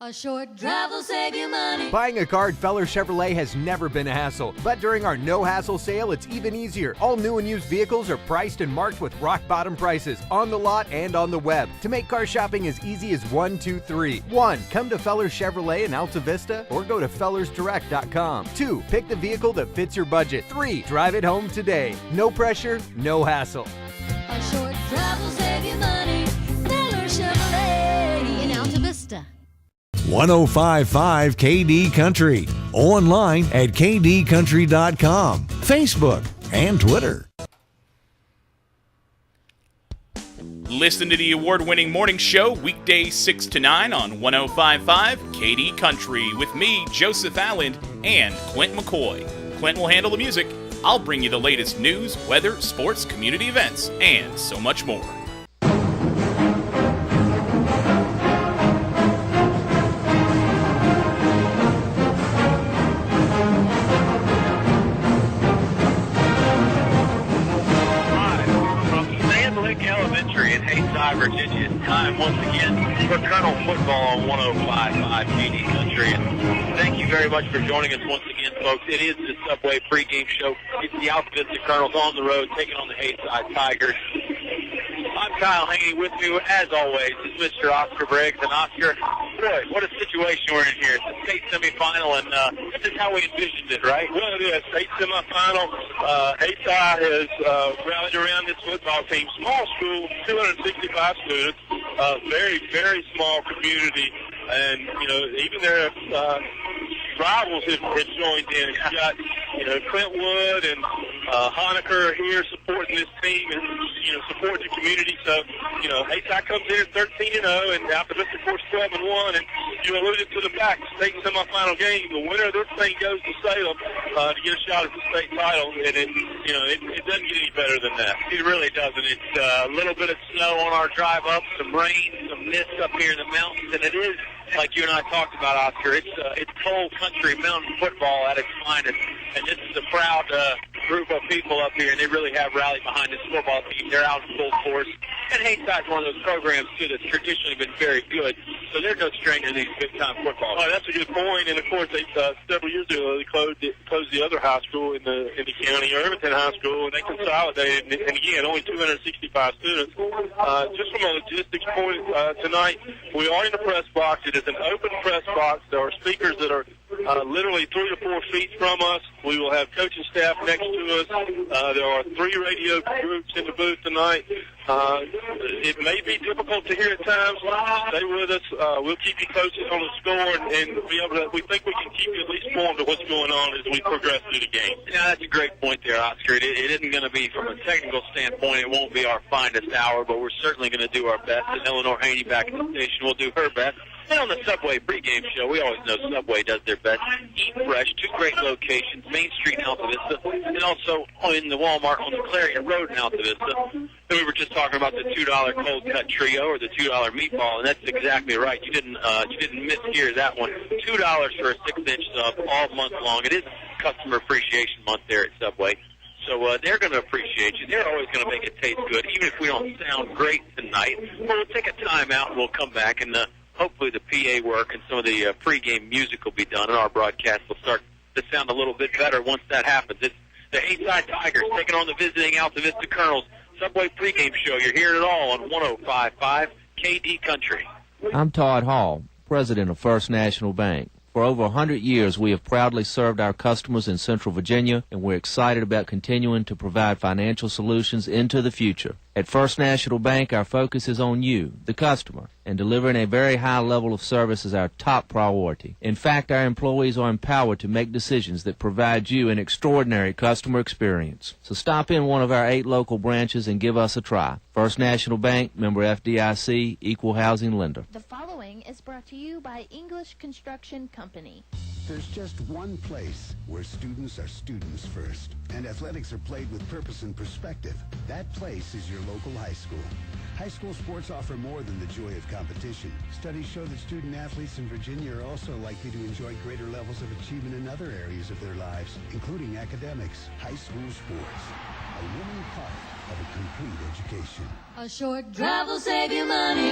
A short drive will save you money. Buying a car at Feller Chevrolet has never been a hassle, but during our no-hassle sale, it's even easier. All new and used vehicles are priced and marked with rock-bottom prices on the lot and on the web. To make car shopping as easy as 1, 2, 3. 1. Come to Feller Chevrolet in Altavista or go to fellersdirect.com. 2. Pick the vehicle that fits your budget. 3. Drive it home today. No pressure, no hassle. A short drive will save you money. Feller Chevrolet in Altavista. 105.5 KD Country. Online at kdcountry.com, Facebook, and Twitter. Listen to the award-winning morning show weekdays 6 to 9 on 105.5 KD Country with me, Joseph Allen, and Clint McCoy. Clint will handle the music. I'll bring you the latest news, weather, sports, community events, and so much more. Elementary in Haysi, Virginia. It's time once again for Colonel Football on 105.5 KD Country. And thank you very much for joining us once again, folks. It is the Subway pregame show. It's the Altavista Colonels on the road taking on the Haysi Tigers. I'm Kyle Haney. With me, as always, is Mr. Oscar Briggs. And Oscar, boy, what a situation we're in here. It's a state semifinal, and this is how we envisioned it, right? Well, it is. State semifinal. Haysi has rallied around this football team. Small school, 265 students. Very, very small community. And, you know, even their rivals have joined in. You've got, you know, Clintwood and Honaker here supporting this team and, you know, supporting the community. So, you know, Haysi comes in at 13-0 and Altavista, of course, 12-1. And you alluded to the fact, state semifinal game, the winner of this thing goes to Salem to get a shot at the state title. And it, you know, it doesn't get any better than that. It really doesn't. It's a little bit of snow on our drive up, some rain, some mist up here in the mountains, and it is, like you and I talked about, Oscar, it's cold country mountain football at its finest, and this is a proud group of people up here, and they really have rallied behind this football team. They're out in full force, and Haysi is one of those programs, too, that's traditionally been very good, so they're no stranger to these big-time football. Oh, that's a good point, and of course, they several years ago, they closed the other high school in the county, Irvington High School, and they consolidated, and again, only 265 students. Just from a logistics point, tonight, we are in the press box. It is an open press box. There are speakers that are literally 3 to 4 feet from us. We will have coaching staff next to us. There are 3 radio groups in the booth tonight. It may be difficult to hear at times. Stay with us. We'll keep you posted on the score and be able to. We think we can keep you at least informed of what's going on as we progress through the game. Yeah, that's a great point there, Oscar. It isn't going to be, from a technical standpoint, it won't be our finest hour, but we're certainly going to do our best. And Eleanor Haney back at the station will do her best. And on the Subway pregame show, we always know Subway does their best. Eat Fresh, 2 great locations, Main Street in Altavista, and also in the Walmart on the Clarion Road in Altavista. And we were just talking about the $2 cold cut trio or the $2 meatball, and that's exactly right. You didn't mishear that one. $2 for a 6-inch sub all month long. It is Customer Appreciation Month there at Subway. So they're going to appreciate you. They're always going to make it taste good, even if we don't sound great tonight. We'll take a time out and we'll come back, and hopefully the PA work and some of the pregame music will be done, and our broadcast will start to sound a little bit better once that happens. It's the Haysi Tigers taking on the visiting Altavista Colonels. Subway pregame show. You're hearing it all on 105.5 KD Country. I'm Todd Hall, president of First National Bank. For over 100 years, we have proudly served our customers in Central Virginia, and we're excited about continuing to provide financial solutions into the future. At First National Bank, our focus is on you, the customer, and delivering a very high level of service is our top priority. In fact, our employees are empowered to make decisions that provide you an extraordinary customer experience. So stop in one of our 8 local branches and give us a try. First National Bank, member FDIC, equal housing lender. The following is brought to you by English Construction Company. There's just one place where students are students first, and athletics are played with purpose and perspective. That place is your local high school. High school sports offer more than the joy of competition. Studies show that student athletes in Virginia are also likely to enjoy greater levels of achievement in other areas of their lives, including academics. High school sports. a winning part of a complete education. A short drive will save you money.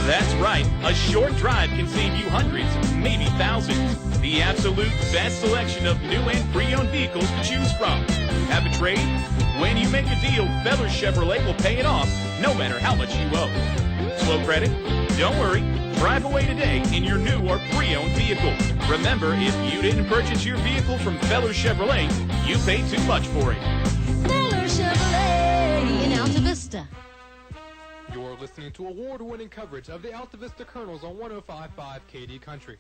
That's right. A short drive can save you hundreds, maybe thousands. The absolute best selection of new and pre-owned vehicles to choose from. Have a trade? When you make a deal, Feller Chevrolet will pay it off, no matter how much you owe. Slow credit? Don't worry. Drive away today in your new or pre-owned vehicle. Remember, if you didn't purchase your vehicle from Feller Chevrolet, you paid too much for it. Feller Chevrolet in Altavista. You're listening to award-winning coverage of the Altavista Colonels on 105.5 KD Country.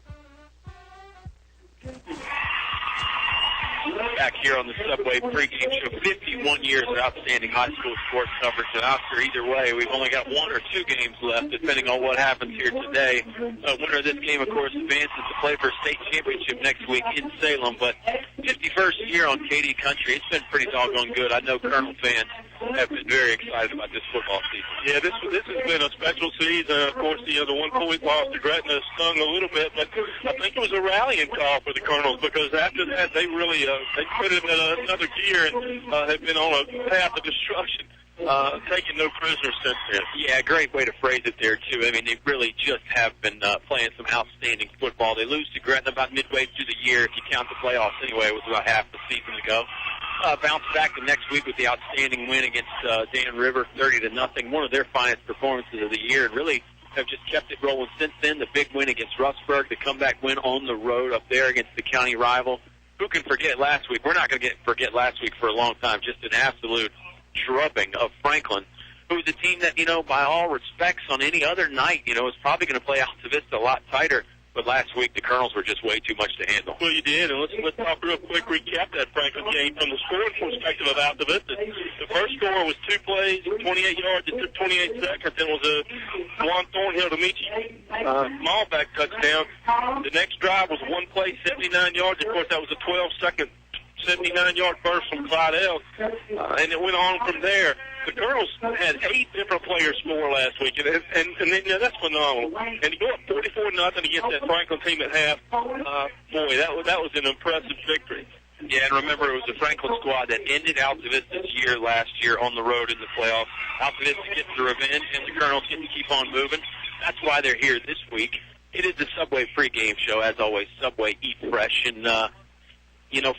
Back here on the Subway pregame show, 51 years of outstanding high school sports coverage. And Oscar, either way, we've only got 1 or 2 games left, depending on what happens here today. Winner of this game, of course, advances to play for a state championship next week in Salem. But 51st year on KD Country, it's been pretty doggone good. I know Colonel fans have been very excited about this football season. Yeah, this has been a special season. Of course, the 1-point loss to Gretna stung a little bit, but I think it was a rallying call for the Colonels because after that they really they put it in another gear and have been on a path of destruction, taking no prisoners since then. Yeah, great way to phrase it there, too. I mean, they really just have been playing some outstanding football. They lose to Gretna about midway through the year. If you count the playoffs anyway, it was about half the season ago. Bounce back the next week with the outstanding win against Dan River, 30-0, one of their finest performances of the year, and really have just kept it rolling since then. The big win against Russburg, the comeback win on the road up there against the county rival. Who can forget last week? We're not going to forget last week for a long time. Just an absolute drubbing of Franklin, who's a team that, by all respects on any other night, is probably going to play Altavista a lot tighter. But last week, the Colonels were just way too much to handle. Well, you did, and let's talk real quick, recap that Franklin game from the scoring perspective of Altavista. The first score was 2 plays, 28 yards. It took 28 seconds. Then was a Juan Thornhill to Michi Smallback touchdown. The next drive was 1 play, 79 yards. Of course, that was a 12-second 79-yard burst from Clyde Ells, and it went on from there. The Colonels had 8 different players score last week, and that's phenomenal. And to go up 44-0 against that Franklin team at half, boy, that was an impressive victory. Yeah, and remember, it was the Franklin squad that ended Altavista's year last year on the road in the playoffs. Altavista gets the revenge, and the Colonels get to keep on moving. That's why they're here this week. It is the Subway pregame show, as always. Subway, eat fresh, and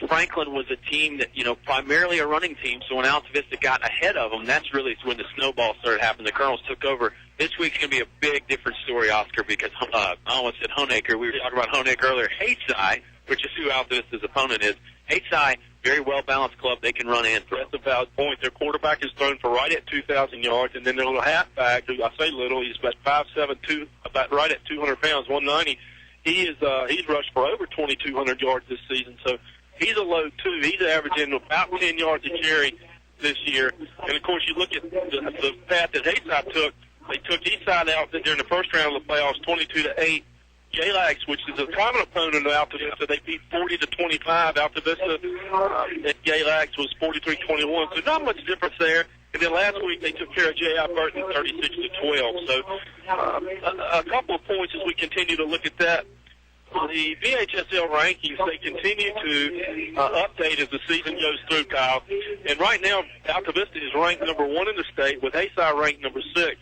Franklin was a team that, primarily a running team, so when Altavista got ahead of them, that's really when the snowball started happening. The Colonels took over. This week's going to be a big, different story, Oscar, because I almost said Honaker. We were talking about Honaker earlier. Haysi, which is who Altavista's opponent is. Haysi, very well-balanced club. They can run and throw. That's a valid point. Their quarterback is thrown for right at 2,000 yards, and then their little halfback, who I say little, he's about 5'7", about right at 200 pounds, 190. He's rushed for over 2,200 yards this season, so he's a load, too. He's averaging about 10 yards a carry this year. And, of course, you look at the path that Haysi took. They took Eastside out during the first round of the playoffs, 22-8. Galax, which is a common opponent of Altavista, they beat 40-25. Altavista at Galax was 43-21, so not much difference there. And then last week they took care of J.I. Burton 36-12. So a couple of points as we continue to look at that. The VHSL rankings, they continue to update as the season goes through, Kyle. And right now, Altavista is ranked number 1 in the state, with Haysi ranked number 6.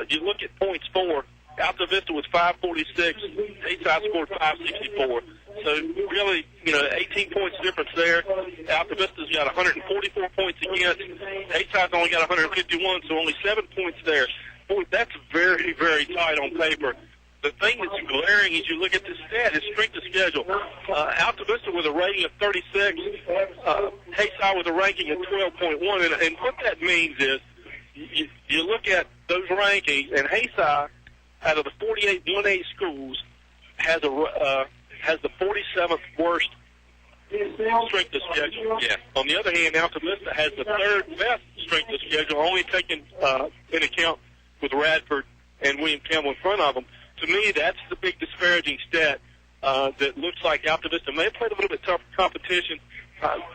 You look at points for, Altavista was 546, Haysi scored 564. So really, 18 points difference there. Altavista's got 144 points against. Haysi's only got 151, so only 7 points there. Boy, that's very, very tight on paper. The thing that's glaring as you look at the stat is strength of schedule. Altavista with a rating of 36, Haysi with a ranking of 12.1, and what that means is you look at those rankings, and Haysi, out of the 48 1A schools, has the 47th worst strength of schedule. Yeah. On the other hand, Altavista has the 3rd best strength of schedule, only taking in account with Radford and William Campbell in front of them. To me, that's the big disparaging stat that looks like Altavista may have played a little bit tougher competition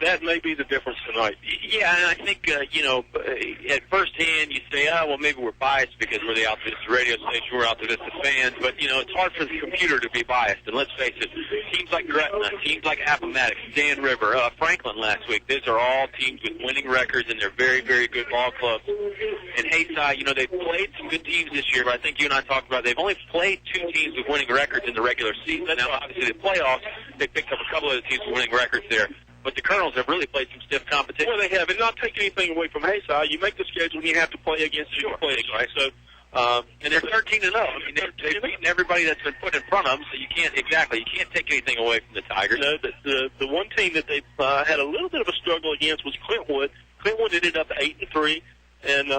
that may be the difference tonight. Yeah, and I think, at first hand you say, well, maybe we're biased because we're the Altavista radio station, we're Altavista fans, but, it's hard for the computer to be biased. And let's face it, teams like Gretna, teams like Appomattox, Dan River, Franklin last week, those are all teams with winning records, and they're very, very good ball clubs. And Haysi, they've played some good teams this year, but I think you and I talked about they've only played 2 teams with winning records in the regular season. Now, obviously, the playoffs, they picked up a couple of the teams with winning records there. But the Colonels have really played some stiff competition. Well, they have, and not taking anything away from Haysi. You make the schedule, and you have to play against who you play against. Right? So, and they're 13-0. I mean, they've beaten everybody that's been put in front of them. So you can't take anything away from the Tigers. The one team that they had a little bit of a struggle against was Clintwood. Clintwood ended up 8-3, and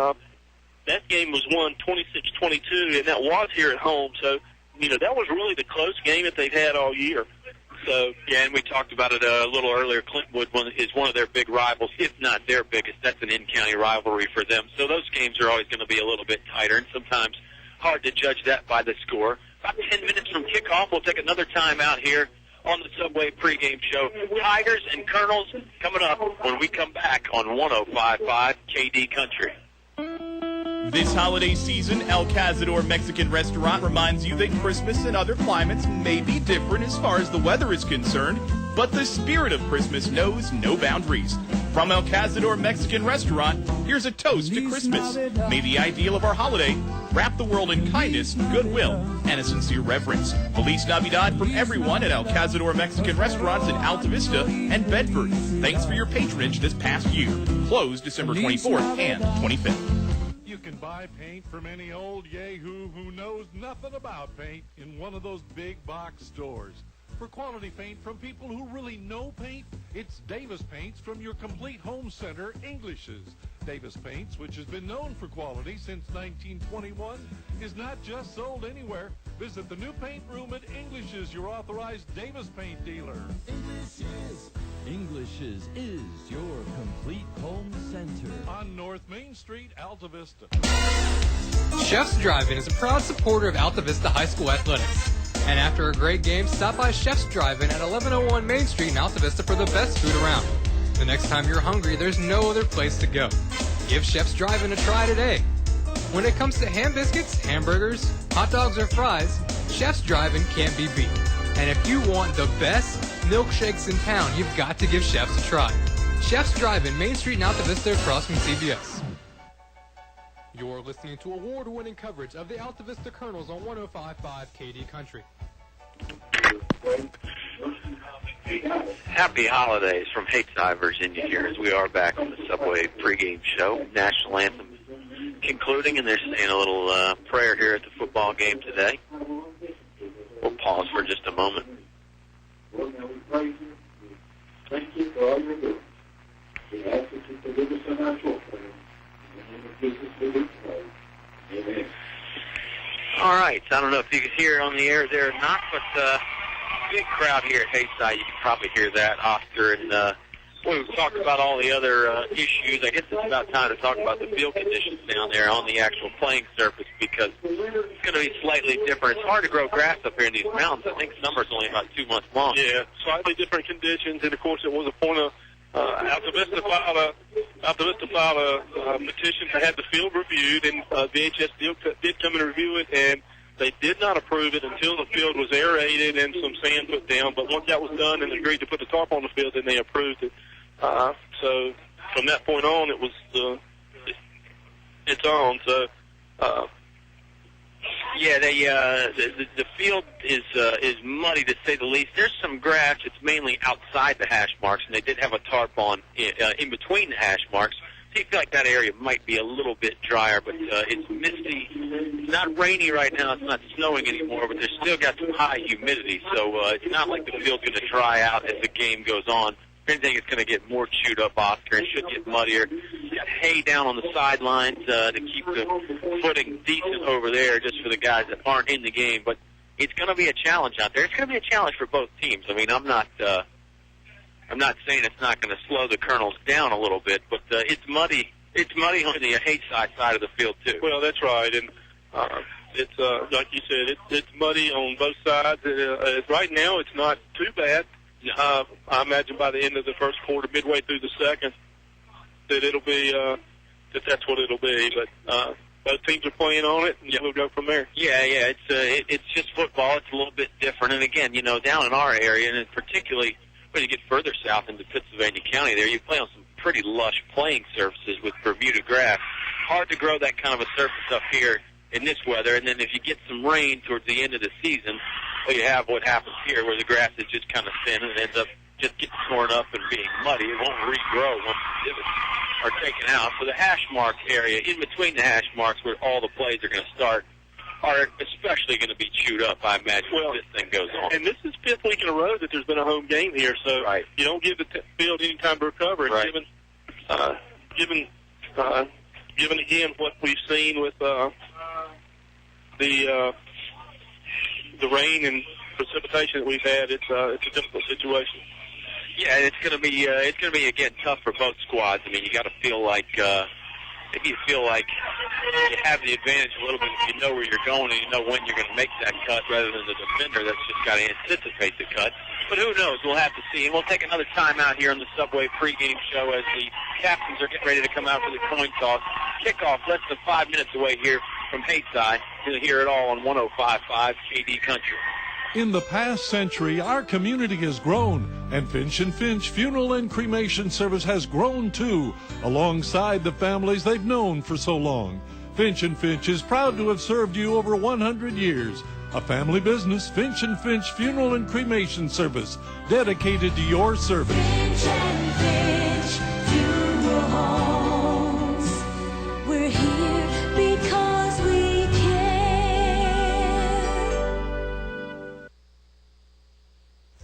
that game was won 26-22, and that was here at home. So, that was really the close game that they've had all year. So, yeah, and we talked about it a little earlier. Clintwood is one of their big rivals, if not their biggest. That's an in-county rivalry for them. So those games are always going to be a little bit tighter, and sometimes hard to judge that by the score. About 10 minutes from kickoff, we'll take another time out here on the Subway pregame show. Tigers and Colonels coming up when we come back on 105.5 KD Country. This holiday season, El Cazador Mexican Restaurant reminds you that Christmas in other climates may be different as far as the weather is concerned, but the spirit of Christmas knows no boundaries. From El Cazador Mexican Restaurant, here's a toast to Christmas. May the ideal of our holiday wrap the world in kindness, goodwill, and a sincere reverence. Feliz Navidad from everyone at El Cazador Mexican Restaurants in Altavista and Bedford. Thanks for your patronage this past year. Closed December 24th and 25th. You can buy paint from any old yahoo who knows nothing about paint in one of those big box stores. For quality paint from people who really know paint, it's Davis Paints from your complete home center, English's. Davis Paints, which has been known for quality since 1921, is not just sold anywhere. Visit the new paint room at English's, your authorized Davis Paint dealer. English's is your complete home center. On North Main Street, Altavista. Chef's Drive-In is a proud supporter of Altavista High School athletics. And after a great game, stop by Chef's Drive-In at 1101 Main Street in Altavista for the best food around. The next time you're hungry, there's no other place to go. Give Chef's Drive-In a try today. When it comes to ham biscuits, hamburgers, hot dogs, or fries, Chef's Drive-In can't be beat. And if you want the best milkshakes in town, you've got to give Chef's a try. Chef's Drive-In, Main Street in Altavista across from CBS. You're listening to award-winning coverage of the Altavista Colonels on 105.5 KD Country. Happy holidays from Haysi, Virginia here as we are back on the Subway pregame show. National anthem concluding, and they're saying a little prayer here at the football game today. We'll pause for just a moment. Thank you for all you do. We ask that you forgive us in our shortcomings. In the name of Jesus we do pray. Amen. All right. I don't know if you can hear on the air there or not, but big crowd here at Haysi. You can probably hear that, Oscar. And we've talked about all the other issues. I guess it's about time to talk about the field conditions down there on the actual playing surface because it's going to be slightly different. It's hard to grow grass up here in these mountains. I think summer's only about 2 months long. Yeah, slightly different conditions, and of course it was a point of Altavista filed a petition to have the field reviewed, and VHS did come and review it, and they did not approve it until the field was aerated and some sand put down. But once that was done and agreed to put the tarp on the field, then they approved it. So from that point on, it was it's on. So yeah, the field is muddy to say the least. There's some grass. It's mainly outside the hash marks, and they did have a tarp on in between the hash marks. So you feel like that area might be a little bit drier, but it's misty. It's not rainy right now. It's not snowing anymore, but there's still got some high humidity. So it's not like the field's going to dry out as the game goes on. If anything, it's going to get more chewed up, Oscar, and should get muddier. You got hay down on the sidelines to keep the footing decent over there just for the guys that aren't in the game. But it's going to be a challenge out there. It's going to be a challenge for both teams. I mean, I'm not saying it's not going to slow the Colonels down a little bit, but it's muddy. It's muddy on the Haysi side of the field, too. Well, that's right. And it's like you said, it's muddy on both sides. Right now, it's not too bad. I imagine by the end of the first quarter, midway through the second, that it'll be that's what it'll be. But both teams are playing on it, and we'll go from there. Yeah. It's just football. It's a little bit different. And again, down in our area, and particularly when you get further south into Pittsylvania County, there you play on some pretty lush playing surfaces with Bermuda grass. Hard to grow that kind of a surface up here in this weather. And then if you get some rain towards the end of the season, well, you have what happens here, where the grass is just kind of thin and ends up just getting torn up and being muddy. It won't regrow once the divots are taken out. So the hash mark area, in between the hash marks where all the plays are going to start, are especially going to be chewed up, I imagine, if this thing goes on. And this is 5th week in a row that there's been a home game here, so you don't give the field any time to recover. And given again what we've seen with the rain and precipitation that we've had, it's a difficult situation. Yeah, it's going to be again tough for both squads. I mean, you got to feel like maybe you feel like you have the advantage a little bit if you know where you're going and you know when you're going to make that cut, rather than the defender that's just got to anticipate the cut. But who knows? We'll have to see. And we'll take another time out here on the Subway pregame show as the captains are getting ready to come out for the coin toss. Kickoff less than 5 minutes away here from Haysi. You'll hear it all on 105.5 KD Country. In the past century, our community has grown, and Finch & Finch Funeral and Cremation Service has grown too, alongside the families they've known for so long. Finch & Finch is proud to have served you over 100 years. A family business, Finch & Finch Funeral and Cremation Service, dedicated to your service. Finch and Finch Funeral Homes. We're here because we care.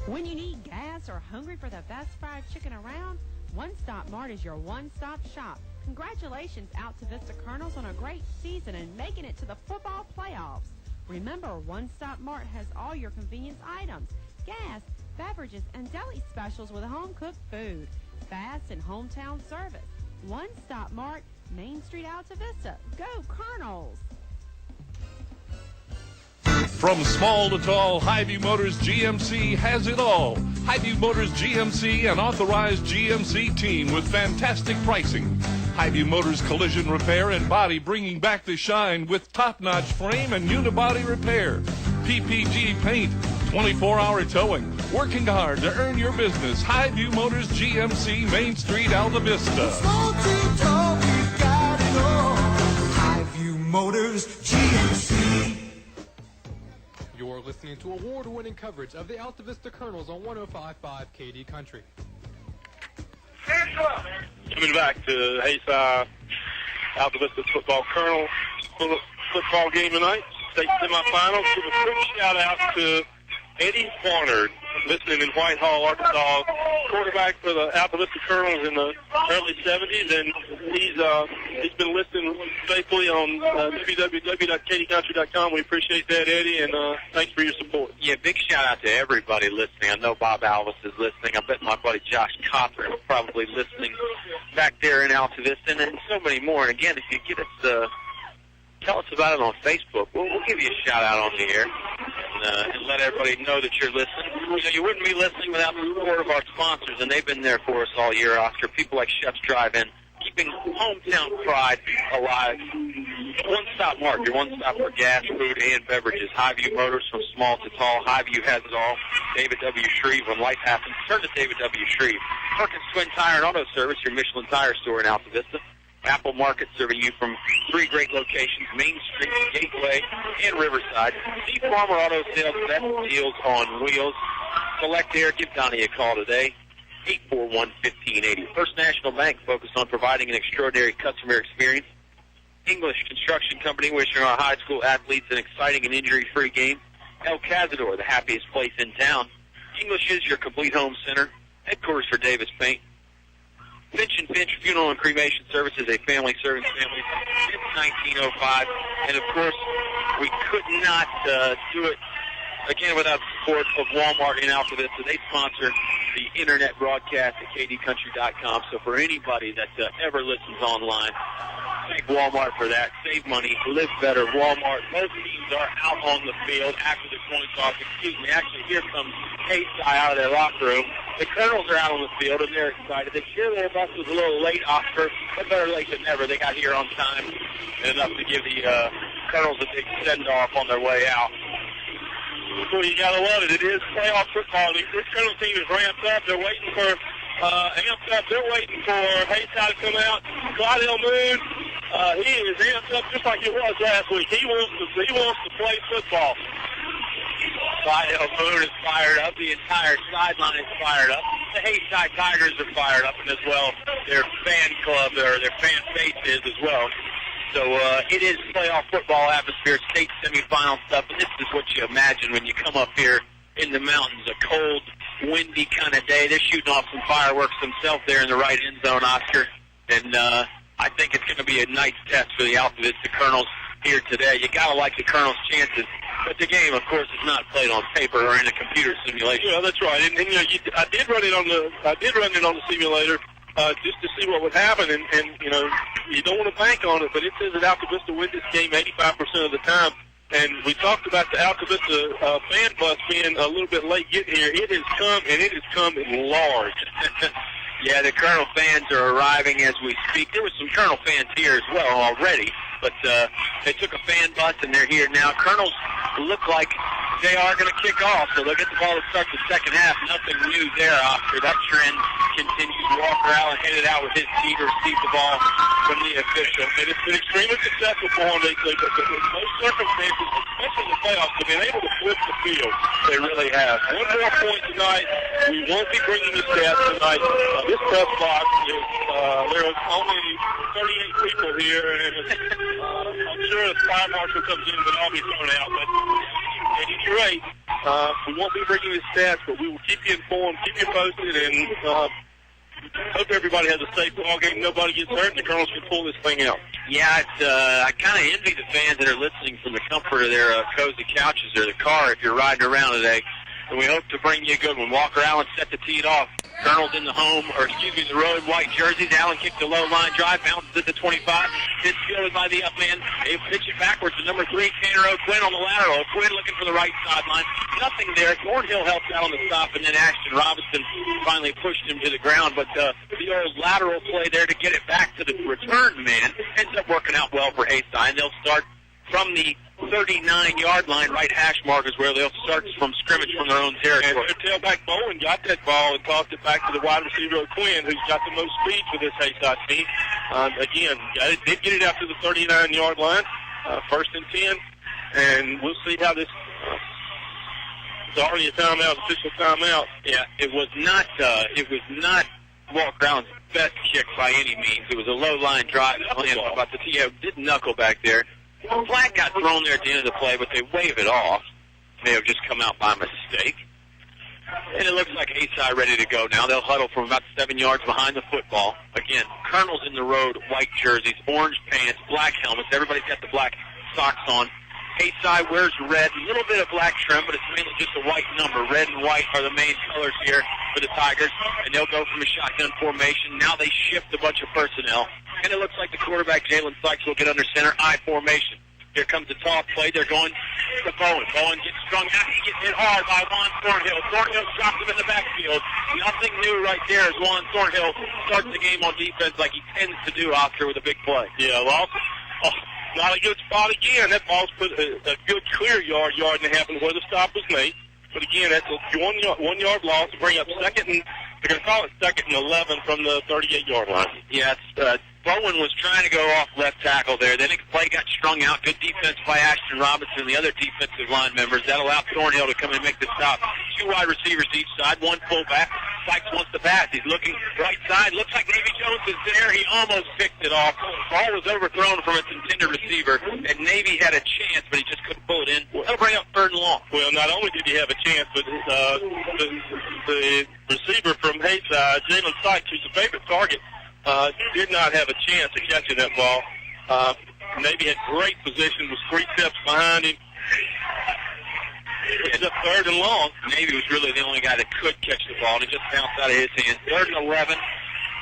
When you need gas or hungry for the best fried chicken around, One Stop Mart is your one-stop shop. Congratulations, Altavista Colonels, on a great season and making it to the football playoffs. Remember, One Stop Mart has all your convenience items, gas, beverages, and deli specials with home-cooked food, fast and hometown service. One Stop Mart, Main Street, Altavista. Go Colonels! From small to tall, Highview Motors GMC has it all. Highview Motors GMC, an authorized GMC team with fantastic pricing. Highview Motors Collision Repair and Body, bringing back the shine with top-notch frame and unibody repair. PPG Paint, 24-hour towing, working hard to earn your business. Highview Motors GMC, Main Street, Altavista. Small to tall, we've got it all. Highview Motors GMC. You're listening to award-winning coverage of the Altavista Colonels on 105.5 KD Country. Coming back to Haysi Altavista football Colonel football game tonight, state semifinals. Give a quick shout out to Eddie Barnard, listening in Whitehall, Arkansas, quarterback for the Altavista Colonels in the early 70s, and he's been listening faithfully on www.kdcountry.com. We appreciate that, Eddie, and thanks for your support. Yeah, big shout out to everybody listening. I know Bob Alvis is listening. I bet my buddy Josh Cothran is probably listening back there in Altavista, and so many more. And again, if you get us, tell us about it on Facebook. We'll give you a shout out on the air and let everybody know that you're listening. You wouldn't be listening without the support of our sponsors, and they've been there for us all year, Oscar. People like Chef's Drive-In, keeping hometown pride alive. One Stop Mart, your one stop for gas, food, and beverages. Highview Motors, from small to tall. Highview has it all. David W. Shreve, when life happens, turn to David W. Shreve. Perkins Twin Tire and Auto Service, your Michelin Tire store in Altavista. Apple Market, serving you from 3 great locations, Main Street, Gateway, and Riverside. See Farmer Auto Sales, best deals on wheels. Select Air, give Donnie a call today, 841-1580. First National Bank, focused on providing an extraordinary customer experience. English Construction Company, wishing our high school athletes an exciting and injury-free game. El Cazador, the happiest place in town. English is your complete home center. Headquarters for Davis Paint. Finch & Finch Funeral and Cremation Service is a family serving families since 1905. And, of course, we could not do it, again, without the support of Walmart in Altavista. They sponsor the internet broadcast at kdcountry.com. So for anybody that ever listens online, thank Walmart for that. Save money, live better. Walmart, both teams are out on the field after the coin toss. Actually, here comes Haysi out of their locker room. The Colonels are out on the field, and they're excited. The cheerleader bus was a little late, Oscar, but better late than never. They got here on time, and enough to give the Colonels a big send-off on their way out. Well, you gotta love it. It is playoff football. This Colonel team is ramped up. They're waiting for amped up. They're waiting for Haysi to come out. Clyde Moon, he is amped up just like he was last week. He wants to play football. Clyde Moon is fired up. The entire sideline is fired up. The Haysi Tigers are fired up, and as well, their fan club or their fan base is as well. So it is playoff football atmosphere, state semifinal stuff, and this is what you imagine when you come up here in the mountains, a cold, windy kind of day. They're shooting off some fireworks themselves there in the right end zone, Oscar, and I think it's going to be a nice test for the Altavista Colonels here today. You got to like the Colonels' chances, but the game, of course, is not played on paper or in a computer simulation. Yeah, that's right. And you know, I did run it on the simulator. Just to see what would happen, and you know, you don't want to bank on it, but it says that Altavista wins this game 85% of the time. And we talked about the Altavista fan bus being a little bit late getting here. It has come, and it has come in large. Yeah, the Colonel fans are arriving as we speak. There were some Colonel fans here as well already, but they took a fan bus, and they're here now. Colonels look like they are going to kick off, so they'll get the ball to start the second half. Nothing new there, Oscar. That trend continues. Walker Allen headed out with his team to receive the ball from the official. And it's been extremely successful for them. But in most circumstances, especially in the playoffs, they've been able to flip the field. They really have. One more point tonight. We won't be bringing the stats tonight. This press box is, there are only 38 people here, and I'm sure the fire marshal comes in, but I'll be thrown out. But at any rate, we won't be bringing the stats, but we will keep you informed, keep you posted, and hope everybody has a safe ball game. Nobody gets hurt, and the Colonels can pull this thing out. Yeah, it's, I kind of envy the fans that are listening from the comfort of their cozy couches or the car if you're riding around today. And we hope to bring you a good one. Walker Allen set to tee it off. Colonels in the the road white jerseys. Allen kicked the low line drive, bounces at the 25. It's fielded by the up man. They pitch it backwards to number 3, Tanner O'Quinn on the lateral. O'Quinn looking for the right sideline. Nothing there. Thornhill helped out on the stop, and then Ashton Robinson finally pushed him to the ground. But the old lateral play there to get it back to the return man ends up working out well for Haysi, and they'll start from the 39-yard line, right hash mark is where they'll start from scrimmage from their own territory. And their tailback Bowen got that ball and tossed it back to the wide receiver O'Quinn, who's got the most speed for this Haysi team. Again, did get it out to the 39-yard line, 1st and 10, and we'll see how this. It's already a timeout, official timeout. Yeah, it was not Walker Allen's best kick by any means. It was a low line drive. About the tee, did knuckle back there. Flag got thrown there at the end of the play, but they wave it off. May have just come out by mistake. And it looks like Haysi ready to go now. They'll huddle from about 7 yards behind the football. Again, Colonels in the road, white jerseys, orange pants, black helmets. Everybody's got the black socks on. Haysi wears red, a little bit of black trim, but it's mainly just a white number. Red and white are the main colors here for the Tigers, and they'll go from a shotgun formation. Now they shift a bunch of personnel, and it looks like the quarterback, Jalen Sykes, will get under center, I formation. Here comes the toss play. They're going to Bowen. Bowen gets strung out. He gets hit hard by Juan Thornhill. Thornhill drops him in the backfield. Nothing new right there as Juan Thornhill starts the game on defense like he tends to do, Oscar, with a big play. Yeah, well, not a good spot again. That ball's put a good clear yard and a half where the stop was made. But again, that's a 1 yard loss to bring up second, and they're going to call it 2nd and 11 from the 38-yard line. Yeah, Bowen was trying to go off left tackle there. Then the play got strung out. Good defense by Ashton Robinson and the other defensive line members. That allowed Thornhill to come in and make the stop. 2 wide receivers each side, 1 fullback. Sykes wants to pass. He's looking right side. Looks like Navy Jones is there. He almost picked it off. Ball was overthrown from its intended receiver, and Navy had a chance, but he just couldn't pull it in. That'll bring up 3rd and long. Well, not only did he have a chance, but the receiver from Haysi, Jalen Sykes, who's a favorite target, did not have a chance of catching that ball. Navy had great position, was 3 steps behind him. It's up 3rd and long. Navy was really the only guy that could catch the ball, and it just bounced out of his hands. 3rd and 11.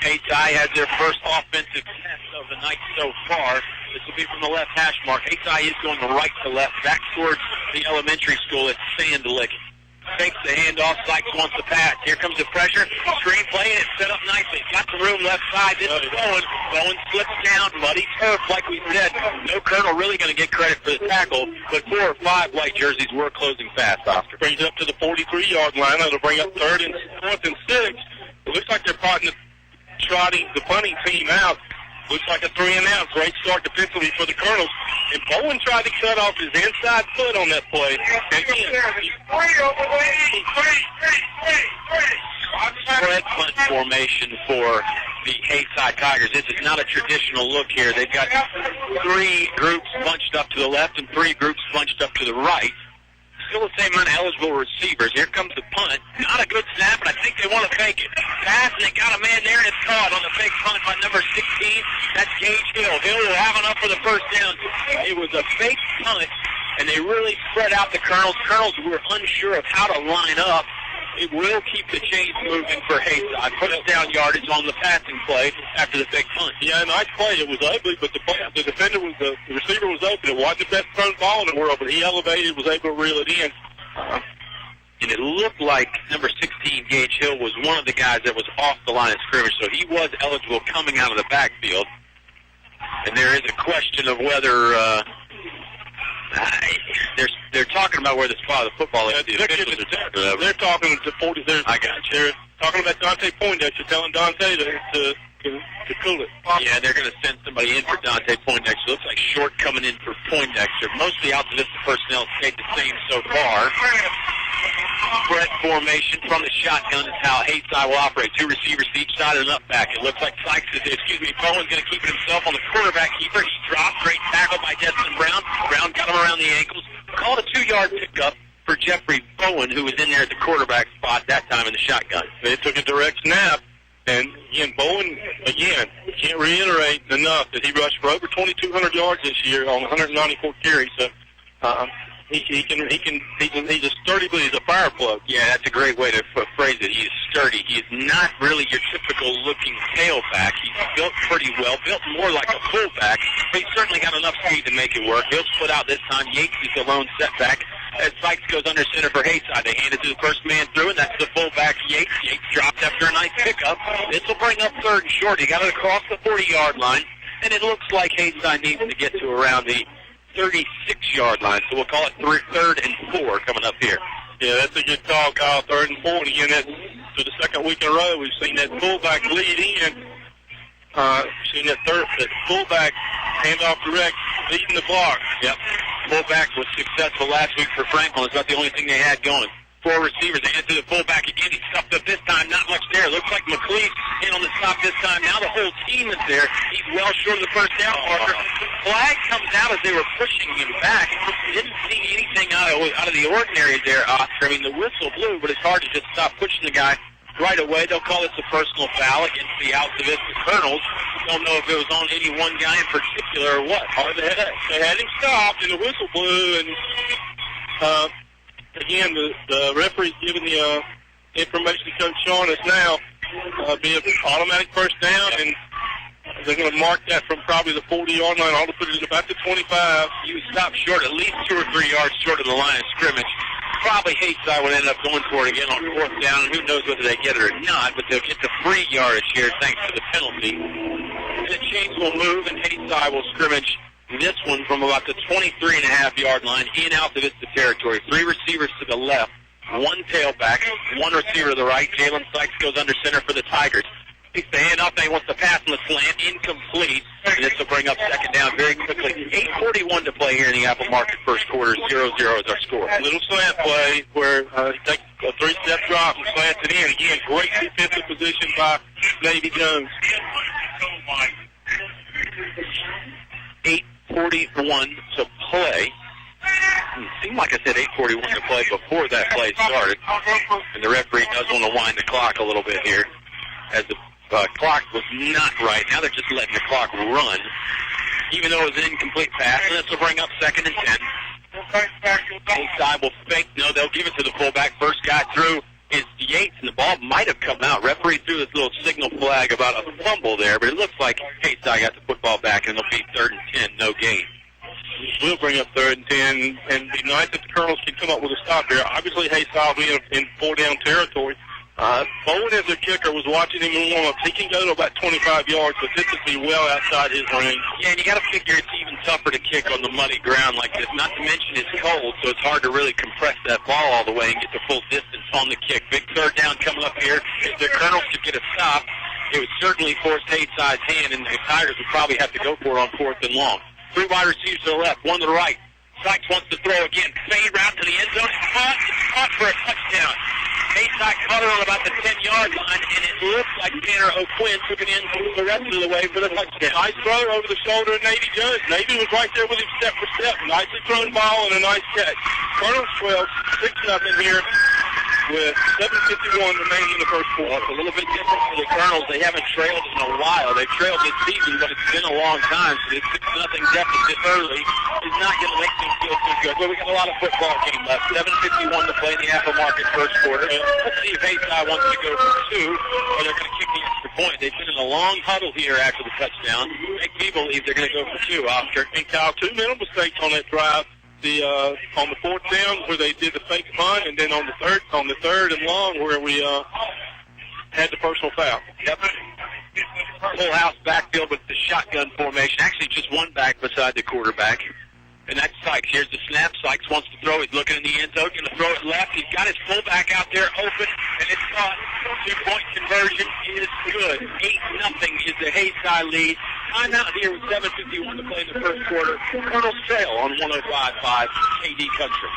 Haysi has their first offensive test of the night so far. This will be from the left hash mark. Haysi is going right to left, back towards the elementary school at Sand Lick. fakes the handoff. Sykes wants the pass. Here comes the pressure. Screen play, and it's set up nicely. Got some room left side. This is Bowen. Bowen slips down. Muddy turf, like we said. No Colonel really going to get credit for the tackle, but 4 or 5 white jerseys were closing fast, Oscar. Brings it up to the 43-yard line. That'll bring up 4th and 6. It looks like they're trotting the punting team out. Looks like a 3-and-out. Great start defensively for the Colonels. And Bowen tried to cut off his inside foot on that play. Spread punt formation for the Haysi Tigers. This is not a traditional look here. They've got 3 groups bunched up to the left and 3 groups bunched up to the right. Still the same amount of eligible receivers. Here comes the punt. Not a good snap, but I think they want to fake it. Pass, and they got a man there, and it's caught on the fake punt by number 16. That's Gage Hill. Hill will have enough for the first down. It was a fake punt, and they really spread out the Colonels. Colonels were unsure of how to line up. It will keep the chains moving for Haysi. I put us down yardage on the passing play after the fake punt. Yeah, nice play. It was ugly, but the receiver was open. It wasn't the best thrown ball in the world, but he elevated, was able to reel it in. And it looked like number 16, Gage Hill, was one of the guys that was off the line of scrimmage, so he was eligible coming out of the backfield. And there is a question of whether they're talking about where the spot of the football is. They're talking to 40. I got you. They're talking about Dante Poindexter, telling Dante to cool it. Yeah, they're going to send somebody in for Dante Poindexter. Looks like Short coming in for Poindexter. Mostly Altavista personnel stayed the same so far. Spread formation from the shotgun is how Haysi will operate. 2 receivers to each side of an up back. It looks like Bowen's going to keep it himself on the quarterback keeper. He dropped. Great tackle by Destin Brown. Brown got him around the ankles. Called a 2-yard pickup for Jeffrey Bowen, who was in there at the quarterback spot that time in the shotgun. They took a direct snap. And, again, Bowen, can't reiterate enough that he rushed for over 2,200 yards this year on 194 carries. So, he's a sturdy, but he's a fire plug. Yeah, that's a great way to phrase it. He's sturdy. He's not really your typical looking tailback. He's built pretty well, built more like a fullback, but he's certainly got enough speed to make it work. He'll split out this time. Yates is the lone setback. As Sykes goes under center for Haysi, they hand it to the first man through, and that's the fullback, Yates. Yates drops after a nice pickup. This will bring up 3rd and short. He got it across the 40-yard line, and it looks like Haysi needs to get to around the 36-yard line, so we'll call it 3rd and 4 coming up here. Yeah, that's a good call, Kyle. 3rd and 4. And again, that's for the 2nd week in a row. We've seen that fullback lead in. Seen that fullback handoff direct leading the block. Yep. Fullback was successful last week for Franklin. It's not the only thing they had going. 4 receivers. They into the fullback again. He stuffed up this time. Not much there. Looks like McLeod in on the stop this time. Now the whole team is there. He's well short of the first down marker. Flag comes out as they were pushing him back. Didn't see anything out of the ordinary there, Oscar. I mean, the whistle blew, but it's hard to just stop pushing the guy right away. They'll call this a personal foul against the Altavista Colonels. Don't know if it was on any one guy in particular or what. They had him stopped, and the whistle blew, and again, the referee's giving the information to Coach Sean is now be an automatic first down, and they're going to mark that from probably the 40-yard line all to put it at about the 25. You stopped short, at least 2 or 3 yards short of the line of scrimmage. Probably Haysi would end up going for it again on 4th down, and who knows whether they get it or not, but they'll get the free yardage here thanks to the penalty. And the chains will move, and Haysi will scrimmage this one from about the 23.5-yard line in Altavista territory. 3 receivers to the left, 1 tailback, 1 receiver to the right. Jalen Sykes goes under center for the Tigers. Takes the handoff, and he wants to pass on the slant. Incomplete. And this will bring up 2nd down very quickly. 8:41 to play here in the Apple Market first quarter. 0-0 is our score. Little slant play where he takes a 3-step drop and slants it in. Again, great defensive position by Navy Jones. 8:41 to play. It seemed like I said 8:41 to play before that play started. And the referee does want to wind the clock a little bit here, as the clock was not right. Now they're just letting the clock run, even though it was an incomplete pass. And this will bring up 2nd and 10. Haysi will fake. No, they'll give it to the fullback. First guy through is Yates, and the ball might have come out. Referee threw this little signal flag about a fumble there, but it looks like Haysi got the football back, and it'll be 3rd and 10, no gain. will bring up 3rd and 10, and it'd be nice if the Colonels can come up with a stop here. Obviously, Haysi will be in 4-down territory. Bowen, as a kicker, was watching him in warm-ups. He can go to about 25 yards, but this would be well outside his range. Yeah, and you got to figure it's even tougher to kick on the muddy ground like this. Not to mention it's cold, so it's hard to really compress that ball all the way and get the full distance on the kick. Big 3rd down coming up here. If the Colonels could get a stop, it would certainly force Haysi's hand, and the Tigers would probably have to go for it on 4th and long. 3 wide receivers to the left, 1 to the right. Sykes wants to throw again. Fade route to the end zone. It's caught for a touchdown. Haysi caught it on about the 10-yard line, and it looks like Tanner O'Quinn took it in the rest of the way for the touchdown. Nice throw over the shoulder of Navy Jones. Navy was right there with him step for step. Nicely thrown ball and a nice catch. Colonels 12, 6-0 here with 7:51 remaining in the first quarter. Well, it's a little bit different for the Colonels. They haven't trailed in a while. They've trailed this season, but it's been a long time, so this 6-0 deficit early is not going to make them feel too good. Well, we got a lot of football game left. 7:51 to play in the Apple Market first quarter. Let's see if Haysi wants to go for 2, or they're going to kick the extra point. They've been in a long huddle here after the touchdown. Make me believe they're going to go for 2, Oscar. And Kyle, 2 mental mistakes on that drive. On the 4th down where they did the fake punt, and then on the third and long where we had the personal foul. Yep. Full house backfield with the shotgun formation. Actually, just one back beside the quarterback. And that's Sykes. Here's the snap. Sykes wants to throw. He's looking in the end zone. Going to throw it left. He's got his fullback out there open, and it's caught. 2-point conversion is good. 8-0 is the Haysi lead. Timeout here with 7:51 to play in the first quarter. Colonels trail on 105.5 KD Country.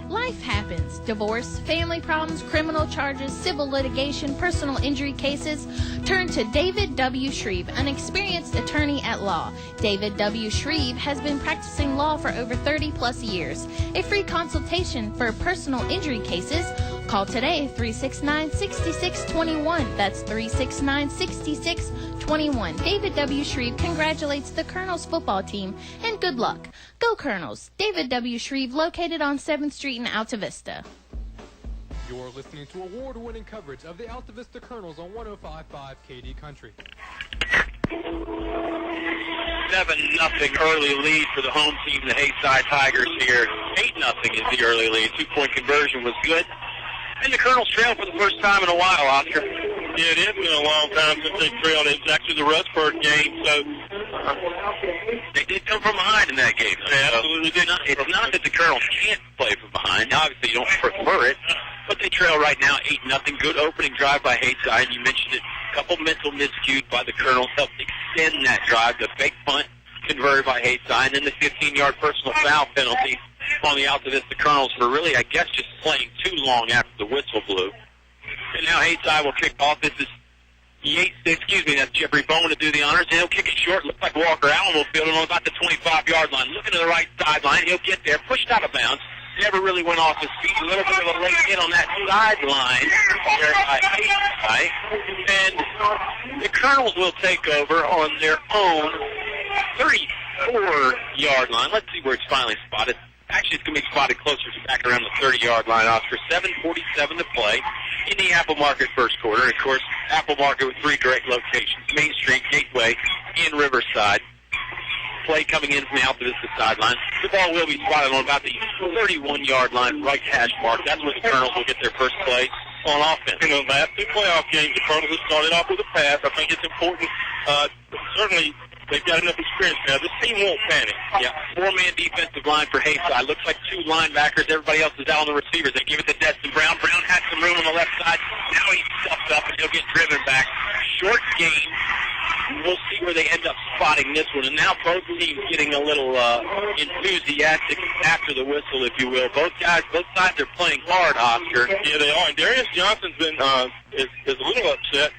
Life happens. Divorce, family problems, criminal charges, civil litigation, personal injury cases. Turn to David W. Shreve, an experienced attorney at law. David W. Shreve has been practicing law for over 30-plus years. A free consultation for personal injury cases. Call today, 369-6621. That's 369-6621. David W. Shreve congratulates the Colonels football team, and good luck. Go Colonels. David W. Shreve, located on 7th Street in Altavista. You're listening to award-winning coverage of the Altavista Colonels on 105.5 KD Country. 7-0 early lead for the home team, the Haysi Tigers here. 8-0 is the early lead. 2-point conversion was good. And the Colonels trailed for the first time in a while, Oscar. Yeah, it has been a long time since they trailed. It was actually the Rustburg game, so they did come from behind in that game. They absolutely did. It's not that the Colonels can't play from behind. Obviously, you don't prefer it, but they trail right now 8-0. Good opening drive by Haysi, and you mentioned it. A couple mental miscues by the Colonels helped extend that drive. The fake punt converted by Haysi, and then the 15-yard personal foul penalty on the Altavista Colonels for really, I guess, just playing too long after the whistle blew. And now Haysi will kick off. This is that's Jeffrey Bowen to do the honors, and he'll kick it short. Looks like Walker Allen will field it on about the 25-yard line. Looking to the right sideline, he'll get there, pushed out of bounds. Never really went off his feet. A little bit of a late hit on that sideline there by Haysi. And the Colonels will take over on their own 34-yard line. Let's see where it's finally spotted. Actually, it's going to be spotted closer to back around the 30-yard line, Oscar. 7:47 to play in the Apple Market first quarter. And, of course, Apple Market with 3 great locations: Main Street, Gateway, and Riverside. Play coming in from the Altavista sideline. The ball will be spotted on about the 31-yard line, right hash mark. That's where the Colonels will get their first play on offense. In the last 2 playoff games, the Colonels have started off with a pass. I think it's important. Certainly, they've got enough experience now. This team won't panic. Yeah, 4-man defensive line for Haysi. Looks like 2 linebackers. Everybody else is out on the receivers. They give it to Destin Brown. Brown has some room on the left side. Now he's stuffed up, and he'll get driven back. Short game. We'll see where they end up spotting this one. And now both teams getting a little enthusiastic after the whistle, if you will. Both sides are playing hard, Oscar. Yeah, they are. And Darius Johnson's been is a little upset.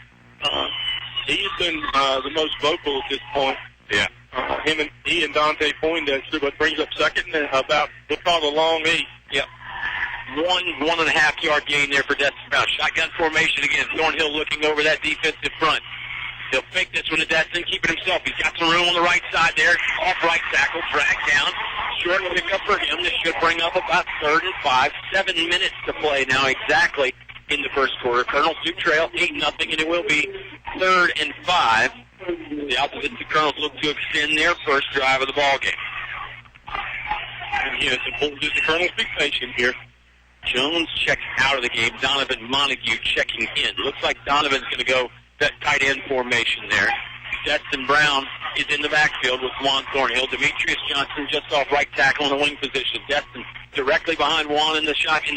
He's been the most vocal at this point. Yeah. He and Dante Poindexter, but brings up second and about, we'll call the long 8. Yep. 1.5 yard gain there for Destin Brown. Shotgun formation again. Thornhill looking over that defensive front. He'll fake this one to Destin, keep it himself. He's got some room on the right side there. Off right tackle, drag down. Short pickup for him. This should bring up about 3rd and 5. 7 minutes to play now exactly in the first quarter. Colonels do trail 8-0, and it will be 3rd and 5. The Altavista Colonels look to extend their first drive of the ball game. Again, it's important that the Colonels be patient here. Jones checks out of the game. Donovan Montague checking in. Looks like Donovan's going to go that tight end formation there. Destin Brown is in the backfield with Juan Thornhill. Demetrius Johnson just off right tackle in the wing position. Destin directly behind Juan in the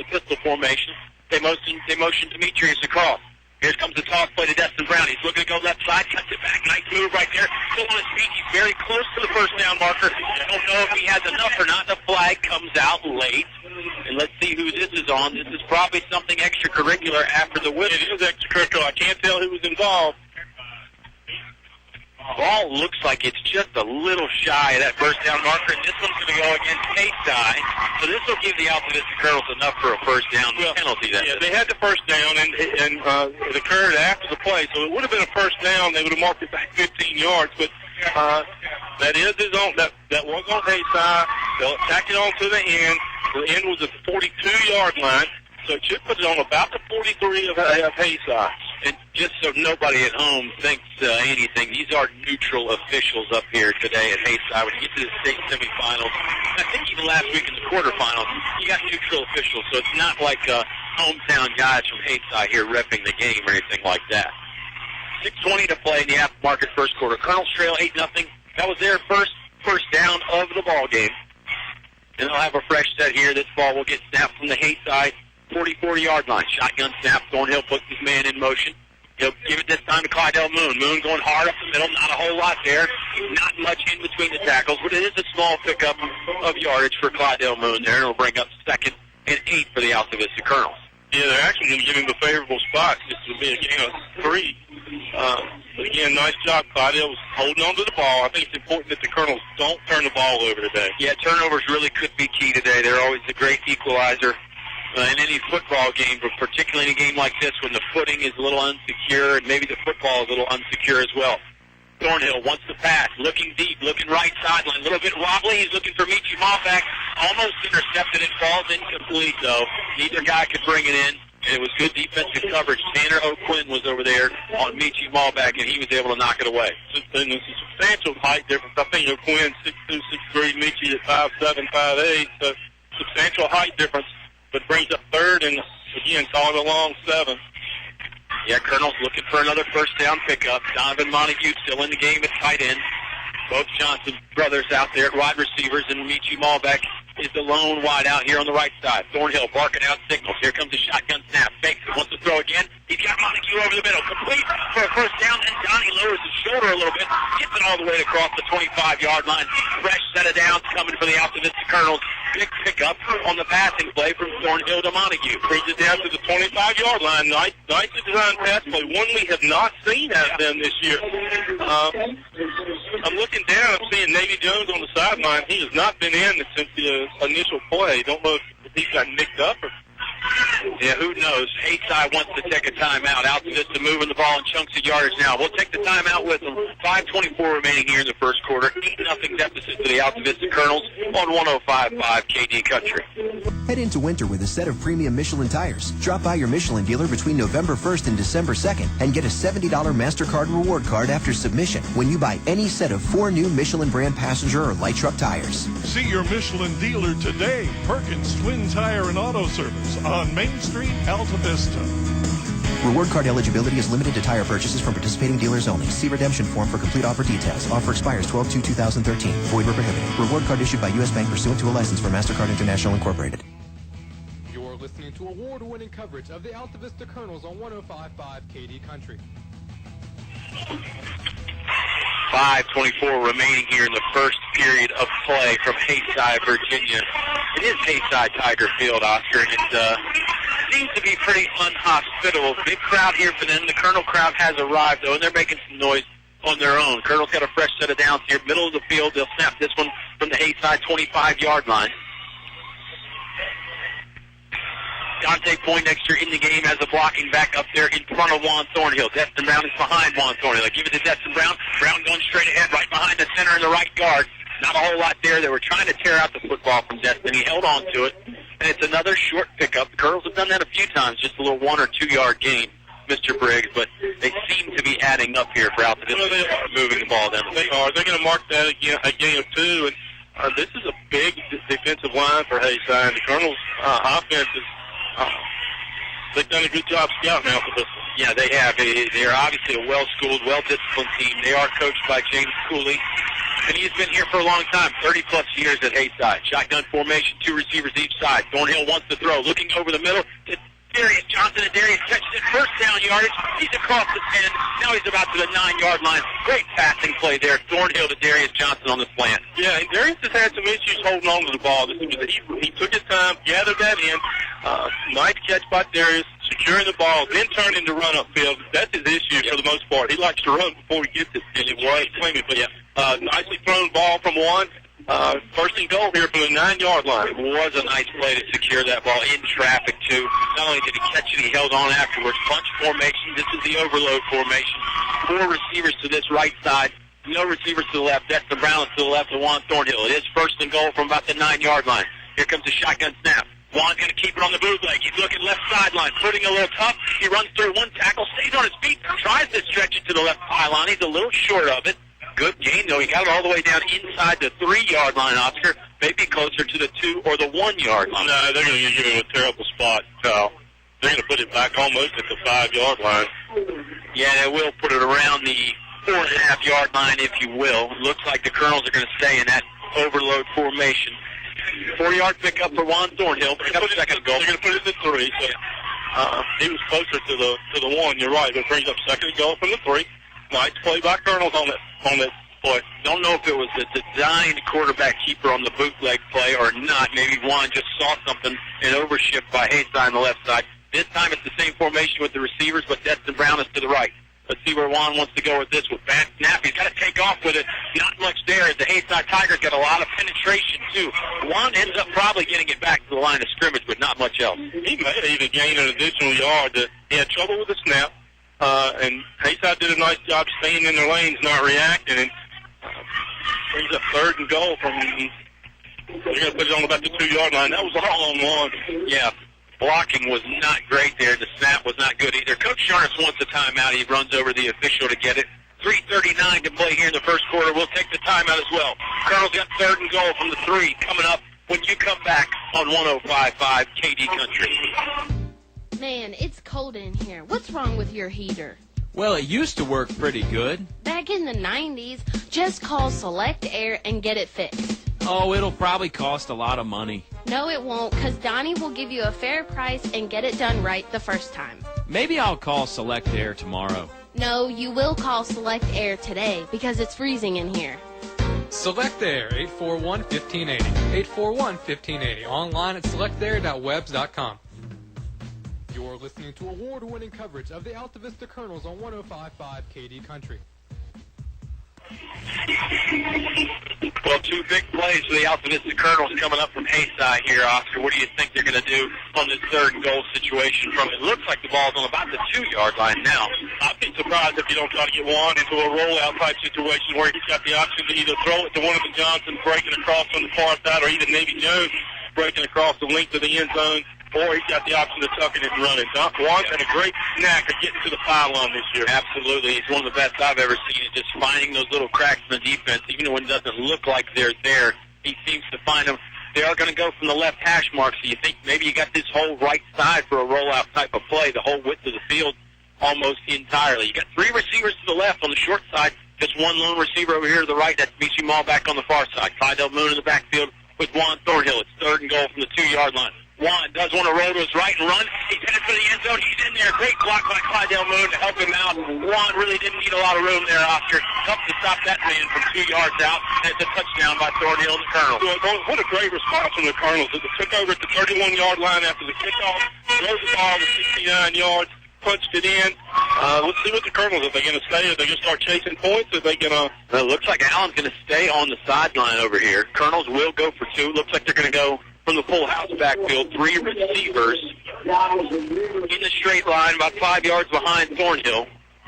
pistol formation. They motion Demetrius across. Here comes the toss play to Destin Brown. He's looking to go left side, cuts it back. Nice move right there. Still on his feet. He's very close to the first down marker. I don't know if he has enough or not. The flag comes out late. And let's see who this is on. This is probably something extracurricular after the whistle. It is extracurricular. I can't tell who was involved. Ball looks like it's just a little shy of that first down marker, and this one's going to go against Haysi. So this will give the Altavista Colonels enough for a first down penalty. Yeah, they had the first down, and it occurred after the play, so it would have been a first down. They would have marked it back 15 yards, but that is his own. That was on Haysi. They'll tack it on to the end. The end was at the 42-yard line, so it should put it on about the 43 of Haysi. And just so nobody at home thinks anything, these are neutral officials up here today at Haysi. When you get to the state semifinals, I think even last week in the quarterfinals, you got neutral officials, so it's not like hometown guys from Haysi here repping the game or anything like that. 6:20 to play in the aftermarket first quarter. Colonels trail 8-0. That was their first down of the ball game. And they'll have a fresh set here. This ball will get snapped from the Haysi 40-yard line. Shotgun snap. Thornhill puts his man in motion. He'll give it this time to Clydell Moon. Moon going hard up the middle. Not a whole lot there. Not much in between the tackles, but it is a small pickup of yardage for Clydell Moon there. It'll bring up 2nd and 8 for the Altavista Colonels. Yeah, they're actually going to give him the favorable spots. This will be a game of 3. But again, nice job. Clydell was holding on to the ball. I think it's important that the Colonels don't turn the ball over today. Yeah, turnovers really could be key today. They're always a great equalizer in any football game, but particularly in a game like this when the footing is a little unsecure and maybe the football is a little unsecure as well. Thornhill wants to pass, looking deep, looking right sideline, a little bit wobbly. He's looking for Michi Malback, almost intercepted. It falls incomplete, though. Neither guy could bring it in, and it was good defensive coverage. Tanner O'Quinn was over there on Michi Malback, and he was able to knock it away. And it's a substantial height difference. I think O'Quinn 6'2", 6'3", Michi at 5'7", 5'8", so substantial height difference. But brings up 3rd, and again, call it a long 7. Yeah, Colonel's looking for another first down pickup. Donovan Montague still in the game at tight end. Both Johnson brothers out there at wide receivers, and Michi Malback is the lone wide out here on the right side. Thornhill barking out signals. Here comes the shotgun snap. Fakes it. Wants to throw again. He's got Montague over the middle. Complete for a first down. And Donnie lowers his shoulder a little bit. Gets it all the way across the 25-yard line. Fresh set of downs coming for the Altavista Colonels. Big pickup on the passing play from Thornhill to Montague. Brings it down to the 25-yard line. Nicely designed pass play. One we have not seen out of them this year. I'm looking down. I'm seeing Navy Jones on the sideline. He has not been in since the initial play. Don't know if he got nicked up or... Yeah, who knows? Haysi wants to take a timeout. Altavista moving the ball in chunks of yardage now. We'll take the timeout with them. 5:24 remaining here in the first quarter. 8-0 deficit to the Altavista Colonels on 105.5 KD Country. Head into winter with a set of premium Michelin tires. Drop by your Michelin dealer between November 1st and December 2nd and get a $70 MasterCard reward card after submission when you buy any set of 4 new Michelin brand passenger or light truck tires. See your Michelin dealer today. Perkins Twin Tire and Auto Service on Main Street, Altavista. Reward card eligibility is limited to tire purchases from participating dealers only. See redemption form for complete offer details. Offer expires 12/2/2013. Void where prohibited. Reward card issued by U.S. Bank pursuant to a license for MasterCard International Incorporated. You're listening to award-winning coverage of the Altavista Colonels on 105.5 KD Country. 5:24 remaining here in the first period of play from Haysi, Virginia. It is Haysi Tiger Field, Oscar, and it seems to be pretty unhospitable. Big crowd here for them. The Colonel crowd has arrived, though, and they're making some noise on their own. Colonel's got a fresh set of downs here, middle of the field. They'll snap this one from the Haysi 25-yard line. Dante Poindexter in the game as a blocking back up there in front of Juan Thornhill. Destin Brown is behind Juan Thornhill. They give it to Destin Brown. Brown going straight ahead right behind the center and the right guard. Not a whole lot there. They were trying to tear out the football from Destin. He held on to it, and it's another short pickup. The Colonels have done that a few times, just a little 1 or 2 yard gain, Mr. Briggs, but they seem to be adding up here for Altavista. Well, they are moving the ball down. They are. They're going to mark that again, a gain of 2, and This is a big defensive line for Haysi. The Colonels' offense is, they've done a good job scouting Altavista. Yeah, they have. They're obviously a well-schooled, well-disciplined team. They are coached by James Cooley, and he's been here for a long time, 30-plus years at Haysi. Shotgun formation, 2 receivers each side. Thornhill wants to throw, looking over the middle to Darius Johnson, and Darius catches it, first down yardage. He's across the 10. Now he's about to the 9-yard line. Great passing play there. Thornhill to Darius Johnson on the slant. Yeah, and Darius has had some issues holding on to the ball. He took his time, gathered that in. Nice catch by Darius, securing the ball, then turned into run upfield. That's his issue for the most part. He likes to run before he gets it. And it was claiming, but nicely thrown ball from one. First and goal here from the 9-yard line. It was a nice play to secure that ball in traffic, too. Not only did he catch it, he held on afterwards. Bunch formation. This is the overload formation. 4 receivers to this right side. No receivers to the left. Destin Brown to the left of Juan Thornhill. It is first and goal from about the 9-yard line. Here comes the shotgun snap. Juan's going to keep it on the bootleg. He's looking left sideline, putting a little tough. He runs through one tackle, stays on his feet, tries to stretch it to the left pylon. He's a little short of it. Good gain, though. He got it all the way down inside the 3-yard line, Oscar. Maybe closer to the 2 or the 1-yard line. No, they're going to give him a terrible spot, Kyle. They're going to put it back almost at the 5-yard line. Yeah, they will put it around the 4.5-yard line, if you will. Looks like the Colonels are going to stay in that overload formation. 4-yard pickup for Juan Thornhill. They're going to put it in the 3. So, he was closer to the 1. You're right. It brings up second and goal from the 3. Nice play by Colonels on that play. Don't know if it was a designed quarterback keeper on the bootleg play or not. Maybe Juan just saw something, an overshift by Haysi on the left side. This time it's the same formation with the receivers, but Destin Brown is to the right. Let's see where Juan wants to go with this. With bad snap, he's got to take off with it. Not much there. The Haysi Tigers got a lot of penetration, too. Juan ends up probably getting it back to the line of scrimmage, but not much else. He may have even gained an additional yard. He had trouble with the snap. And Haysi did a nice job staying in their lanes, not reacting, and brings up third and goal from. They're going to put it on about the 2-yard line. That was all on one. Yeah, blocking was not great there. The snap was not good either. Coach Sharnis wants a timeout. He runs over the official to get it. 3:39 to play here in the first quarter. We'll take the timeout as well. Colonel's got third and goal from the 3 coming up when you come back on 105.5 KD Country. Man, it's cold in here. What's wrong with your heater? Well, it used to work pretty good. Back in the 90s, just call Select Air and get it fixed. Oh, it'll probably cost a lot of money. No, it won't, because Donnie will give you a fair price and get it done right the first time. Maybe I'll call Select Air tomorrow. No, you will call Select Air today, because it's freezing in here. Select Air, 841-1580. 841-1580. Online at selectair.webs.com. You're listening to award-winning coverage of the Altavista Colonels on 105.5 KD Country. Well, 2 big plays for the Altavista Colonels coming up from Haysi here, Oscar. What do you think they're going to do on this third and goal situation from it? Looks like the ball's on about the 2-yard line now. I'd be surprised if you don't try to get Juan into a rollout type situation where he's got the option to either throw it to one of the Johnsons breaking across on the far side or even Navy Jones breaking across the length of the end zone, or he's got the option of tucking it and running. Juan's had a great knack of getting to the pylon this year. Absolutely. He's one of the best I've ever seen at just finding those little cracks in the defense. Even when it doesn't look like they're there, he seems to find them. They are going to go from the left hash mark, so you think maybe you got this whole right side for a rollout type of play, the whole width of the field almost entirely. You got 3 receivers to the left on the short side, just 1 lone receiver over here to the right. That's Michi Mall back on the far side. Clydell Moon in the backfield with Juan Thornhill. It's third and goal from the 2-yard line. Juan does want to roll to his right and run. He's headed for the end zone. He's in there. Great block by Clydell Moon to help him out. Juan really didn't need a lot of room there, Oscar. Tough to stop that man from 2 yards out. And it's a touchdown by Thornhill and the Colonels. What a great response from the Colonels. They took over at the 31-yard line after the kickoff, drove the ball to 69 yards, punched it in. Let's see what the Colonels, if they're going to stay, are they going to start chasing points, or are they going to... It looks like Allen's going to stay on the sideline over here. Colonels will go for 2. Looks like they're going to go from the full house backfield, 3 receivers in the straight line, about 5 yards behind Thornhill.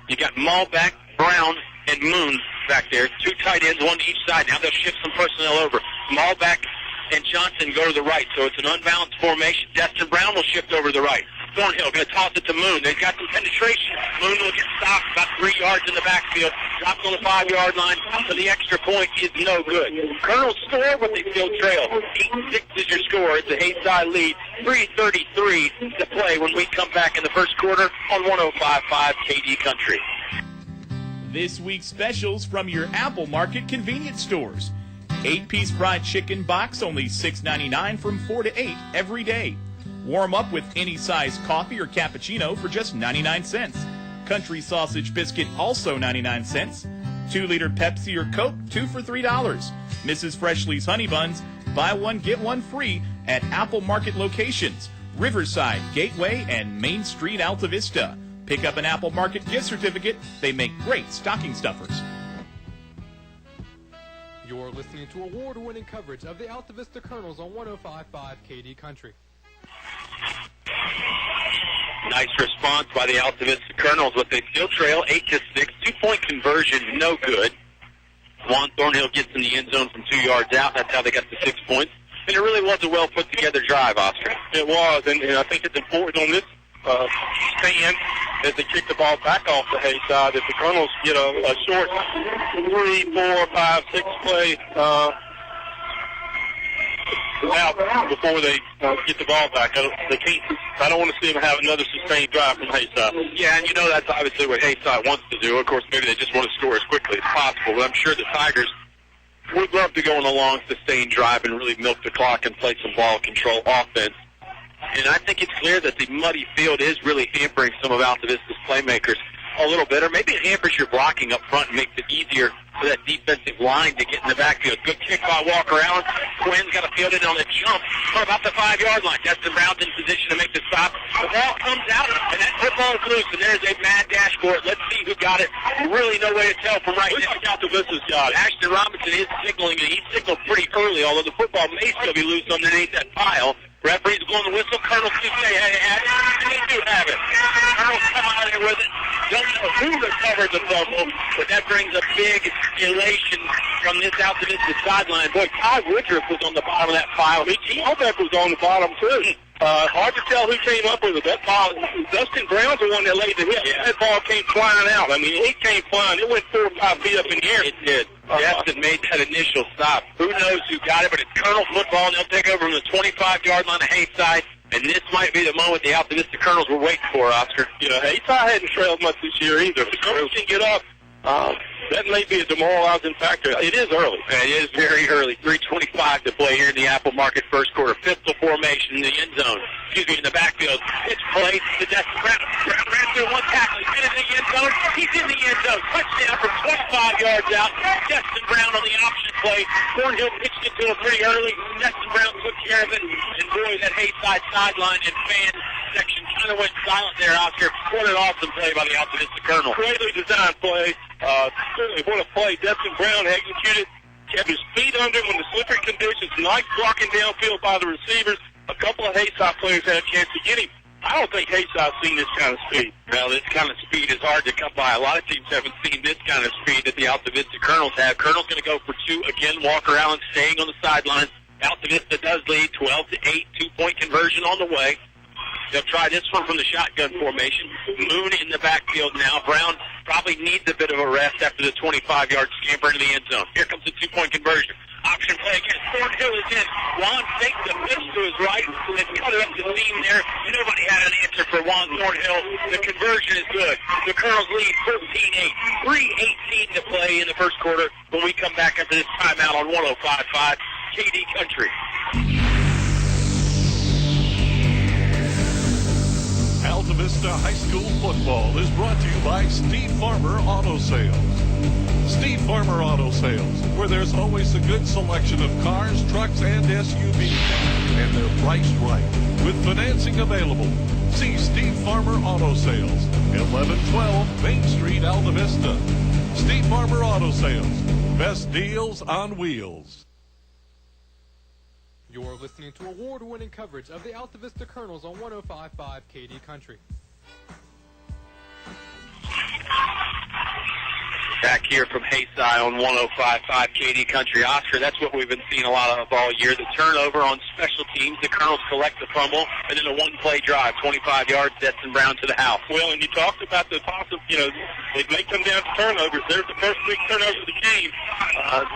You got Malbeck, Brown, and Moon back there. 2 tight ends, 1 to each side. Now they'll shift some personnel over. Malbeck and Johnson go to the right, so it's an unbalanced formation. Destin Brown will shift over to the right. Thornhill going to toss it to Moon. They've got some penetration. Moon will get stopped about 3 yards in the backfield. drops on the 5-yard line, so the extra point is no good. Colonels score, but they still trail. 8-6 is your score. It's a Hayside lead. 3:33 to play when we come back in the first quarter on 105.5 KD Country. This week's specials from your Apple Market convenience stores. 8-piece fried chicken box, only $6.99 from 4 to 8 every day. Warm up with any size coffee or cappuccino for just 99 cents. Country sausage biscuit, also 99 cents. 2-liter Pepsi or Coke, 2 for $3. Mrs. Freshly's Honey Buns, buy one, get one free at Apple Market locations, Riverside, Gateway, and Main Street, Altavista. Pick up an Apple Market gift certificate. They make great stocking stuffers. You're listening to award-winning coverage of the Altavista Colonels on 105.5 KD Country. Nice response by the Altavista Colonels, but they still trail 8-6. 2-point conversion, no good. Juan Thornhill gets in the end zone from 2 yards out. That's how they got the 6 points. And it really was a well-put-together drive, Oscar. It was, and I think it's important on this stand as they kick the ball back off the Hayside that the Colonels get a short 3, 4, 5, 6 play out before they get the ball back. I don't want to see them have another sustained drive from Hayside. Yeah, and you know that's obviously what Hayside wants to do. Of course, maybe they just want to score as quickly as possible, but I'm sure the Tigers would love to go on a long, sustained drive and really milk the clock and play some ball control offense. And I think it's clear that the muddy field is really hampering some of Altavista's playmakers a little bit, or maybe it hampers your blocking up front and makes it easier for that defensive line to get in the backfield. Good kick by Walker Allen. Quinn's got to field it on the jump from about the 5-yard line. Destin Brown's in position to make the stop. The ball comes out, and that football is loose, and there's a mad dash for it. Let's see who got it. Really no way to tell from right now. Altavista's got it. Ashton Robinson is signaling, and he signaled pretty early, although the football may still be loose underneath that pile. Referee's blowing the whistle. Colonel do say, hey, have it. And they do have it. Colonel's come out of there with it. Don't know who recovered the fumble, but that brings a big elation from this Altavista sideline. Boy, Ty Woodruff was on the bottom of that pile. T-Hobeck was on the bottom, too. Hard to tell who came up with it. That ball, Dustin Brown's the one that laid the hit. Yeah. That ball came flying out. I mean, it came flying. It went 4 or 5 feet up in the air. It did. Destin made that initial stop. Who knows who got it, but it's Colonel football, and they'll take over from the 25-yard line of Hayside. And this might be the moment the Altavista Colonels were waiting for, Oscar. Yeah, Hayside hadn't trailed much this year either. If the Colonels can get up, that may be a demoralizing factor. It is early. It is very early. 3:25 to play here in the Apple Market first quarter. Pistol formation in the end zone. In the backfield. It's played to Destin Brown. Brown ran through one tackle. He's been in the end zone. He's in the end zone. Touchdown from 25 yards out. Destin Brown on the option play. Thornhill pitched it to him pretty early. Destin Brown took care of it. And boy, that Hayside sideline and fan section kind of went silent there, Oscar. What an awesome play by the Altavista Colonel. Greatly designed play. Certainly what a play Destin Brown executed. Kept his feet under him in the slippery conditions. Nice blocking downfield by the receivers. A couple of Hayside players had a chance to get him. I don't think Hayside's seen this kind of speed. Well, this kind of speed is hard to come by. A lot of teams haven't seen this kind of speed that the Altavista Colonels have. Colonel's going to go for 2 again. Walker Allen staying on the sidelines. Altavista does lead 12-8. 2-point conversion on the way. They'll try this one from the shotgun formation. Moon in the backfield now. Brown probably needs a bit of a rest after the 25-yard scamper into the end zone. Here comes the 2-point conversion. Option play again. Thornhill is in. Juan takes the pitch to his right and cut it up the seam there. Nobody had an answer for Juan Thornhill. The conversion is good. The Colonels lead 14-8. 3:18 to play in the first quarter when we come back after this timeout on 105.5 KD Country. Altavista High School football is brought to you by Steve Farmer Auto Sales. Steve Farmer Auto Sales, where there's always a good selection of cars, trucks, and SUVs, and they're priced right, with financing available. See Steve Farmer Auto Sales, 1112 Main Street, Altavista. Steve Farmer Auto Sales, best deals on wheels. You're listening to award-winning coverage of the Altavista Colonels on 105.5 KD Country. Back back here from Haysi on 105.5 KD Country. Oscar, that's what we've been seeing a lot of all year. The turnover on special teams, the Colonels collect the fumble, and then a one-play drive, 25 yards, Destin Brown to the house. Well, and you talked about the possible, it may come down to turnovers. There's the first big turnover of the game.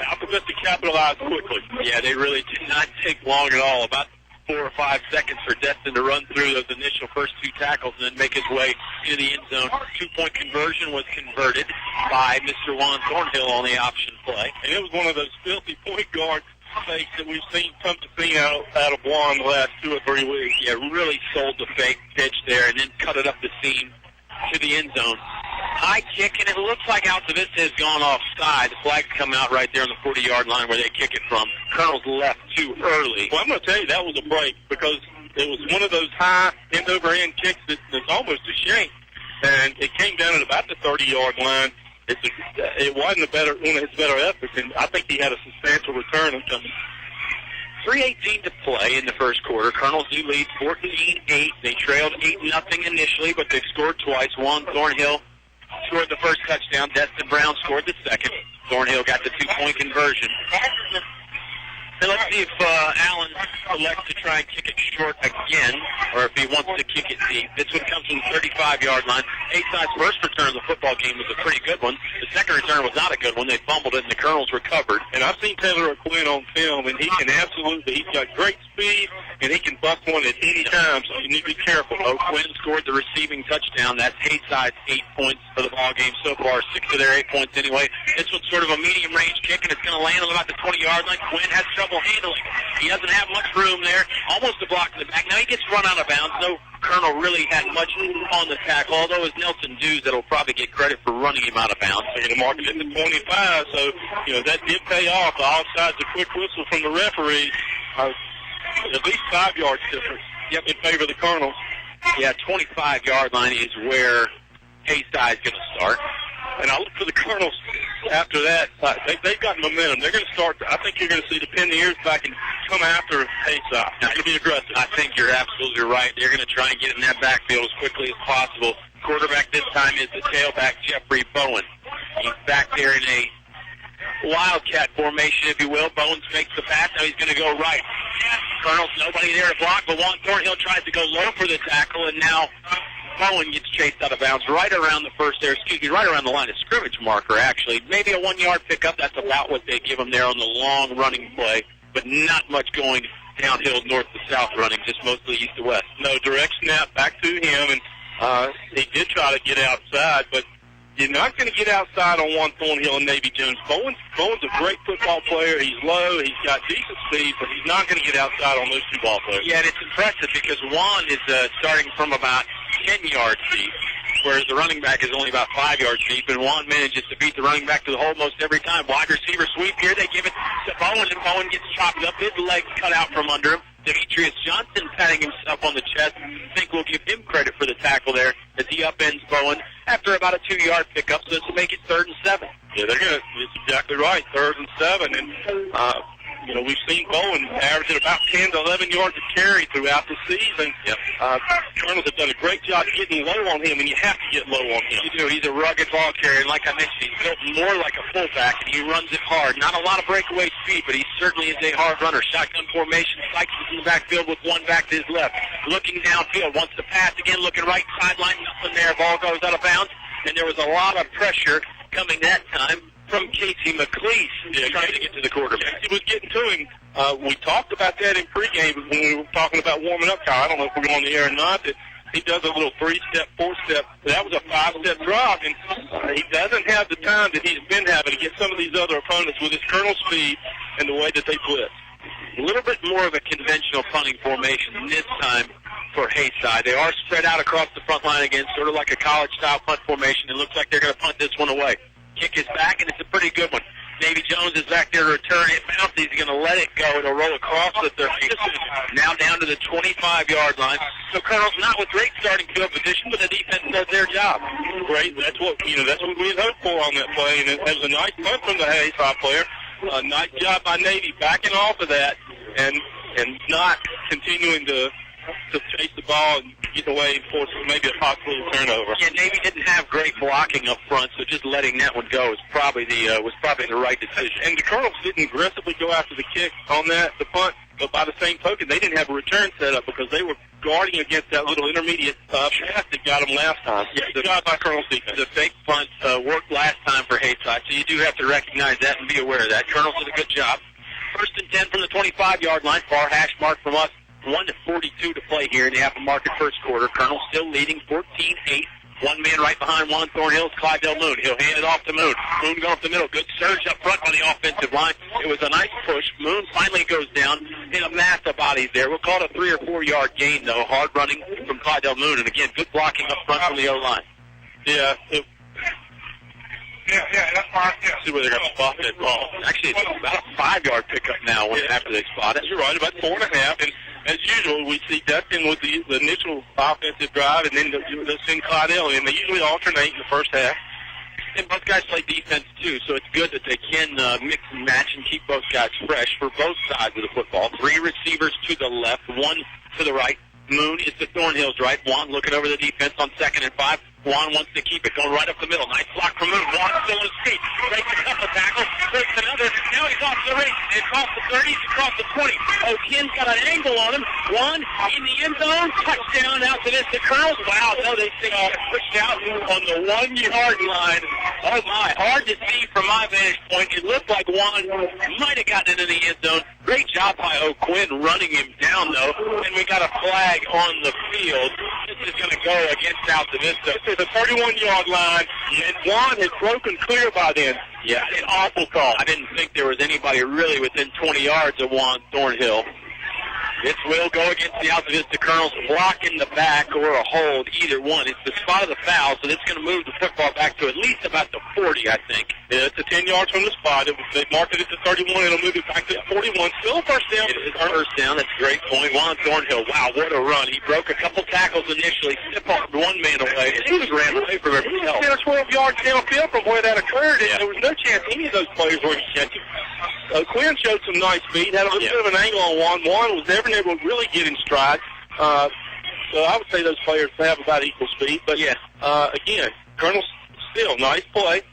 Altavista capitalized quickly. Yeah, they really did not take long at all. About 4 or 5 seconds for Destin to run through those initial first 2 tackles and then make his way into the end zone. 2-point conversion was converted by Mr. Juan Thornhill on the option play. And it was one of those filthy point guard fakes that we've seen come to see out of Juan the last 2 or 3 weeks. Yeah, really sold the fake pitch there and then cut it up the seam to the end zone. High kick, and it looks like Altavista has gone offside. The flags come out right there on the 40-yard line where they kick it from. Colonel's left too early. Well, I'm going to tell you, that was a break because it was one of those high end-over-end kicks that's almost a shank, and it came down at about the 30-yard line. It wasn't one of his better efforts, and I think he had a substantial return coming. 3:18 to play in the first quarter. Colonels do lead 14-8. They trailed 8-0 initially, but they've scored twice. Juan Thornhill scored the first touchdown. Destin Brown scored the second. Thornhill got the 2-point conversion. And let's see if Allen elects to try and kick it short again, or if he wants to kick it deep. This one comes from the 35-yard line. Haysi's first return of the football game was a pretty good one. The second return was not a good one. They fumbled it, and the Colonels recovered. And I've seen Taylor O'Quinn on film, and he can he's got great speed, and he can buck one at any time, so you need to be careful. O'Quinn scored the receiving touchdown. That's Haysi's 8 points for the ball game so far. 6 of their 8 points anyway. This one's sort of a medium-range kick, and it's going to land on about the 20-yard line. Quinn has trouble handling it. He doesn't have much room there. Almost a block in the back. Now he gets run out of bounds. No Colonel really had much on the tackle, although it's Nelson Dews that'll probably get credit for running him out of bounds. They're going to mark it at the 25, so, that did pay off. The offside's a quick whistle from the referee. At least 5 yards difference in favor of the Colonels. Yeah, 25-yard line is where Haysi is going to start. And I look for the Colonels after that. They've got momentum. They're going to start. I think you're going to see the pin the ears back and come after Haysi. They're going to be aggressive. I think you're absolutely right. They're going to try and get in that backfield as quickly as possible. Quarterback this time is the tailback, Jeffrey Bowen. He's back there in a wildcat formation, if you will. Bowens makes the pass. Now he's going to go right. Colonel's nobody there to block, but Juan Thornhill tries to go low for the tackle, and now Bowen gets chased out of bounds right around right around the line of scrimmage marker, actually. Maybe a 1-yard pickup. That's about what they give him there on the long running play, but not much going downhill north to south running, just mostly east to west. No, direct snap back to him, and he did try to get outside, but you're not going to get outside on Juan Thornhill and Navy Jones. Bowen's a great football player. He's low. He's got decent speed, but he's not going to get outside on those 2 ball players. Yeah, and it's impressive because Juan is starting from about 10 yards deep, whereas the running back is only about 5 yards deep, and Juan manages to beat the running back to the hole most every time. Wide receiver sweep here. They give it to Bowen, and Bowen gets chopped up. His leg cut out from under him. Demetrius Johnson patting himself on the chest. I think we'll give him credit for the tackle there as he upends Bowen after about a 2-yard pickup, so this will make it 3rd and 7. Yeah, it's exactly right, 3rd and 7. And, we've seen Bowen averaging about 10 to 11 yards of carry throughout the season. Yep. Colonels have done a great job getting low on him, and you have to get low on him. You do. He's a rugged ball carrier, and like I mentioned, he's built more like a fullback, and he runs it hard. Not a lot of breakaway speed, but he certainly is a hard runner. Shotgun formation, Sykes is in the backfield with one back to his left. Looking downfield, wants to pass again, looking right sideline, nothing there. Ball goes out of bounds, and there was a lot of pressure coming that time from Casey McLeese trying to get to the quarterback. He was getting to him. We talked about that in pregame when we were talking about warming up. I don't know if we're on the air or not. That he does a little 3-step, 4-step. That was a 5-step drop, and he doesn't have the time that he's been having to get some of these other opponents with his Colonel speed and the way that they blitz. A little bit more of a conventional punting formation this time for Haysi. They are spread out across the front line again, sort of like a college-style punt formation. It looks like they're going to punt this one away. Kick is back, and it's a pretty good one. Navy Jones is back there to return it. Bounces. He's going to let it go. It'll roll across the 30. Now down to the 25-yard line. So Colonel's not with great starting field position, but the defense does their job. Great. That's what we had hoped for on that play, and it was a nice punt from the Haysi player. A nice job by Navy backing off of that and not continuing to chase the ball and get away and force maybe a possible turnover. Yeah, Navy didn't have great blocking up front, so just letting that one go was probably the right decision. And the Colonels didn't aggressively go after the kick on that, the punt, but by the same token, they didn't have a return set up because they were guarding against that little intermediate pass that got them last time. Yeah, the job by Colonel's defense. The fake punt worked last time for Haysi, so you do have to recognize that and be aware of that. Colonels did a good job. 1st and 10 from the 25-yard line, far hash mark from us. 1:42 to play here in the Apple Market first quarter. Colonel still leading 14-8. One man right behind Juan Thornhill's Clydell Moon. He'll hand it off to Moon. Moon going up the middle. Good surge up front by the offensive line. It was a nice push. Moon finally goes down in a mass of bodies there. We'll call it a 3 or 4 yard gain, though. Hard running from Clydell Moon. And again, good blocking up front from the O-line. Yeah. That's fine. Yeah. See where they're going to spot that ball. Actually, it's about a 5 yard pickup now after they spot it. You're right, about 4.5. And as usual, we see Dustin with the initial offensive drive, and then they'll send Clydell in. They usually alternate in the first half. And both guys play defense, too, so it's good that they can mix and match and keep both guys fresh for both sides of the football. 3 receivers to the left, 1 to the right. Moon is to Thornhill's right. Juan looking over the defense on 2nd and 5. Juan wants to keep it, going right up the middle. Nice block from Moon. Juan still on his feet. Breaks a couple tackles, breaks another. Now he's off the race. It crossed the 30, it's across the 20. O'Kien's got an angle on him. Juan in the end zone. Touchdown out to the Colonels. Wow, no, they think pushed out on the 1 yard line. Oh, my. Hard to see from my vantage point. It looked like Juan might have gotten into the end zone. Great job by O'Quinn running him down, though. And we got a flag on the field. This is going to go against Altavista. This is a 31-yard line, and Juan had broken clear by then. Yeah, an awful call. I didn't think there was anybody really within 20 yards of Juan Thornhill. This will go against the Altavista Colonels, block in the back or a hold, either one. It's the spot of the foul, so it's going to move the football back to at least about the 40, I think. Yeah, it's a 10 yards from the spot. They marked it at the 31. It'll move it back to the 41. Still a first down. It is first down. That's a great point. Juan Thornhill, wow, what a run. He broke a couple tackles initially, stiff-armed one man away, and he was ran away from everybody else. 10 or 12 yards downfield from where that occurred, and there was no chance any of those players were going to catch him. Quinn showed some nice speed, had a little bit of an angle on Juan. Juan was never able to really get in stride. So I would say those players have about equal speed. But, again, Colonel still, nice play.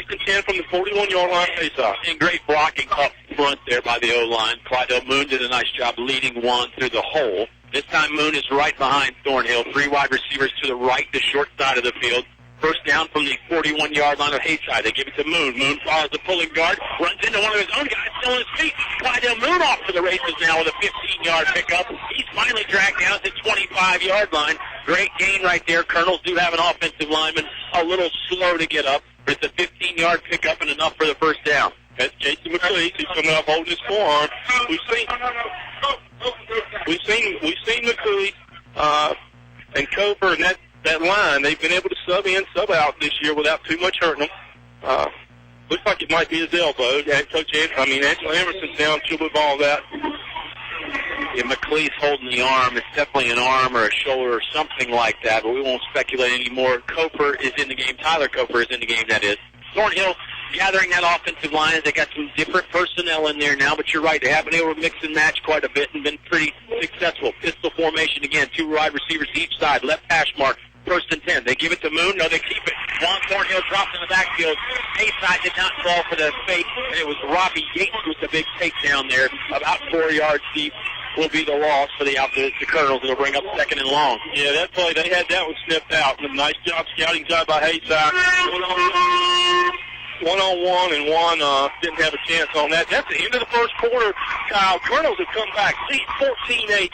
6th and 10 from the 41-yard line face-off. And great blocking up front there by the O-line. Clydell Moon did a nice job leading Juan through the hole. This time Moon is right behind Thornhill. 3 wide receivers to the right, the short side of the field. First down from the 41-yard line of Haysi. They give it to Moon. Moon follows the pulling guard, runs into one of his own guys, still on his feet. Clydell Moon off to the races now with a 15-yard pickup. He's finally dragged down to the 25-yard line. Great gain right there. Colonels do have an offensive lineman a little slow to get up. It's a 15-yard pickup and enough for the first down. That's Jason McLeese. He's coming up holding his forearm. We've seen McLeese and Coper and that line. They've been able to sub in, sub out this year without too much hurting them. Looks like it might be his elbow. Angela Emerson's down to the ball that. Yeah, McLeese holding the arm. It's definitely an arm or a shoulder or something like that, but we won't speculate anymore. Coper is in the game. Tyler Coper is in the game, that is. Thornhill gathering that offensive line. They got some different personnel in there now, but you're right. They have been able to mix and match quite a bit and been pretty successful. Pistol formation again. 2 wide receivers each side. Left hash mark. 1st and 10. They give it to Moon. No, they keep it. Juan Thornhill drops in the backfield. Haysi did not fall for the fake, and it was Robbie Yates with the big takedown there. About 4 yards deep will be the loss for the Colonels. It'll bring up 2nd and long. Yeah, that play, they had that one snipped out. A nice job, scouting job by Haysi. One-on-one, and Juan didn't have a chance on that. That's the end of the first quarter. Kyle, Colonels have come back. Lead 14-8.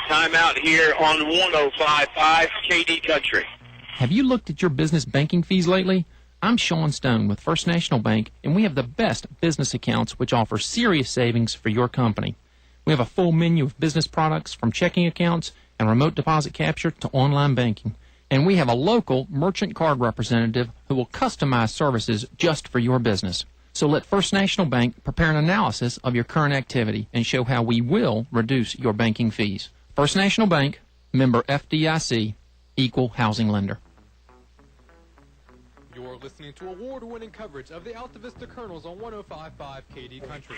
Timeout here on 105.5 KD Country. Have you looked at your business banking fees lately? I'm Sean Stone with First National Bank, and we have the best business accounts which offer serious savings for your company. We have a full menu of business products from checking accounts and remote deposit capture to online banking. And we have a local merchant card representative who will customize services just for your business. So let First National Bank prepare an analysis of your current activity and show how we will reduce your banking fees. First National Bank, member FDIC, equal housing lender. You're listening to award-winning coverage of the Altavista Colonels on 105.5 KD Country.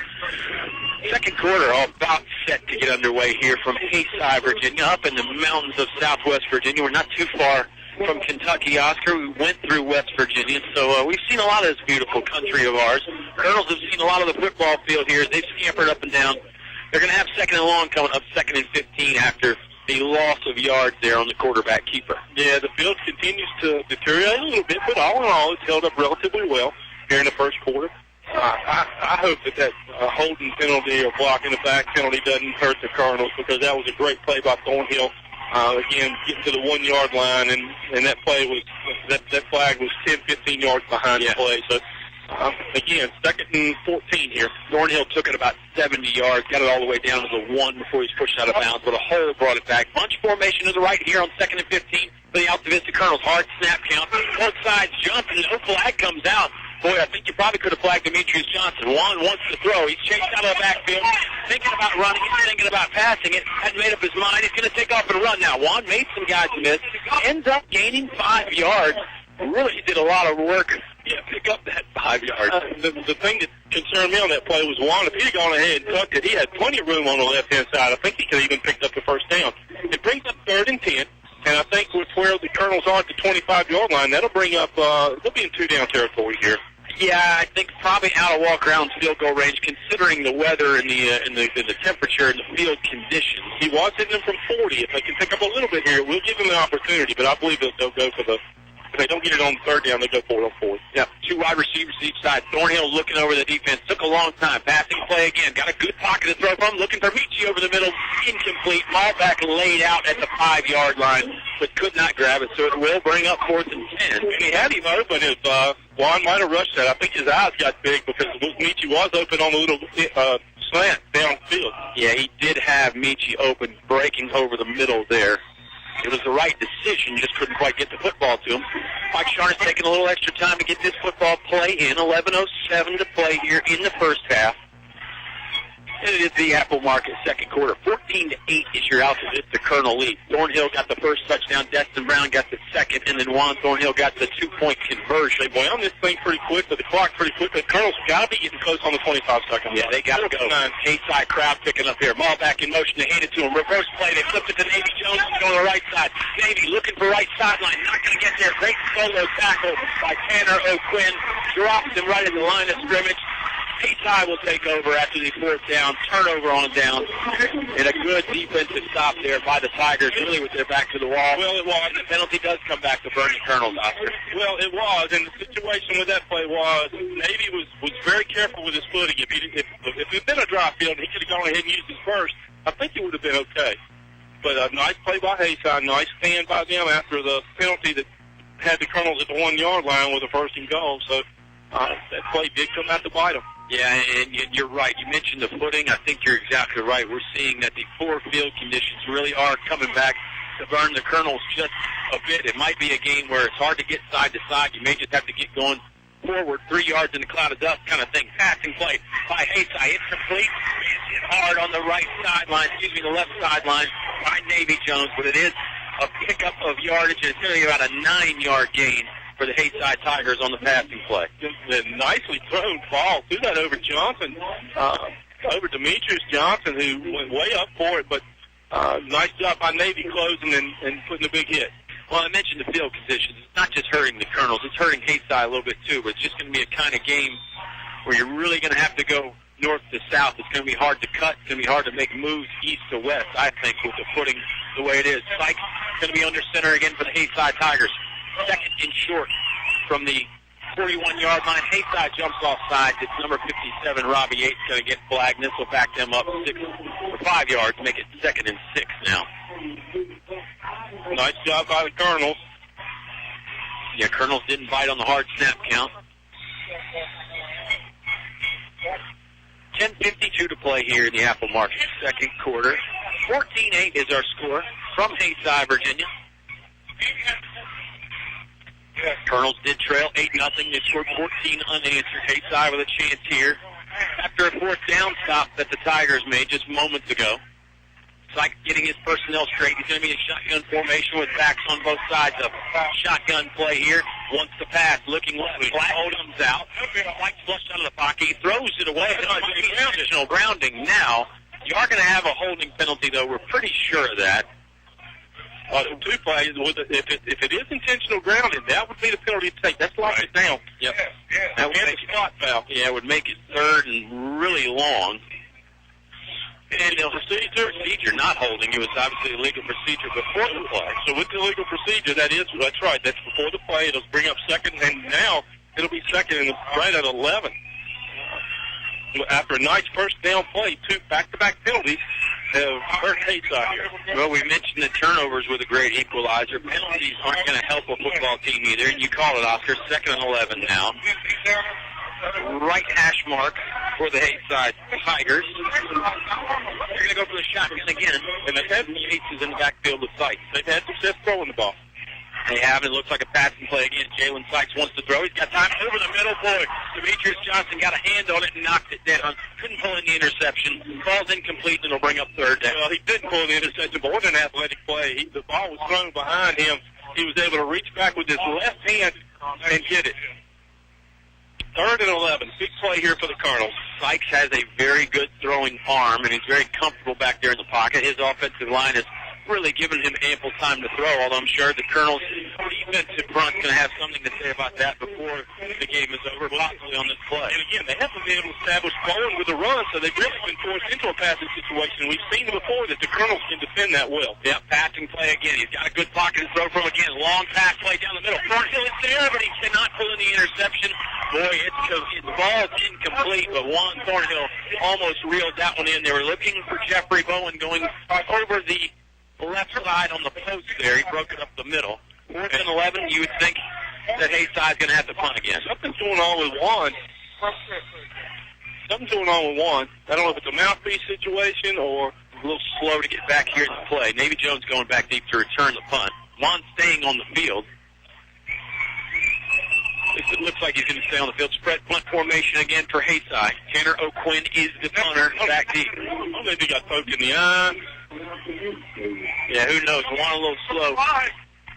Second quarter all about set to get underway here from Haysi, Virginia, up in the mountains of southwest Virginia. We're not too far from Kentucky, Oscar. We went through West Virginia, so we've seen a lot of this beautiful country of ours. Colonels have seen a lot of the football field here. They've scampered up and down. They're going to have second and long coming up, 2nd and 15 after the loss of yards there on the quarterback keeper. Yeah, the field continues to deteriorate a little bit, but all in all, it's held up relatively well here in the first quarter. I hope that holding penalty or blocking the back penalty doesn't hurt the Colonels, because that was a great play by Thornhill. Again, getting to the 1 yard line, and that play was that flag was 10, 15 yards behind the play. So again, 2nd and 14 here. Thornhill took it about 70 yards, got it all the way down to the 1 before he was pushed out of bounds, but a hole brought it back. Bunch formation to the right here on 2nd and 15 for the Altavista Colonels. Hard snap count. Both sides jump, and no flag comes out. Boy, I think you probably could have flagged Demetrius Johnson. Juan wants to throw. He's chased out of the backfield, thinking about running. He's thinking about passing it. Hadn't made up his mind. He's going to take off and run now. Juan made some guys miss. Ends up gaining 5 yards. Really did a lot of work. Yeah, pick up that 5 yards. The thing that concerned me on that play was Juan. If he had gone ahead and tucked it, he had plenty of room on the left-hand side. I think he could have even picked up the first down. It brings up 3rd and 10. And I think with where the Colonels are at the 25-yard line, that'll bring up, they'll be in 2-down territory here. Yeah, I think probably out of walk-around field goal range, considering the weather and the temperature and the field conditions. He was hitting them from 40. If they can pick up a little bit here, we'll give them the opportunity. But I believe they'll go for the. If they don't get it on 3rd down, they go for it on 4th. Yeah, 2 wide receivers each side. Thornhill looking over the defense. Took a long time. Passing play again. Got a good pocket to throw from. Looking for Michi over the middle. Incomplete. Ball back laid out at the 5-yard line, but could not grab it. So it will bring up 4th and 10. And he had him open if Juan might have rushed that. I think his eyes got big because Michi was open on the little slant downfield. Yeah, he did have Michi open, breaking over the middle there. It was the right decision, just couldn't quite get the football to him. Mike Sharn is taking a little extra time to get this football play in. 11:07 to play here in the first half. And it is the Apple Market second quarter. 14-8 is your Altavista Colonel lead. Thornhill got the first touchdown. Destin Brown got the second. And then Juan Thornhill got the 2-point conversion. They wound this thing pretty quick, but the clock pretty quick. The Colonels got to be getting close on the 25-second. Yeah, they got to go. Haysi crowd picking up here. Ball back in motion. They hand it to him. Reverse play. They flipped it to Navy Jones. He's going to the right side. Navy looking for right sideline. Not going to get there. Great solo tackle by Tanner O'Quinn. Drops him right at the line of scrimmage. Haysi will take over after the 4th down, turnover on down, and a good defensive stop there by the Tigers, really with their back to the wall. Well, it was. The penalty does come back to Bernie Colonels, Oscar. Well, it was, and the situation with that play was Navy was very careful with his footing. If it had been a dry field and he could have gone ahead and used his first, I think it would have been okay. But a nice play by Haysi, nice stand by them after the penalty that had the Colonels at the 1 yard line with a 1st and goal. So that play did come out to bite them. Yeah, and you're right. You mentioned the footing. I think you're exactly right. We're seeing that the poor field conditions really are coming back to burn the Colonels just a bit. It might be a game where it's hard to get side to side. You may just have to get going forward, 3 yards in the cloud of dust kind of thing. Passing play by Haysi. It's complete. It's hit hard on the right sideline, the left sideline by Navy Jones, but it is a pickup of yardage, and it's going to be about a 9-yard gain for the Haysi Tigers on the passing play. Nicely thrown ball. Threw that over Johnson, over Demetrius Johnson, who went way up for it, but nice job by Navy closing and putting a big hit. Well, I mentioned the field conditions. It's not just hurting the Colonels. It's hurting Haysi a little bit, too, but it's just going to be a kind of game where you're really going to have to go north to south. It's going to be hard to cut. It's going to be hard to make moves east to west, I think, with the footing the way it is. Sykes going to be under center again for the Haysi Tigers. 2nd and short from the 41-yard line. Haysi jumps off sides. It's number 57, Robbie Yates, going to get flagged, and this will back them up 5 yards, make it 2nd and 6 now. Nice job by the Colonels. Yeah, Colonels didn't bite on the hard snap count. 10:52 to play here in the Apple Market second quarter. 14-8 is our score from Haysi, Virginia. Colonels did trail 8-0. They scored 14 unanswered. Haysi with a chance here after a 4th down stop that the Tigers made just moments ago. Sykes getting his personnel straight. He's going to be in shotgun formation with backs on both sides of shotgun play here. wants to pass, looking left. Flag comes out. Flag flushed out of the pocket. He throws it away. It might be intentional grounding now. You are going to have a holding penalty, though. We're pretty sure of that. 2 plays. If it is intentional grounding, that would be the penalty to take. That's locked it down. Yep. That would make a spot foul. Yeah, it would make it third and really long. And the procedure not holding. It was obviously a legal procedure before the play. So with the legal procedure, that's right. That's before the play. It'll bring up second, and now it'll be second and right at 11. After a nice first down play, 2 back-to-back penalties have hurt Haysi here. Well, we mentioned the turnovers with a great equalizer. Penalties aren't going to help a football team either, and you call it, Oscar. Second and 11 now. Right hash mark for the Haysi Tigers. They're going to go for the shotgun again, and they've had cases in the backfield with Sykes. They've had success throwing the ball. They have. It looks like a passing play again. Jalen Sykes wants to throw. He's got time over the middle. Boy, Demetrius Johnson got a hand on it and knocked it down. Couldn't pull in the interception. Ball's incomplete, and it'll bring up third down. Well, he didn't pull the interception, but what an athletic play. The ball was thrown behind him. He was able to reach back with his left hand and get it. Third and 11. Big play here for the Colonels. Sykes has a very good throwing arm, and he's very comfortable back there in the pocket. His offensive line is really given him ample time to throw, although I'm sure the Colonels' defensive front's going to have something to say about that before the game is over, possibly on this play. And again, they haven't been able to establish Bowen with a run, so they've really been forced into a passing situation. We've seen before that the Colonels can defend that well. Yep, passing play again. He's got a good pocket to throw from again. Long pass play down the middle. Thornhill is there, but he cannot pull in the interception. Boy, the ball's incomplete, but Juan Thornhill almost reeled that one in. They were looking for Jeffrey Bowen going over the left side on the post there. He broke it up the middle. 4th and 11, you would think that Haysi's going to have to punt again. Something's going on with Juan. I don't know if it's a mouthpiece situation or a little slow to get back here in the play. Navy Jones going back deep to return the punt. Juan staying on the field. It looks like he's going to stay on the field. Spread punt formation again for Haysi. Tanner O'Quinn is the punter back deep. I think he got poked in the eye. Yeah, who knows? Juan a little slow.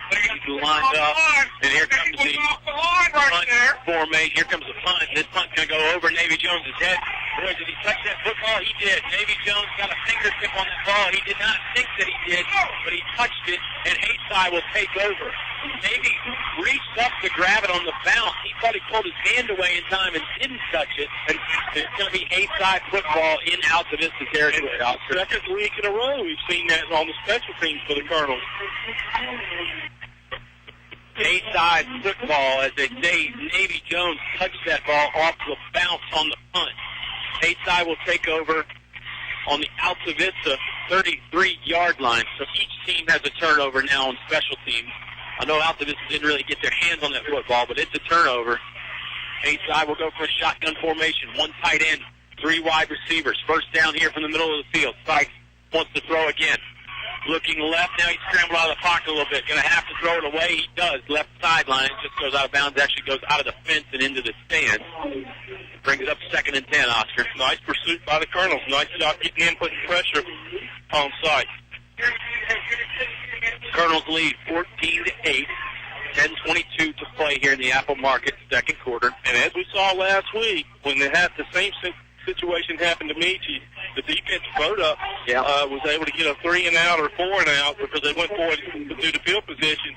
He's lined up, and here comes the punt formation. Here comes the punt. This punt's going to go over Navy Jones' head. Boy, did he touch that football? He did. Navy Jones got a fingertip on that ball. He did not think that he did, but he touched it, and Haysi will take over. Navy reached up to grab it on the bounce. He thought he pulled his hand away in time and didn't touch it. And it's going to be Haysi football in Altavista territory. Second week in a row we've seen that on the special teams for the Colonels. Haysi football, as they say, Navy Jones touched that ball off the bounce on the punt. Haysi will take over on the Altavista 33-yard line. So each team has a turnover now on special teams. I know Altavista didn't really get their hands on that football, but it's a turnover. Haysi will go for a shotgun formation. 1 tight end, 3 wide receivers. First down here from the middle of the field. Sykes wants to throw again. Looking left, now he's scrambled out of the pocket a little bit. Going to have to throw it away. He does. Left sideline. Just goes out of bounds. Actually goes out of the fence and into the stand. Brings up 2nd and 10, Oscar. Nice pursuit by the Colonels. Nice job getting in, putting pressure on Sykes. Colonels lead 14-8. 10:22 to play here in the Apple Market, second quarter. And as we saw last week, when they had the same situation happen to Michi, the defense rode up, was able to get a 3-and-out or 4-and-out because they went for it through the field position.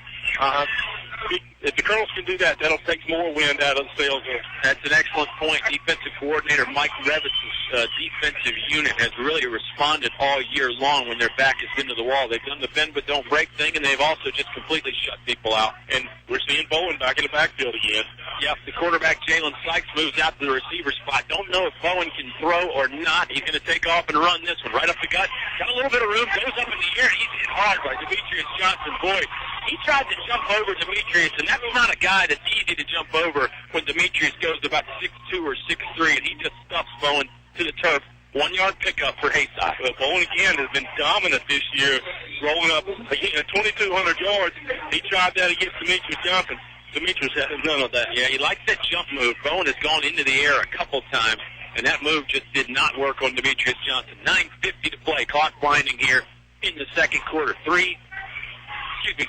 If the Colonels can do that, that'll take more wind out of the sails. That's an excellent point. Defensive coordinator Mike Revis' defensive unit has really responded all year long when their back has been to the wall. They've done the bend but don't break thing, and they've also just completely shut people out. And we're seeing Bowen back in the backfield again. Yep, the quarterback Jalen Sykes moves out to the receiver spot. Don't know if Bowen can throw or not. He's going to take off and run this one right up the gut. Got a little bit of room, goes up in the air, and he's hit hard by Demetrius Johnson. Boy, he tried to jump over Demetrius, and that's not a guy that's easy to jump over when Demetrius goes to about 6'2 or 6'3, and he just stuffs Bowen to the turf. 1-yard pickup for Haysi. Well, Bowen again has been dominant this year, rolling up 2,200 yards. He tried that against Demetrius Johnson. Demetrius has none of that. Yeah, he likes that jump move. Bowen has gone into the air a couple times, and that move just did not work on Demetrius Johnson. 9:50 to play. Clock winding here in the second quarter.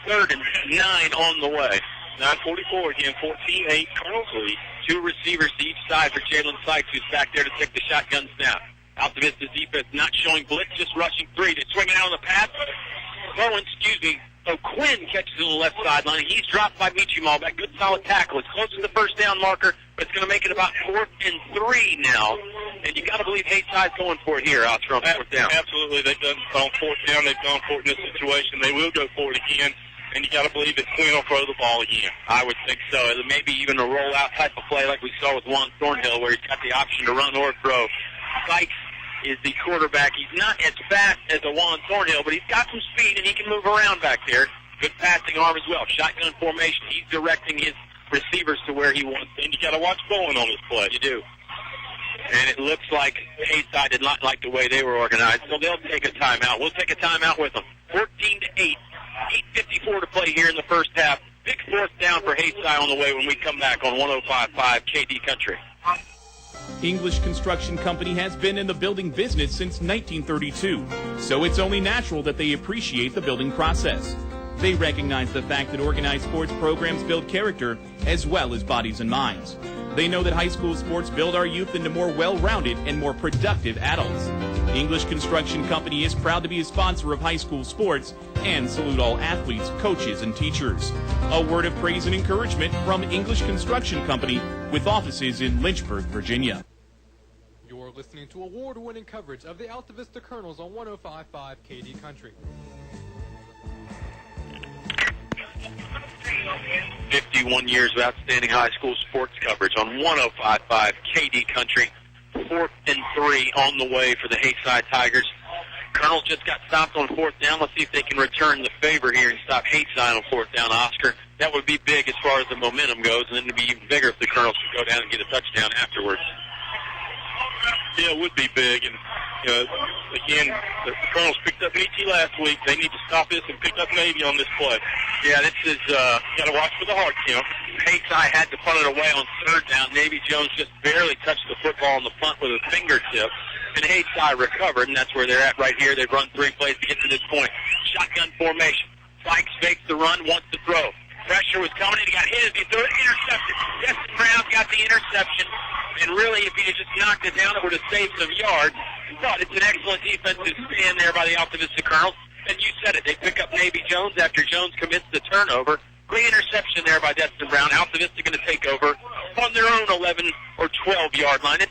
3rd and 9 on the way. 9:44 again, 14-8, Colonel's lead. Two receivers to each side for Jalen Sykes, who's back there to take the shotgun snap. Altavista's defense not showing blitz, just rushing three. They swing it out on the pass. Quinn catches it on the left sideline. He's dropped by Michimal. That good solid tackle. It's close to the first down marker, but it's going to make it about 4th and 3 now. And you got to believe Haysi's going for it here, Oscar, on 4th down. Absolutely. They've done on 4th down. They've gone for it in this situation. They will go for it again. And you got to believe that Quinn will throw the ball again. I would think so. Maybe even a rollout type of play like we saw with Juan Thornhill, where he's got the option to run or throw. Sykes is the quarterback. He's not as fast as a Juan Thornhill, but he's got some speed and he can move around back there. Good passing arm as well. Shotgun formation. He's directing his receivers to where he wants. And you got to watch Bowen on this play. You do. And it looks like Haysi did not like the way they were organized, so they'll take a timeout. We'll take a timeout with them. 14-8. 8:54 to play here in the first half. Big 4th down for Haysi on the way when we come back on 105.5 KD Country. English Construction Company has been in the building business since 1932, so it's only natural that they appreciate the building process. They recognize the fact that organized sports programs build character as well as bodies and minds. They know that high school sports build our youth into more well-rounded and more productive adults. English Construction Company is proud to be a sponsor of high school sports and salute all athletes, coaches, and teachers. A word of praise and encouragement from English Construction Company with offices in Lynchburg, Virginia. You're listening to award-winning coverage of the Altavista Colonels on 105.5 KD Country. 51 years of outstanding high school sports coverage on 105.5 KD Country. 4th and 3 on the way for the Haysi Tigers. Colonels just got stopped on 4th down. Let's see if they can return the favor here and stop Haysi on 4th down, Oscar. That would be big as far as the momentum goes, and then it would be even bigger if the Colonels could go down and get a touchdown afterwards. Yeah, it would be big. And, again, the Colonels picked up Nietzsche last week. They need to stop this and pick up Navy on this play. Yeah, this is, you got to watch for the hard count. Haysi had to punt it away on 3rd down. Navy Jones just barely touched the football on the punt with a fingertip. And Haysi recovered, and that's where they're at right here. They've run 3 plays to get to this point. Shotgun formation. Sykes fakes the run, wants to throw. Pressure was coming in. He got hit as he threw it. Intercepted. Destin Brown got the interception. And really, if he had just knocked it down, it would have saved some yards. But it's an excellent defensive stand there by the Altavista Colonels. And you said it. They pick up Navy Jones after Jones commits the turnover. Great interception there by Destin Brown. Altavista going to take over on their own 11 or 12-yard line. It's,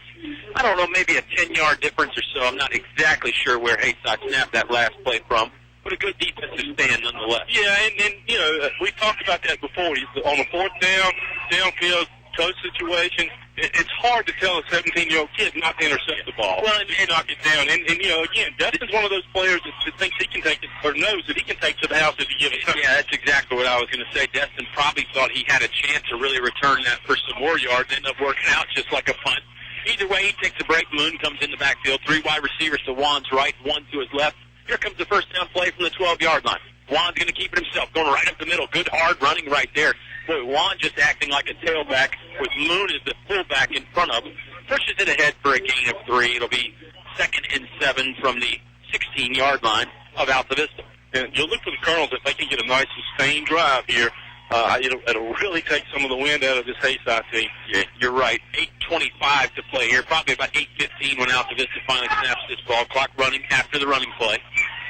I don't know, maybe a 10-yard difference or so. I'm not exactly sure where Haysi snapped that last play from. But a good defensive stand nonetheless. Yeah, and we talked about that before. On the 4th down, downfield, close situation, it's hard to tell a 17-year-old kid not to intercept the ball. Well, and knock it down. And again, Dustin's one of those players that thinks he can take it, or knows that he can take to the house if you give it time. Yeah, that's exactly what I was going to say. Destin probably thought he had a chance to really return that for some more yards. Ended up working out just like a punt. Either way, he takes a break. Moon comes in the backfield. 3 wide receivers to Juan's right, 1 to his left. Here comes the first down play from the 12-yard line. Juan's going to keep it himself, going right up the middle. Good hard running right there. Boy, Juan just acting like a tailback with Moon as the fullback in front of him. Pushes it ahead for a gain of 3. It'll be 2nd and 7 from the 16-yard line of Altavista. And you'll look for the Colonels if they can get a nice sustained drive here. It'll really take some of the wind out of this Haysi team. Yeah, you're right. 8:25 to play here. Probably about 8:15 when Altavista finally snaps this ball. Clock running after the running play.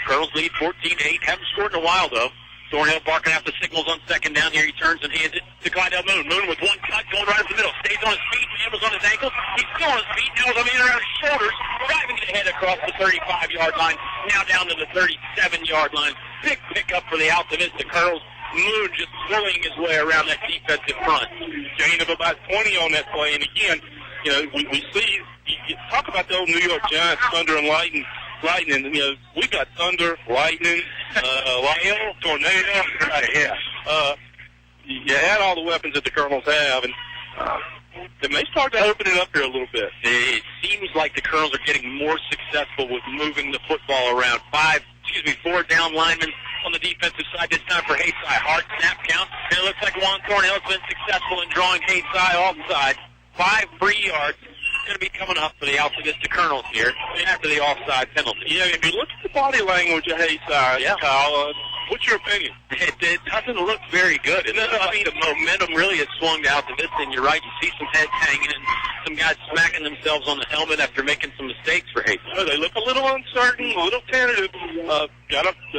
Colonels lead 14-8. Haven't scored in a while, though. Thornhill barking out the signals on 2nd down here. He turns and hands it to Clydell Moon. Moon with 1 cut going right up the middle. Stays on his feet. Hammer's on his ankles. He's still on his feet. Now he's around his shoulders. Driving it ahead across the 35-yard line. Now down to the 37-yard line. Big pickup for the Altavista Colonels. Moon just swirling his way around that defensive front. Gain of about 20 on that play. And again, we see, you talk about the old New York Giants, thunder and lightning. We got thunder, lightning, hail, tornado. Yeah. You had all the weapons that the Colonels have, and they may start to open it up here a little bit. It seems like the Colonels are getting more successful with moving the football around. 4 down linemen on the defensive side this time for Haysi. Hard snap count, and it looks like Juan Thornhill has been successful in drawing Haysi offside. 5 free yards going to be coming up for the Altavista Colonels here after the offside penalty. Yeah, if you look at the body language of Haysi, Kyle, What's your opinion? It doesn't look very good. The momentum really has swung to Altavista, and you're right. You see some heads hanging and some guys smacking themselves on the helmet after making some mistakes for Haysi. Oh, they look a little uncertain, a little tentative. I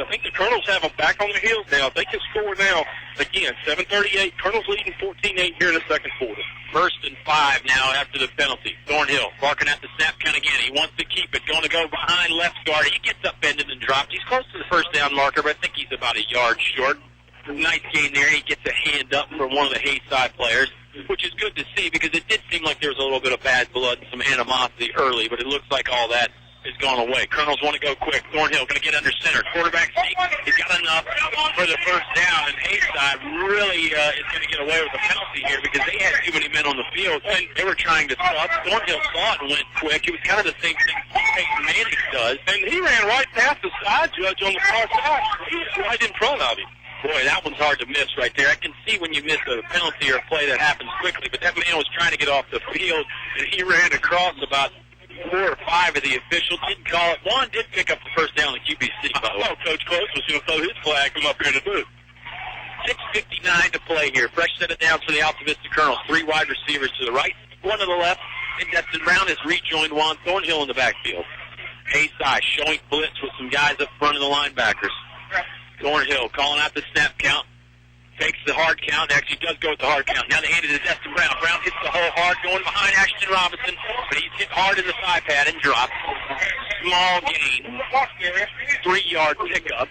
think the Colonels have them back on their heels now. If they can score now, again, 7:38. Colonels leading 14-8 here in the second quarter. 1st and 5 now after the penalty. Thornhill barking at the snap count again. He wants to keep it. Going to go behind left guard. He gets upended and dropped. He's close to the first down marker, but I think he's about a yard short. Nice gain there. He gets a hand up from one of the Haysi players, which is good to see because it did seem like there was a little bit of bad blood and some animosity early, but it looks like all that has gone away. Colonels want to go quick. Thornhill going to get under center. Quarterback sneak. He's got enough for the first down, and Haysi really is going to get away with a penalty here because they had too many men on the field, and they were trying to stop. Thornhill saw it and went quick. It was kind of the same thing Peyton Manning does, and he ran right past the side judge on the far side. He was right in front of him. Boy, that one's hard to miss right there. I can see when you miss a penalty or a play that happens quickly, but that man was trying to get off the field, and he ran across about 4 or 5 of the officials. Didn't call it. One did pick up the first down at QBC, by the way. Oh, Coach Close was going to throw his flag from up here in the booth. 6:59 to play here. Fresh set of downs for the Altavista Colonels. 3 wide receivers to the right, 1 to the left, and Destin Brown has rejoined Juan Thornhill in the backfield. Haysi showing blitz with some guys up front of the linebackers. Thornhill calling out the snap count. Takes the hard count. Actually does go with the hard count. Now they hand it to Destin Brown. Brown hits the hole hard going behind Ashton Robinson, but he's hit hard in the thigh pad and drops. Small gain. 3-yard pickup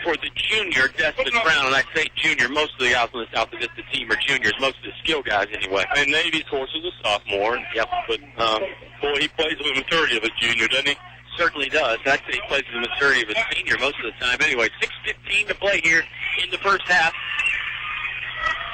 for the junior, Destin Brown. And I say junior, most of the guys on this Altavista team are juniors, most of the skill guys anyway. And Navy's horse is a sophomore. Yep. But, boy, he plays with the maturity of a junior, doesn't he? Certainly does. I'd say he plays with the maturity of a senior most of the time. Anyway, 6:15 to play here in the first half.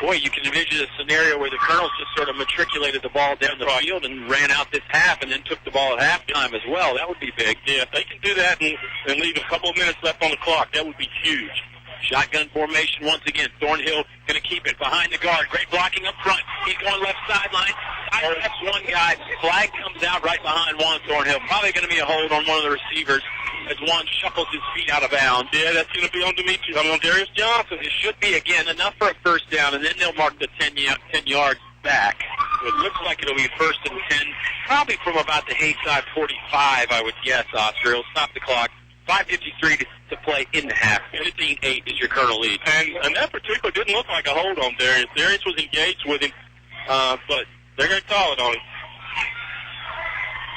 Boy, you can envision a scenario where the Colonels just sort of matriculated the ball down the field and ran out this half and then took the ball at halftime as well. That would be big. Yeah, if they can do that and leave a couple of minutes left on the clock, that would be huge. Shotgun formation once again. Thornhill going to keep it behind the guard. Great blocking up front. He's going left sideline. That's one guy. Flag comes out right behind Juan Thornhill. Probably going to be a hold on one of the receivers as Juan shuffles his feet out of bounds. Yeah, that's going to be on on Darius Johnson. It should be, again, enough for a first down, and then they'll mark the 10 yards back. So it looks like it'll be 1st and 10, probably from about the Haysi 45, I would guess, Oscar. It'll stop the clock. 5:53 to play in the half. 15-8 is your Colonel lead. And that particular didn't look like a hold on Darius. Darius was engaged with him, but they're going to call it on him.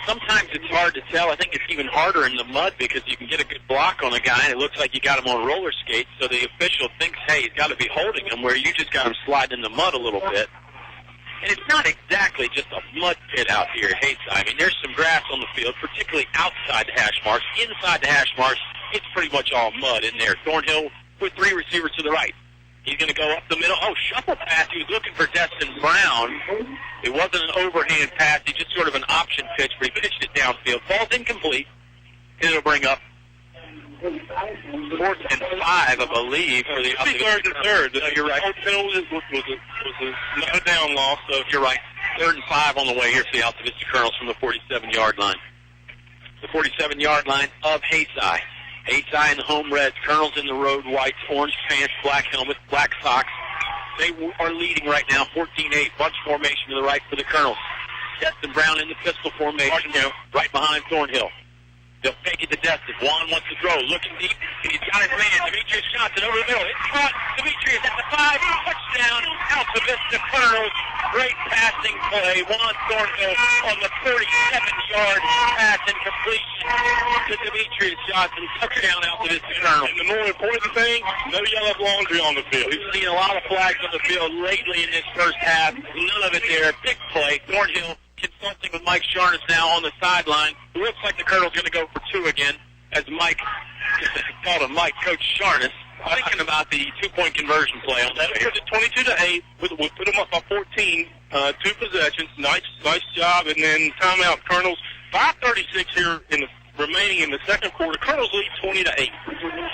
Sometimes it's hard to tell. I think it's even harder in the mud because you can get a good block on a guy, and it looks like you got him on roller skates, so the official thinks, hey, he's got to be holding him, where you just got him sliding in the mud a little bit. And it's not exactly just a mud pit out here at Haysi. I mean, there's some grass on the field, particularly outside the hash marks. Inside the hash marks, it's pretty much all mud in there. Thornhill with 3 receivers to the right. He's going to go up the middle. Oh, shuffle pass. He was looking for Destin Brown. It wasn't an overhand pass. He just sort of an option pitch, but he pitched it downfield. Ball's incomplete. And it'll bring up 4th and 5, I believe, for the 3rd and 3rd. No, you're right. Was a down loss, so you're right. 3rd and 5 on the way here for the Altavista Colonels from the 47-yard line. The 47-yard line of Haysi. Haysi in the home reds, Colonels in the road whites, orange pants, black helmet, black socks. They are leading right now, 14-8. Bunch formation to the right for the Colonels. Destin Brown in the pistol formation, right behind Thornhill. They'll take it to Destin. Juan wants to throw, looking deep, and he's got his man. Demetrius Johnson over the middle. It's caught. Demetrius at the 5. Touchdown. Altavista Colonels. Great passing play. Juan Thornhill on the 37-yard pass and completion to Demetrius Johnson. Touchdown Altavista Colonels. And the more important thing, no yellow laundry on the field. We've seen a lot of flags on the field lately in this first half. None of it there. Big play. Thornhill consulting with Mike Sharnis now on the sideline. It looks like the Colonel's going to go for 2 again as Mike, called him Mike, Coach Sharnis, thinking about the 2-point conversion play on that. It 22-8. We'll put them up by 14. 2 possessions. Nice job. And then timeout. Colonels. 5:36 here remaining in the second quarter. Colonels lead 20-8.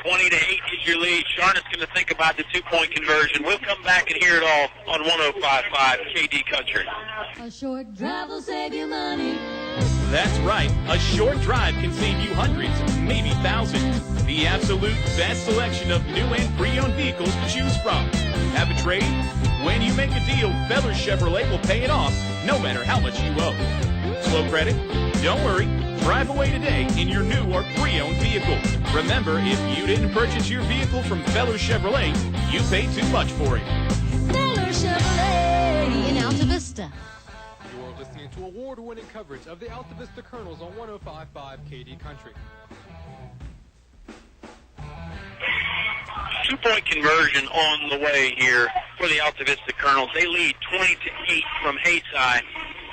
20-8 is your lead. Sharnis going to think about the 2-point conversion. We'll come back and hear it all on 105.5 KD Country. A short drive will save you money. That's right, a short drive can save you hundreds, maybe thousands. The absolute best selection of new and pre-owned vehicles to choose from. Have a trade? When you make a deal, Feller Chevrolet will pay it off, no matter how much you owe. Slow credit? Don't worry. Drive away today in your new or pre-owned vehicle. Remember, if you didn't purchase your vehicle from Feller Chevrolet, you paid too much for it. Feller Chevrolet in Altavista. You are listening to award-winning coverage of the Altavista Colonels on 105.5 KD Country. Two-point conversion on the way here for the Altavista Colonels. They lead 20-8 from Haysi.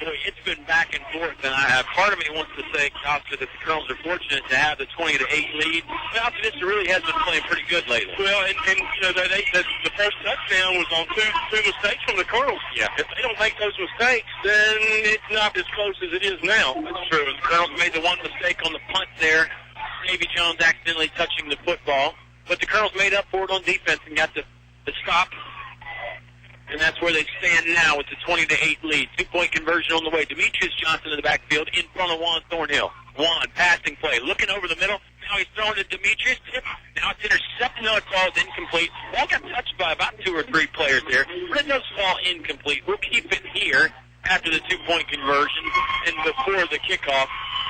It's been back and forth, and part of me wants to say, Oscar, that the Colonels are fortunate to have the 20-8 lead. But Altavista really has been playing pretty good lately. Well, and the first touchdown was on two mistakes from the Colonels. Yeah. If they don't make those mistakes, then it's not as close as it is now. That's true. The Colonels made the one mistake on the punt there. Davy Jones accidentally touching the football. But the Colonels made up for it on defense and got the stop. And that's where they stand now with the 20-8 lead. Two-point conversion on the way. Demetrius Johnson in the backfield in front of Juan Thornhill. Juan, passing play, looking over the middle. Now he's throwing to Demetrius. Now it's intercepted. No, it's all incomplete. Ball got touched by about 2 or 3 players there. But it does fall incomplete. We'll keep it here after the two-point conversion and before the kickoff.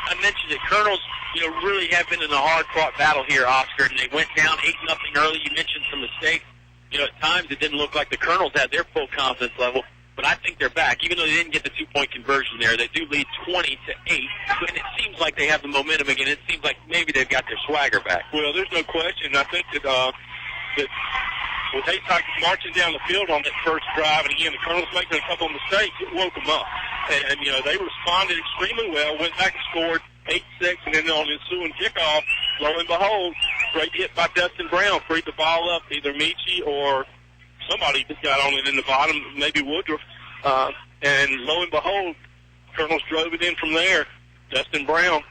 I mentioned that Colonels, really have been in a hard-fought battle here, Oscar, and they went down 8-0 early. You mentioned some mistakes. At times it didn't look like the Colonels had their full confidence level, but I think they're back. Even though they didn't get the two-point conversion there, they do lead 20-8, and it seems like they have the momentum again. It seems like maybe they've got their swagger back. Well, there's no question. I think that with Haysi marching down the field on that first drive, and again, the Colonels making a couple of mistakes, it woke them up. And they responded extremely well, went back and scored 8-6, and then on the ensuing kickoff, lo and behold, great hit by Dustin Brown, freed the ball up, either Michi or somebody just got on it in the bottom, maybe Woodruff. And lo and behold, Colonels drove it in from there. Dustin Brown.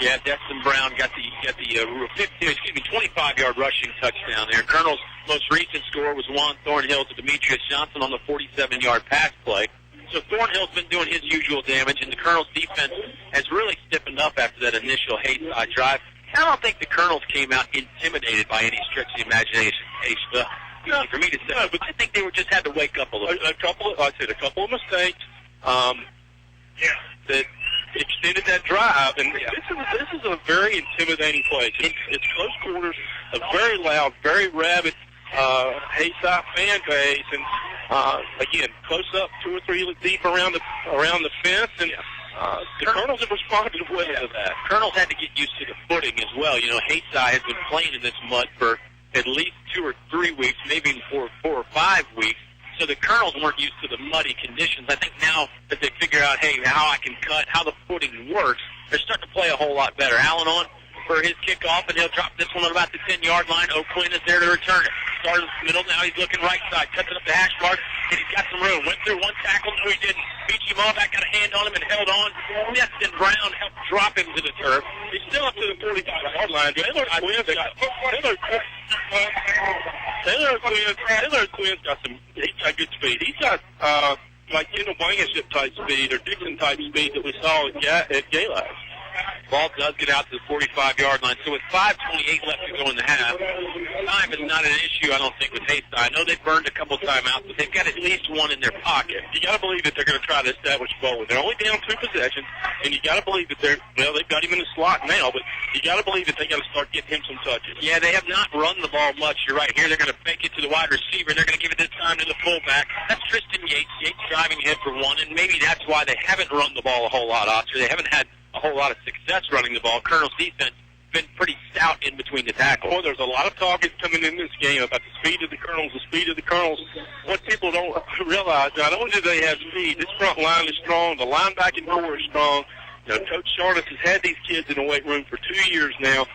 Yeah, Dustin Brown got the 25-yard rushing touchdown there. Colonel's most recent score was Juan Thornhill to Demetrius Johnson on the 47-yard pass play. So Thornhill's been doing his usual damage, and the Colonels' defense has really stiffened up after that initial Haysi drive. I don't think the Colonels came out intimidated by any stretch of the imagination. For me to say, but I think they just had to wake up a little. A couple of mistakes. That extended that drive, and this is a very intimidating place. It's close quarters, a very loud, very rabid Haysi fan base, and again, close up 2 or 3 deep around the fence, and the Colonels have responded well to that. Colonels had to get used to the footing as well. Haysi has been playing in this mud for at least 2 or 3 weeks, maybe even 4 or 5 weeks. So the Colonels weren't used to the muddy conditions. I think now that they figure out, how I can cut, how the footing works, they're starting to play a whole lot better. Allen on for his kickoff, and he'll drop this one at about the 10-yard line. O'Quinn is there to return it. Started in the middle, now he's looking right side, cuts it up the hash mark, and he's got some room. Went through one tackle, no he didn't. Michi Malvac got a hand on him and held on. Destin Brown helped drop him to the turf. He's still up to the 45-yard line. Taylor Quinn's got good speed. He's got like Kendall Blankenship type speed or Dixon type speed that we saw at Galax. Ball does get out to the 45-yard line. So with 5:28 left to go in the half, time is not an issue, I don't think, with Haysi. I know they've burned a couple timeouts, but they've got at least one in their pocket. You got to believe that they're going to try to establish bowling. They're only down 2 possessions, and you got to believe that they've got him in the slot now, but you got to believe that they got to start getting him some touches. Yeah, they have not run the ball much. You're right. Here they're going to fake it to the wide receiver, and they're going to give it this time to the fullback. That's Tristan Yates. Yates driving ahead for one, and maybe that's why they haven't run the ball a whole lot, Oscar. They haven't had a whole lot of success running the ball. Colonel's defense been pretty stout in between the tackles. Boy, there's a lot of talk coming in this game about the speed of the Colonels. What people don't realize, not only do they have speed, this front line is strong, the linebacking core is strong. Coach Charles has had these kids in the weight room for 2 years now,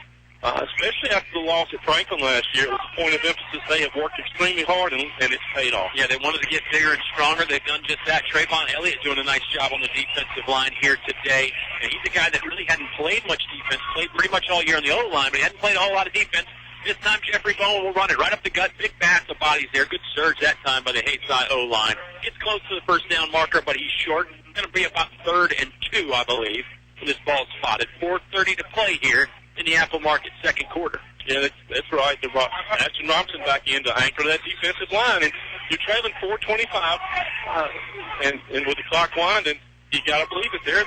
especially after the loss at Franklin last year. It was a point of emphasis. They have worked extremely hard, and it's paid off. Yeah, they wanted to get bigger and stronger. They've done just that. Trayvon Elliott doing a nice job on the defensive line here today. And he's a guy that really hadn't played much defense, played pretty much all year on the O-line, but he hadn't played a whole lot of defense. This time, Jeffrey Bowen will run it right up the gut. Big bass of bodies there. Good surge that time by the Haysi O-line. Gets close to the first down marker, but he's short. going to be about 3rd and 2, I believe, when this ball is spotted. 4:30 to play here in the Apple Market second quarter. Yeah, that's right. Ashton Robinson back in to anchor that defensive line, and you're trailing 4:25, and with the clock winding, you got to believe that they're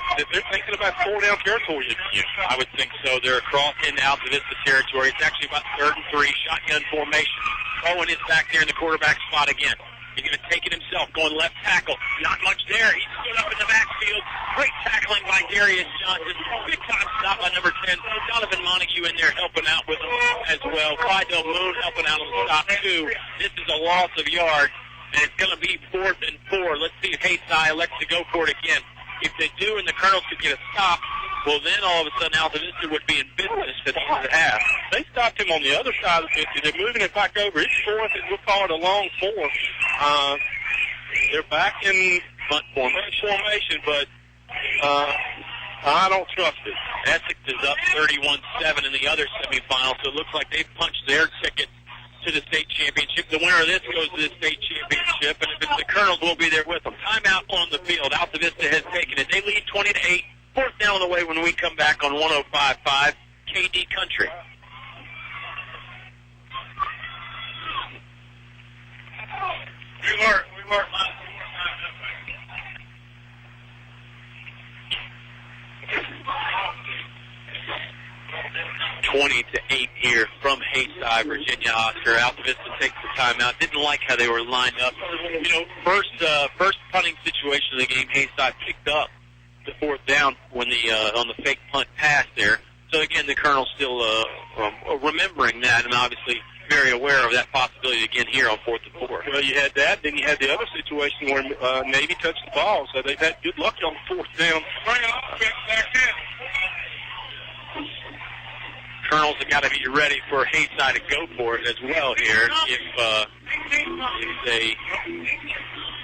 thinking about 4-down territory again. I would think so. They're across in Altavista territory. It's actually about 3rd and 3, shotgun formation. Owen is back there in the quarterback spot again. He's going to take it himself, going left tackle. Not much there. He stood up in the backfield. Great tackling by Darius Johnson. Big time stop by number 10. Donovan Montague in there helping out with him as well. Clydell Moon helping out on the stop, too. This is a loss of yards, and it's going to be 4th and 4. Let's see if Haysi elects to go for it again. If they do and the Colonels could get a stop, well, then all of a sudden Altavista would be in business at the end of the half. They stopped him on the other side of the 50. They're moving it back over. It's 4th, and we'll call it a long 4. They're back in Punt formation, but I don't trust it. Essex is up 31-7 in the other semifinal, so it looks like they've punched their ticket to the state championship. The winner of this goes to the state championship, and if it's the Colonels, we'll be there with them. Timeout on the field. Altavista has taken it. They lead 20-8. 4th down on the way when we come back on 105.5 KD Country. We were 20-8 here from Haysi, Virginia. Oscar. Altavista takes the timeout. Didn't like how they were lined up. You know, first punting situation of the game, Haysi picked up the 4th down when on the fake punt pass there. So again, the Colonel's still remembering that, and obviously very aware of that possibility again here on 4th and 4. Well, you had that. Then you had the other situation where Navy touched the ball, so they've had good luck on 4th down. Bring it up, back in. Colonels have got to be ready for Haysi to go for it as well here if they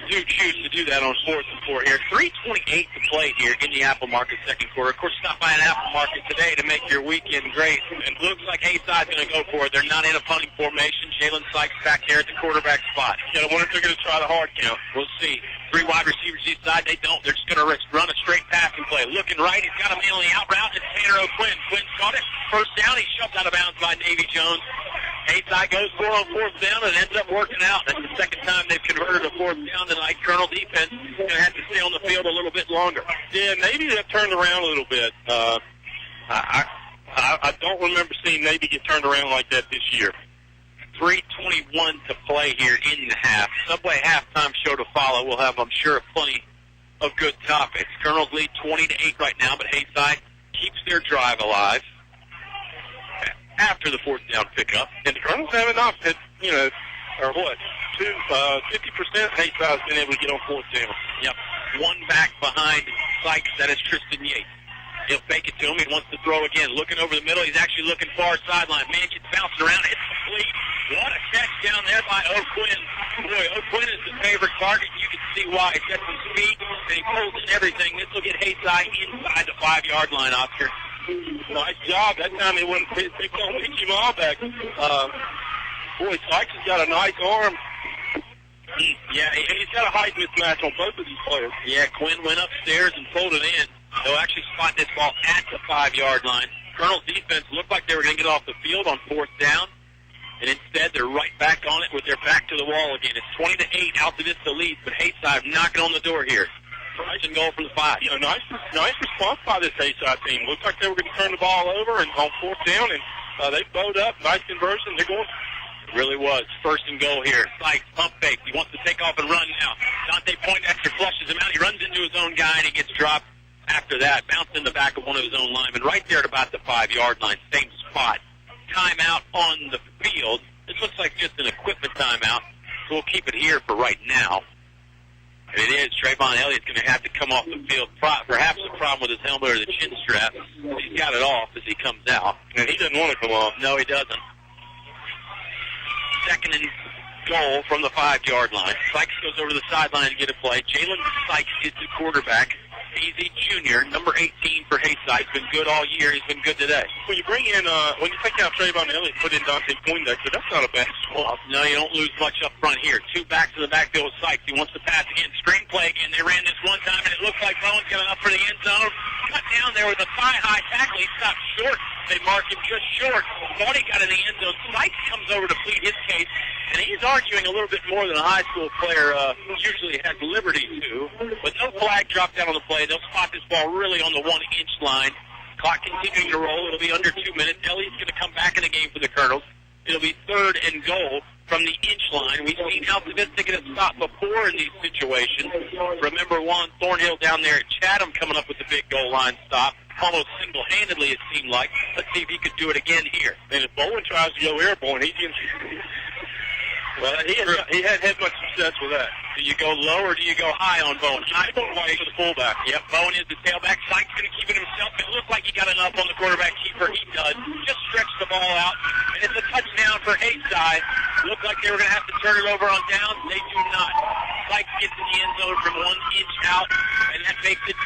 do choose to do that on 4th and 4 here. 3:28 to play here in the Apple Market second quarter. Of course, stop by an Apple Market today to make your weekend great. And it looks like Haysi's going to go for it. They're not in a punting formation. Jalen Sykes back there at the quarterback spot. Yeah, I wonder if they're going to try the hard count. We'll see. 3 wide receivers each side. They don't. They're just going to run a straight passing play. Looking right. He's got a man on the out route. It's Tanner O'Quinn. Quinn's caught it. First down. He's shoved out of bounds by Davy Jones. Haysi goes for it on 4th down and ends up working out. That's the second time they've converted a 4th down tonight. Colonel defense going to have to stay on the field a little bit longer. Yeah, Navy have turned around a little bit. I don't remember seeing Navy get turned around like that this year. 3:21 to play here in the half. Subway halftime show to follow. We'll have, I'm sure, plenty of good topics. Colonels lead 20-8 right now, but Haysi keeps their drive alive after the 4th down pickup. And the Colonels haven't opted, 50% Haysi's been able to get on 4th down. Yep. One back behind Sykes. That is Tristan Yates. He'll fake it to him. He wants to throw again. Looking over the middle. He's actually looking far sideline. Man gets bouncing around. Hits the fleet. What a catch down there by O'Quinn. Boy, O'Quinn is the favorite target. You can see why. He's got some speed, and he pulls in everything. This will get Haysi inside the 5-yard line, Oscar. Nice job. That time they couldn't pick him all back. Boy, Sykes has got a nice arm. Yeah, he's got a height mismatch on both of these players. Yeah, Quinn went upstairs and pulled it in. They'll actually spot this ball at the 5-yard line. Colonel's defense looked like they were going to get off the field on 4th down, and instead they're right back on it with their back to the wall again. It's 20-8. Altavista leads, but Haysi knocking on the door here. First and goal from the 5. Nice response by this Haysi team. Looked like they were going to turn the ball over and on 4th down, and they bowed up. Nice conversion. They're going. It really was. First and goal here. Sykes, pump fake. He wants to take off and run now. Dante Poindexter flushes him out. He runs into his own guy, and he gets dropped after that. Bounced in the back of one of his own linemen right there at about the 5-yard line. Same spot. Timeout on the field. This looks like just an equipment timeout, so we'll keep it here for right now. And it is. Trayvon Elliott's going to have to come off the field. Perhaps a problem with his helmet or the chin strap. He's got it off as he comes out. And he doesn't want to come off. No, he doesn't. Second and goal from the 5-yard line. Sykes goes over the sideline to get a play. Jalen Sykes is the quarterback. Haysi Jr., number 18 for Haysi. He's been good all year. He's been good today. When you bring in, when you take out Trayvon Elliott and put in Dante Poindexter, that's not a bad swap. No, you don't lose much up front here. Two backs in the backfield with Sykes. He wants to pass again. Screen play again. They ran this one time, and it looks like Bowen's got enough for the end zone. Cut down there with a thigh-high tackle. He stopped short. They mark him just short. Thought he got in the end zone. Sykes comes over to plead his case, and he's arguing a little bit more than a high school player usually has liberty to. But no flag dropped down on the play. They'll spot this ball really on the 1-inch line. Clock continuing to roll. It'll be under 2 minutes. Elliott's going to come back in the game for the Colonels. It'll be 3rd and goal from the inch line. We've seen Altavista get a stop before in these situations. Remember Juan Thornhill down there at Chatham coming up with the big goal line stop. Almost single-handedly, it seemed like. Let's see if he could do it again here. And if Bowen tries to go airborne, he can... Well, he hadn't had much success with that. Do you go low or do you go high on Bowen? I go away to the fullback. Yep, Bowen is the tailback. Sykes going to keep it himself. It looked like he got enough on the quarterback keeper. He does. Just stretch the ball out. And it's a touchdown for Haysi. Looked like they were going to have to turn it over on downs. They do not. Sykes gets in the end zone from 1 inch out, and that makes it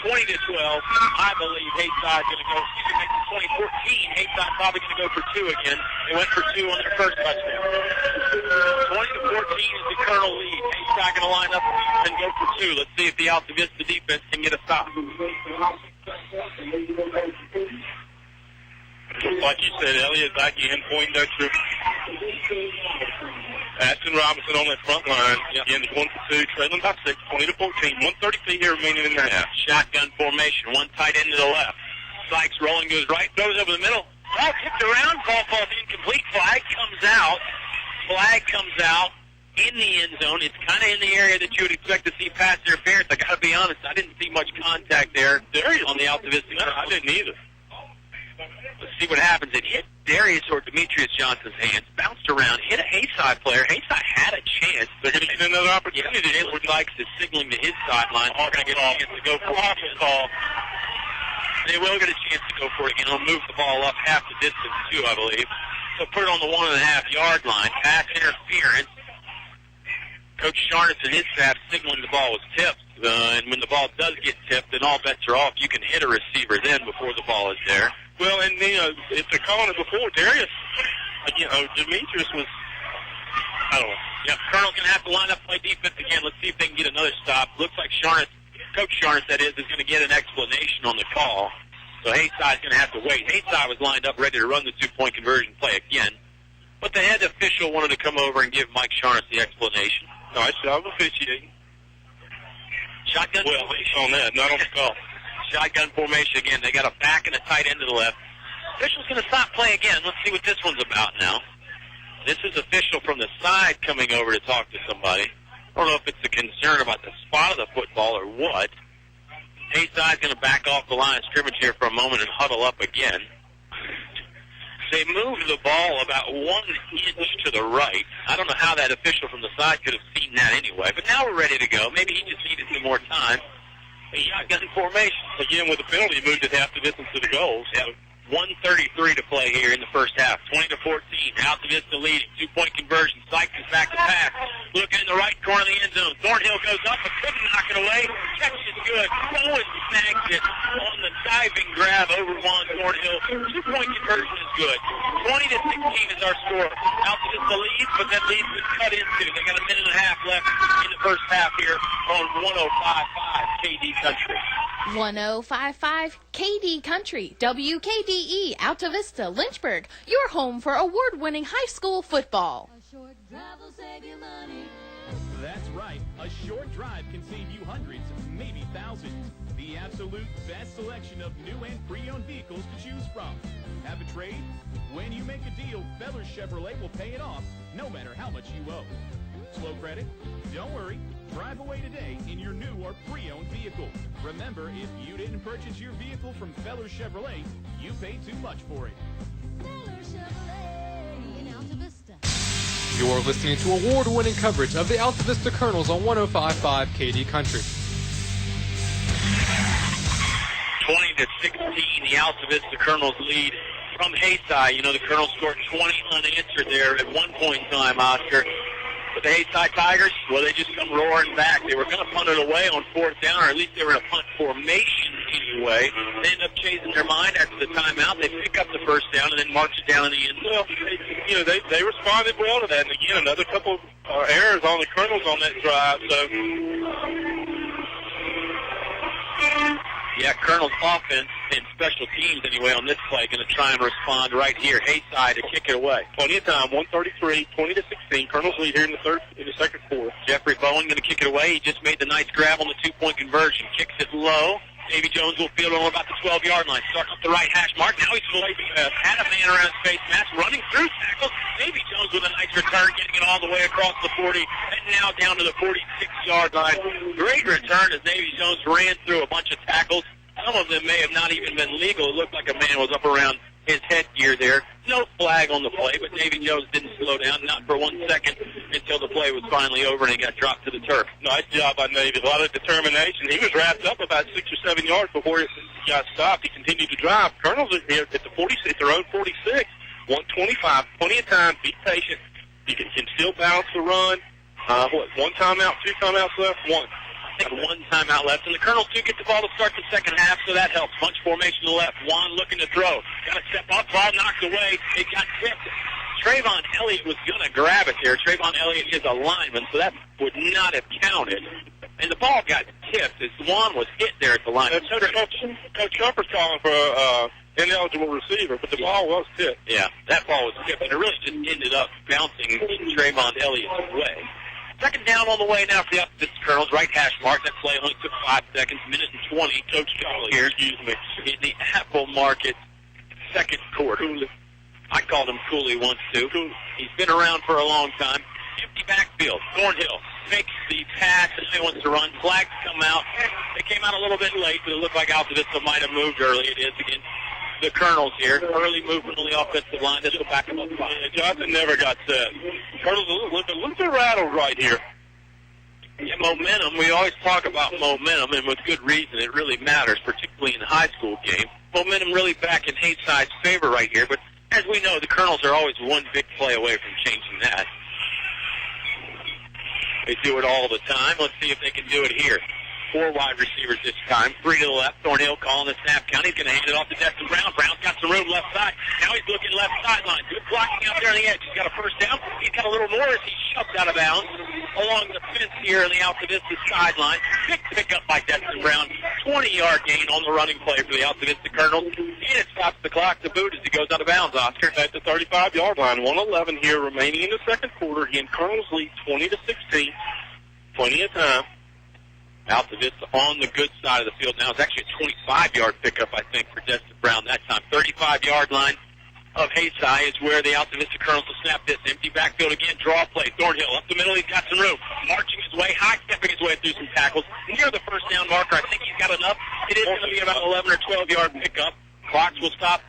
20-12. I believe Haysi is going to go. Makes it 20-14. Haysi probably going to go for 2 again. They went for 2 on their first touchdown. 20-14 is the Colonel lead. Haysi going to line up and go for 2. Let's see if the Altavista defense can get a stop. Like you said, Elliott back in, Poindexter. Ashton Robinson on that front line. Again, 1 for 2, trailing by 6, 20-14. 130 feet here remaining in the half. Shotgun formation, one tight end to the left. Sykes rolling to his right, throws over the middle. Ball tipped around, ball falls incomplete. Flag comes out. Flag comes out in the end zone. It's kind of in the area that you would expect to see pass interference. I got to be honest, I didn't see much contact there on the Altavista. No, I didn't either. Let's see what happens. It hit Darius or Demetrius Johnson's hands, bounced around, hit a Haysi player. Haysi had a chance. They're going to get another opportunity. Yeah, Jalen Sykes is signaling to his sideline. They're going to get a chance to go for a call. They will get a chance to go for it again. They'll move the ball up half the distance, too, I believe. So put it on the 1.5-yard line. Pass interference. Coach Sharnis and his staff signaling the ball was tipped. And when the ball does get tipped, then all bets are off. You can hit a receiver then before the ball is there. Well, and if they're calling it before, Darius, Demetrius was, I don't know. Yeah, Colonel's going to have to line up, play defense again. Let's see if they can get another stop. Looks like Coach Sharnis, that is going to get an explanation on the call. So Haysi's going to have to wait. Haysi was lined up ready to run the 2-point conversion play again. But the head official wanted to come over and give Mike Sharnis the explanation. Nice job officiating. Shotgun formation. On that, not on the call. Shotgun formation again. They got a back and a tight end to the left. Official's going to stop play again. Let's see what this one's about now. This is official from the side coming over to talk to somebody. I don't know if it's a concern about the spot of the football or what. Haysi's going to back off the line of scrimmage here for a moment and huddle up again. They moved the ball about 1 inch to the right. I don't know how that official from the side could have seen that anyway. But now we're ready to go. Maybe he just needed some more time. A shotgun formation. Again, with the penalty, moved it half the distance to the goals. Yeah. 1:33 to play here in the first half. 20-14. Altavista leading. 2-point conversion. Sykes is back to pass. Looking in the right corner of the end zone. Thornhill goes up but couldn't knock it away. Catch is good. Bowen snags it on the diving grab over Juan Thornhill. 2-point conversion is good. 20-16 is our score. Altavista leads, but that lead's been cut into. They got a minute and a half left in the first half here on 105.5 KD Country. 105.5 KD Country, WKDE, Altavista, Lynchburg, your home for award-winning high school football. A short drive will save you money. That's right. A short drive can save you hundreds, maybe thousands. The absolute best selection of new and pre-owned vehicles to choose from. Have a trade? When you make a deal, Fellers Chevrolet will pay it off, no matter how much you owe. Slow credit? Don't worry. Drive away today in your new or pre-owned vehicle. Remember, if you didn't purchase your vehicle from Fellers Chevrolet, you paid too much for it. Feller Chevrolet in Altavista. You're listening to award-winning coverage of the Altavista Colonels on 105.5 KD Country. 20-16, the Altavista Colonels lead from Haysi. You know, the Colonels scored 20 unanswered there at one point in time, Oscar. with the Hayside Tigers? Well, they just come roaring back. They were going to punt it away on 4th down, or at least they were in a punt formation anyway. They end up changing their mind after the timeout. They pick up the 1st down and then march it down in the end. Well, they responded well to that. And again, another couple of errors on the Colonels on that drive. So. Yeah, Colonel's offense and special teams anyway on this play going to try and respond right here. Hayside to kick it away. Plenty of time, 133, 20-16. Colonel's lead here in the second quarter. Jeffrey Bowen going to kick it away. He just made the nice grab on the 2-point conversion. Kicks it low. Davy Jones will field on about the 12-yard line. Starts up the right hash mark. Now he's fully had a man around his face mask, running through tackles. Davy Jones with a nice return, getting it all the way across the 40, and now down to the 46-yard line. Great return as Davy Jones ran through a bunch of tackles. Some of them may have not even been legal. It looked like a man was up around his headgear there. No flag on the play, but Davy Jones didn't slow down, not for 1 second, until the play was finally over and he got dropped to the turf. Nice job by Davy. A lot of determination. He was wrapped up about 6 or 7 yards before he got stopped. He continued to drive. Colonels are here at the 46, their own 46, 125. Plenty of time. Be patient. You can still balance the run. One timeout, 2 timeouts left? One. Got 1 timeout left, and the Colonels do get the ball to start the second half, so that helps. Bunch formation to the left. Juan looking to throw. Got to step up. Ball knocked away. It got tipped. Trayvon Elliott was going to grab it there. Trayvon Elliott is a lineman, so that would not have counted. And the ball got tipped as Juan was hit there at the line. Coach Shumper's calling for ineligible receiver, but the ball was tipped. Yeah, that ball was tipped, and it really just ended up bouncing in Trayvon Elliott's way. Second down on the way now for the Altavista Colonels. Right hash mark. That play only took 5 seconds. Minute and 20. Coach Charlie here, in the Apple Market second quarter. I called him Cooley once, too. He's been around for a long time. Empty backfield. Thornhill makes the pass, and he wants to run. Flags come out. They came out a little bit late, but it looked like Altavista might have moved early. It is against the Colonels here. Early movement on the offensive line. This will back them up 5. Johnson never got set. Colonels a little bit rattled right here. Yeah, momentum. We always talk about momentum, and with good reason. It really matters, particularly in high school games. Momentum really back in Hayside's favor right here, but as we know, the Colonels are always one big play away from changing that. They do it all the time. Let's see if they can do it here. 4 wide receivers this time. 3 to the left. Thornhill calling the snap count. He's going to hand it off to Destin Brown. Brown's got some room left side. Now he's looking left sideline. Good blocking out there on the edge. He's got a first down. He's got a little more as he shoved out of bounds along the fence here on the Altavista sideline. Big pickup by Destin Brown. 20-yard gain on the running play for the Altavista Colonels. And it stops the clock to boot as he goes out of bounds, Oscar. At the 35-yard line. 1:11 here remaining in the second quarter. Again, Colonels lead 20-16. Plenty of time. Altavista on the good side of the field now. It's actually a 25-yard pickup, I think, for Destin Brown that time. 35-yard line of Haysi is where the Altavista Colonels will snap this. Empty backfield again, draw play. Thornhill up the middle, he's got some room. Marching his way, high-stepping his way through some tackles. Near the first down marker, I think he's got enough. It is going to be about 11 or 12-yard pickup. Clock will stop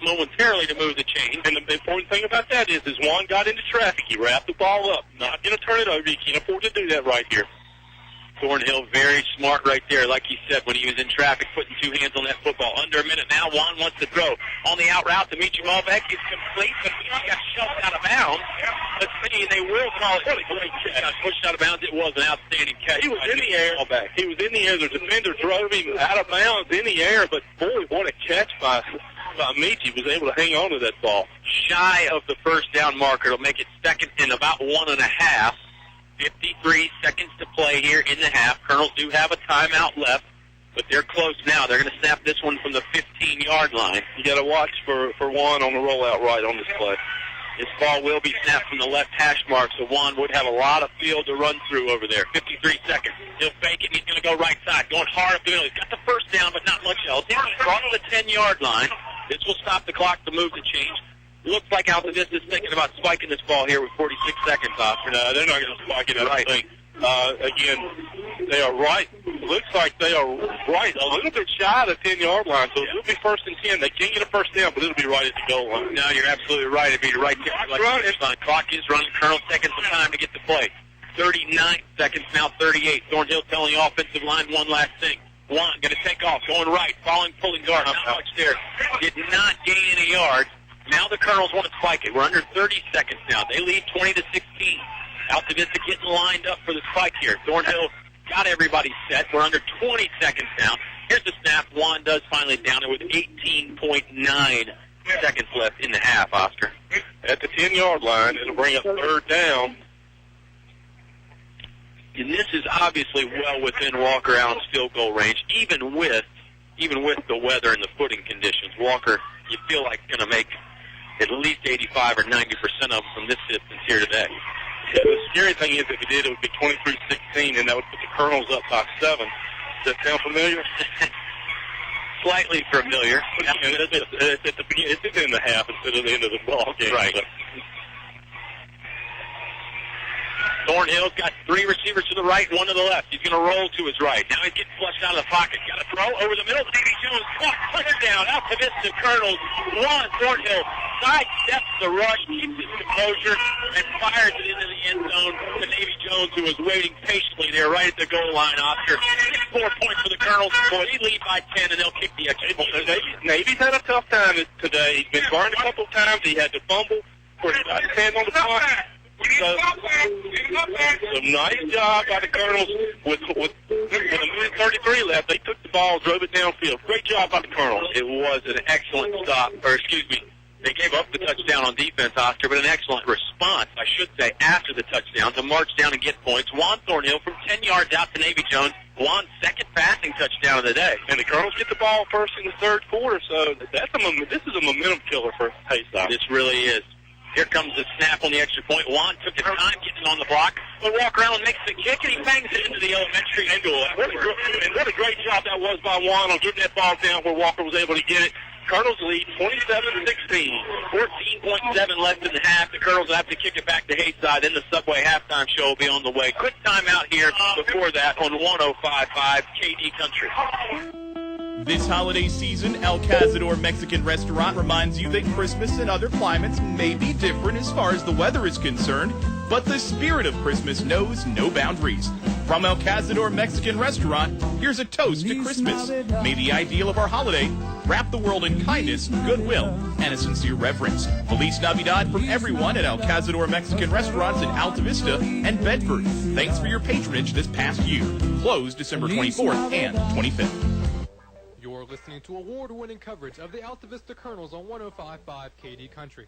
momentarily to move the chain. And the important thing about that is Juan got into traffic. He wrapped the ball up. Not going to turn it over. He can't afford to do that right here. Thornhill very smart right there, like he said when he was in traffic, putting 2 hands on that football. Under a minute now, Juan wants to throw. On the out route to Michi Malbec is complete, but he got shoved out of bounds. Let's see, and they will call it. Great catch. Got pushed out of bounds. It was an outstanding catch. He was in the air. He was in the air. The defender drove him out of bounds in the air, but boy, what a catch by Michi. Was able to hang on to that ball. Shy of the first down marker. It'll make it second and about 1.5. 53 seconds to play here in the half. Colonels do have a timeout left, but they're close now. They're going to snap this one from the 15-yard line. You got to watch for Juan on the rollout right on this play. This ball will be snapped from the left hash mark, so Juan would have a lot of field to run through over there. 53 seconds. He'll fake it. He's going to go right side, going hard up the middle. He's got the first down, but not much else. He's in front of the 10-yard line. This will stop the clock to move the change. Looks like Altavista is thinking about spiking this ball here with 46 seconds, Oscar. No, they're not going to spike it, I don't think. Again, they are right. Looks like they are right a little bit shy of the 10-yard line, so it'll be 1st and 10. They can't get a first down, but it'll be right at the goal line. No, you're absolutely right. It'll be right there. Clock is running. Colonel's taking some time to get the play. 39 seconds now, 38. Thornhill telling the offensive line one last thing. Juan going to take off, going right, pulling guard. Not much there. Did not gain any yards. Now the Colonels want to spike it. We're under 30 seconds now. They lead 20-16. Altavista getting lined up for the spike here. Thornhill got everybody set. We're under 20 seconds now. Here's the snap. Juan does finally down it with 18.9 seconds left in the half, Oscar. At the 10-yard line, it'll bring up third down. And this is obviously well within Walker Allen's field goal range, even with the weather and the footing conditions. Walker, you feel like going to make at least 85 or 90% of them from this distance here today. Yeah, the scary thing is if he did, it would be 23-16, and that would put the Colonels up by 7. Does that sound familiar? Slightly familiar. It's in the half instead of the end of the ball game. Right. So. Thornhill's got 3 receivers to the right, 1 to the left. He's going to roll to his right. Now he's getting flushed out of the pocket. Got to throw over the middle. Davy Jones caught. Touchdown. Altavista Colonels. Juan Thornhill sidesteps the rush, keeps his composure, and fires it into the end zone to Davy Jones, who was waiting patiently there right at the goal line, Oscar. 6 more points for the Colonels. Boy, they lead by 10, and they'll kick the extra point. Navy's had a tough time today. He's been burned a couple times. He had to fumble for his hand on the punt. So, some nice job by the Colonels with a minute 33 left. They took the ball, drove it downfield. Great job by the Colonels. It was an excellent stop, they gave up the touchdown on defense, Oscar, but an excellent response, I should say, after the touchdown to march down and get points. Juan Thornhill from 10 yards out to Navy Jones. Juan's second passing touchdown of the day. And the Colonels get the ball first in the third quarter, so this is a momentum killer for Haysi. This really is. Here comes the snap on the extra point. Juan took his time, gets it on the block. But Walker Allen makes the kick, and he bangs it into the elementary end goal. What a great job that was by Juan on getting that ball down where Walker was able to get it. Colonels lead 27-16. 14.7 left in the half. The Colonels will have to kick it back to Hayside. Then the Subway halftime show will be on the way. Quick timeout here before that on 105.5 KD Country. This holiday season, El Cazador Mexican Restaurant reminds you that Christmas in other climates may be different as far as the weather is concerned, but the spirit of Christmas knows no boundaries. From El Cazador Mexican Restaurant, here's a toast to Christmas. May the ideal of our holiday wrap the world in kindness, goodwill, and a sincere reverence. Feliz Navidad from everyone at El Cazador Mexican Restaurants in Altavista and Bedford. Thanks for your patronage this past year. Closed December 24th and 25th. You're listening to award-winning coverage of the Altavista Colonels on 105.5 KD Country.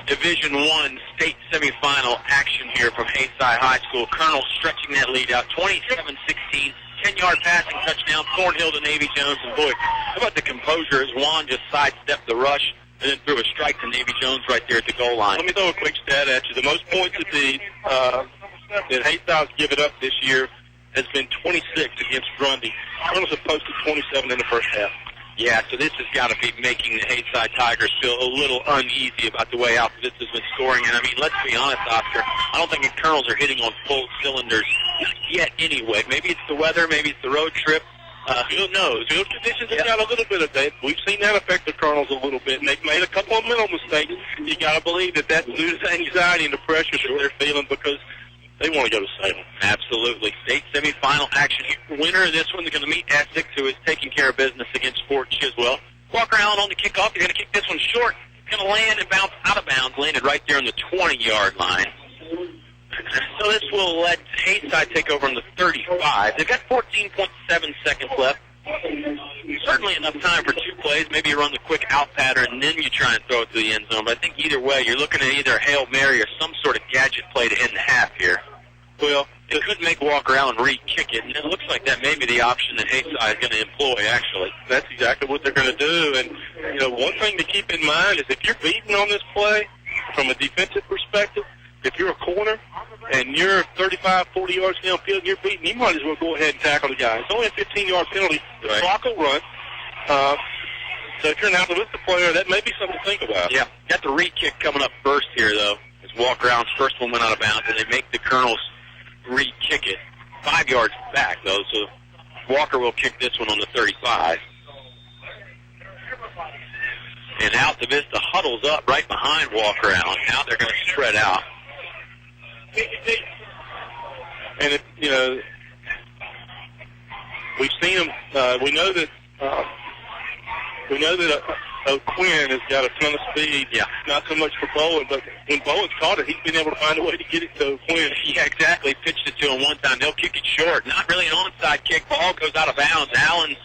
Division I state semifinal action here from Hayside High School. Colonels stretching that lead out 27-16. 10-yard passing touchdown, Thornhill to Navy Jones. And boy, how about the composure as Juan just sidestepped the rush and then threw a strike to Navy Jones right there at the goal line. Let me throw a quick stat at you. The most points that Hayside's given up this year has been 26 against Grundy. Colonels have posted 27 in the first half. Yeah, so this has got to be making the Hayside Tigers feel a little uneasy about the way Altavista's been scoring. And, I mean, let's be honest, Oscar, I don't think the Colonels are hitting on full cylinders yet anyway. Maybe it's the weather, maybe it's the road trip. Who knows? Field conditions have got a little bit of that. We've seen that affect the Colonels a little bit, and they've made a couple of mental mistakes. You got to believe that that's due to the anxiety and the pressure that they're feeling because they want to go to Salem. Absolutely. State semifinal action here. Winner of this one is going to meet Essex, who is taking care of business against Fort Chiswell. Walker Allen on the kickoff. They're going to kick this one short. It's going to land and bounce out of bounds. Landed right there on the 20-yard line. So this will let Hayside take over on the 35. They've got 14.7 seconds left. Certainly enough time for 2 plays. Maybe you run the quick out pattern and then you try and throw it to the end zone. But I think either way, you're looking at either a Hail Mary or some sort of gadget play to end the half here. Well, it could make Walker Allen re-kick it, and it looks like that may be the option that Hayside is going to employ, actually. That's exactly what they're going to do. And, you know, one thing to keep in mind is if you're beaten on this play, from a defensive perspective, if you're a corner and you're 35, 40 yards downfield and you're beaten, you might as well go ahead and tackle the guy. It's only a 15-yard penalty. The clock will run. So if you're an Altavista player, that may be something to think about. Yeah, got the re-kick coming up first here, though, as Walker Allen's first one went out of bounds, and they make the Colonels re-kick it 5 yards back, though, so Walker will kick this one on the 35. And Altavista huddles up right behind Walker Allen. Now they're going to spread out. And, you know, we've seen them, we know that O'Quinn has got a ton of speed. Yeah. Not so much for Bowen, but when Bowen's caught it, he's been able to find a way to get it to O'Quinn. Yeah, exactly. Pitched it to him one time. They'll kick it short. Not really an onside kick. Ball goes out of bounds. Allen,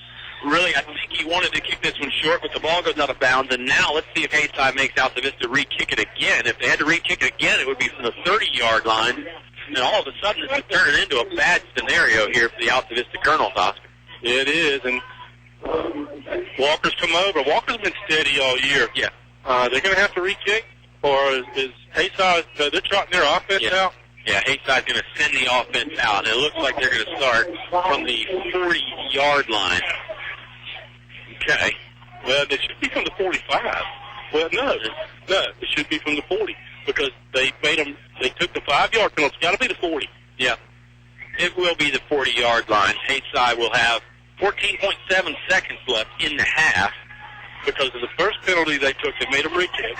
really, I think he wanted to kick this one short, but the ball goes out of bounds. And now let's see if Haysi makes Altavista re-kick it again. If they had to re-kick it again, it would be from the 30-yard line. And all of a sudden, it's turning into a bad scenario here for the Altavista Colonels, Oscar. Yeah, it is. And Walker's come over. Walker's been steady all year. Yeah. They're going to have to re-kick, or is Haysi, they're trotting their offense out? Yeah, Haysi's going to send the offense out, and it looks like they're going to start from the 40-yard line. Okay. Well, it should be from the 45. Well, no, it should be from the 40 because they took the 5-yard penalty. It's got to be the 40. Yeah. It will be the 40-yard line. Haysi will have 14.7 seconds left in the half. Because of the first penalty they took, they made a re-kick.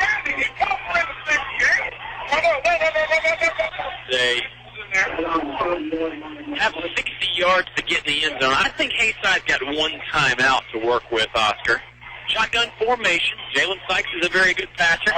They have 60 yards to get in the end zone. I think Haysi's got one timeout to work with, Oscar. Shotgun formation. Jalen Sykes is a very good passer.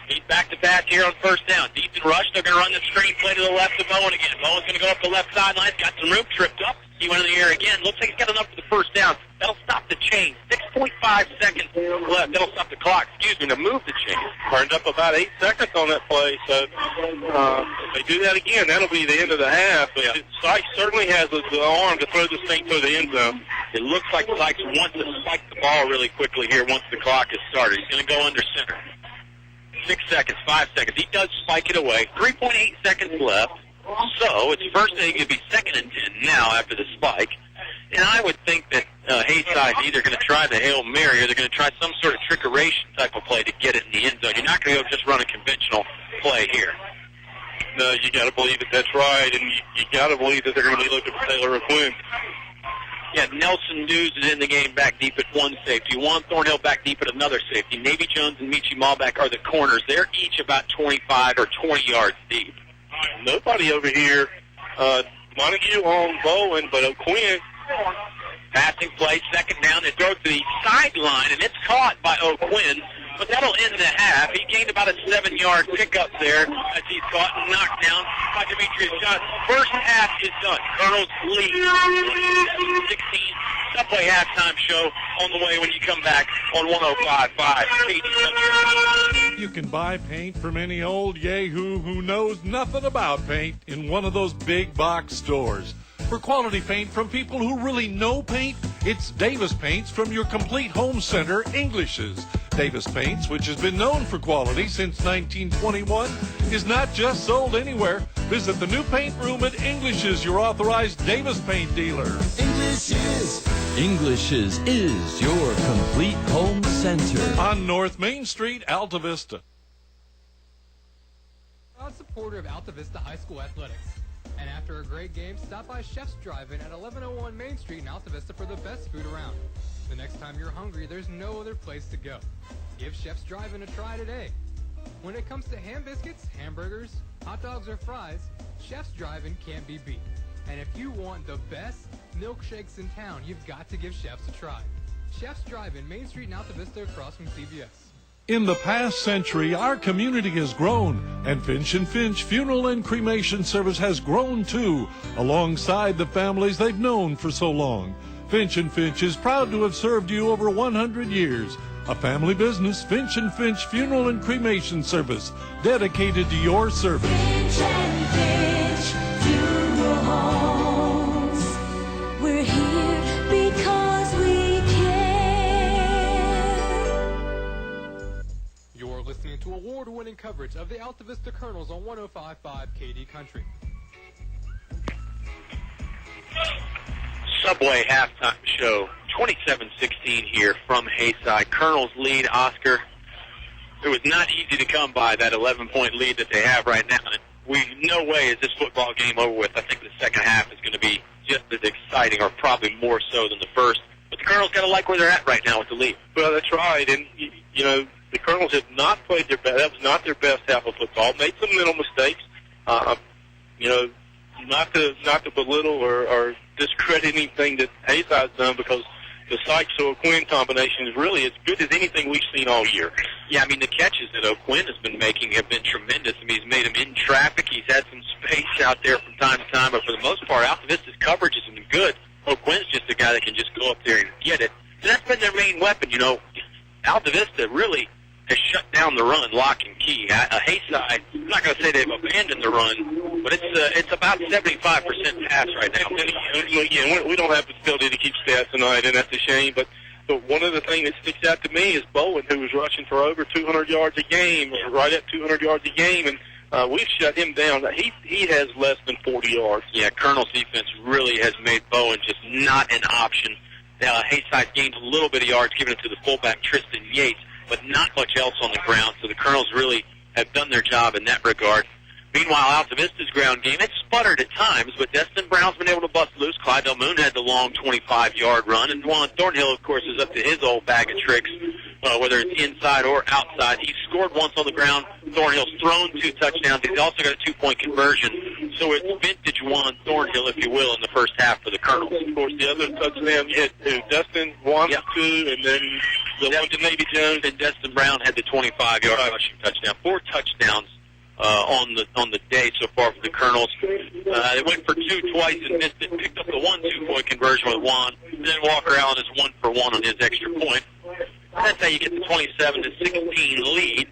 He's back to pass here on first down. Deep in rush. They're going to run the screen play to the left of Bowen again. Bowen's going to go up the left sideline. Got some room, tripped up. He went in the air again. Looks like he's got enough for the first down. That'll stop the chain. 6.5 seconds left. That'll stop the clock, to move the chain. Burned up about 8 seconds on that play. So if they do that again, that'll be the end of the half. But Sykes certainly has the arm to throw this thing through the end zone. It looks like Sykes wants to spike the ball really quickly here once the clock is started. He's going to go under center. 6 seconds, 5 seconds. He does spike it away. 3.8 seconds left. So it's first thing to be 2nd and 10 now after the spike. And I would think that Haysi is either going to try the Hail Mary or they're going to try some sort of trickeration type of play to get it in the end zone. You're not going to go just run a conventional play here. No, you got to believe that that's right, and you got to believe that they're going to be looking for Taylor O'Quinn. Yeah, Nelson News is in the game back deep at one safety. Juan Thornhill back deep at another safety. Navy Jones and Michi Malbeck are the corners. They're each about 25 or 20 yards deep. Nobody over here. Montague on Bowen, but O'Quinn. Passing play, 2nd down. They throw to the sideline, and it's caught by O'Quinn. But that'll end the half. He gained about a 7-yard pickup there as he's caught and knocked down by Demetrius Johnson. First half is done. Colonels lead 16. Subway halftime show on the way when you come back on 105.5 KD. You can buy paint from any old yahoo who knows nothing about paint in one of those big box stores. For quality paint from people who really know paint, it's Davis Paints from your complete home center, English's. Davis Paints, which has been known for quality since 1921, is not just sold anywhere. Visit the new paint room at English's, your authorized Davis Paint dealer. English's is your complete home center. On North Main Street, Altavista. Proud supporter of Altavista High School Athletics. And after a great game, stop by Chef's Drive-In at 1101 Main Street in Altavista for the best food around. The next time you're hungry, there's no other place to go. Give Chef's Drive-In a try today. When it comes to ham biscuits, hamburgers, hot dogs, or fries, Chef's Drive-In can't be beat. And if you want the best milkshakes in town, you've got to give Chef's a try. Chef's Drive-In, Main Street in Altavista across from CVS. In the past century, our community has grown, and Finch & Finch Funeral and Cremation Service has grown too, alongside the families they've known for so long. Finch & Finch is proud to have served you over 100 years. A family business, Finch & Finch Funeral and Cremation Service, dedicated to your service. Finch Finch Funeral Homes. We're here because we care. You're listening to award-winning coverage of the Altavista Colonels on 105.5 KD Country. Subway halftime show, 27-16 here from Haysi. Colonels lead, Oscar. It was not easy to come by that 11-point lead that they have right now. No way is this football game over with. I think the second half is going to be just as exciting, or probably more so than the first. But the Colonels got to like where they're at right now with the lead. Well, that's right. And, you know, the Colonels have not played their best. That was not their best half of football. Made some little mistakes. You know, not to belittle or discredit anything that Haysi has done, because the Sykes-O'Quinn combination is really as good as anything we've seen all year. Yeah, I mean, the catches that O'Quinn has been making have been tremendous. I mean, he's made them in traffic. He's had some space out there from time to time, but for the most part, Altavista's coverage has been good. O'Quinn's just a guy that can just go up there and get it. And that's been their main weapon. You know, Altavista really has shut down the run, lock and key. Haysi, I'm not going to say they've abandoned the run, but it's about 75% pass right now. Again, we don't have the ability to keep stats tonight, and that's a shame. But one of the things that sticks out to me is Bowen, who was rushing for over 200 yards a game, right at 200 yards a game, and we've shut him down. He has less than 40 yards. Yeah, Colonel's defense really has made Bowen just not an option. Haysi gained a little bit of yards, giving it to the fullback, Tristan Yates, but not much else on the ground, so the Colonels really have done their job in that regard. Meanwhile, Altavista's ground game, it's sputtered at times, but Destin Brown's been able to bust loose. Clyde Del Moon had the long 25-yard run, and Juan Thornhill, of course, is up to his old bag of tricks, whether it's inside or outside. He's scored once on the ground. Thornhill's thrown 2 touchdowns. He's also got a 2-point conversion. So it's vintage Juan Thornhill, if you will, in the first half for the Colonels. Of course, the other touchdown hit to Destin, Juan 2, and then the one to Navy Jones. And Destin Brown had the 25-yard rushing touchdown. 4 touchdowns on the day so far for the Colonels. They went for 2 twice and missed it. Picked up the 1 2-point conversion with Juan. And then Walker Allen is 1 for 1 on his extra point. That's how you get the 27-16 lead.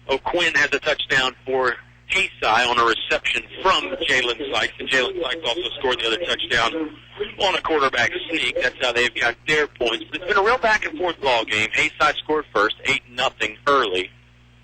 O'Quinn has a touchdown for Haysi on a reception from Jalen Sykes, and Jalen Sykes also scored the other touchdown on a quarterback sneak. That's how they've got their points. But it's been a real back-and-forth ball game. Haysi scored first, 8-0 early.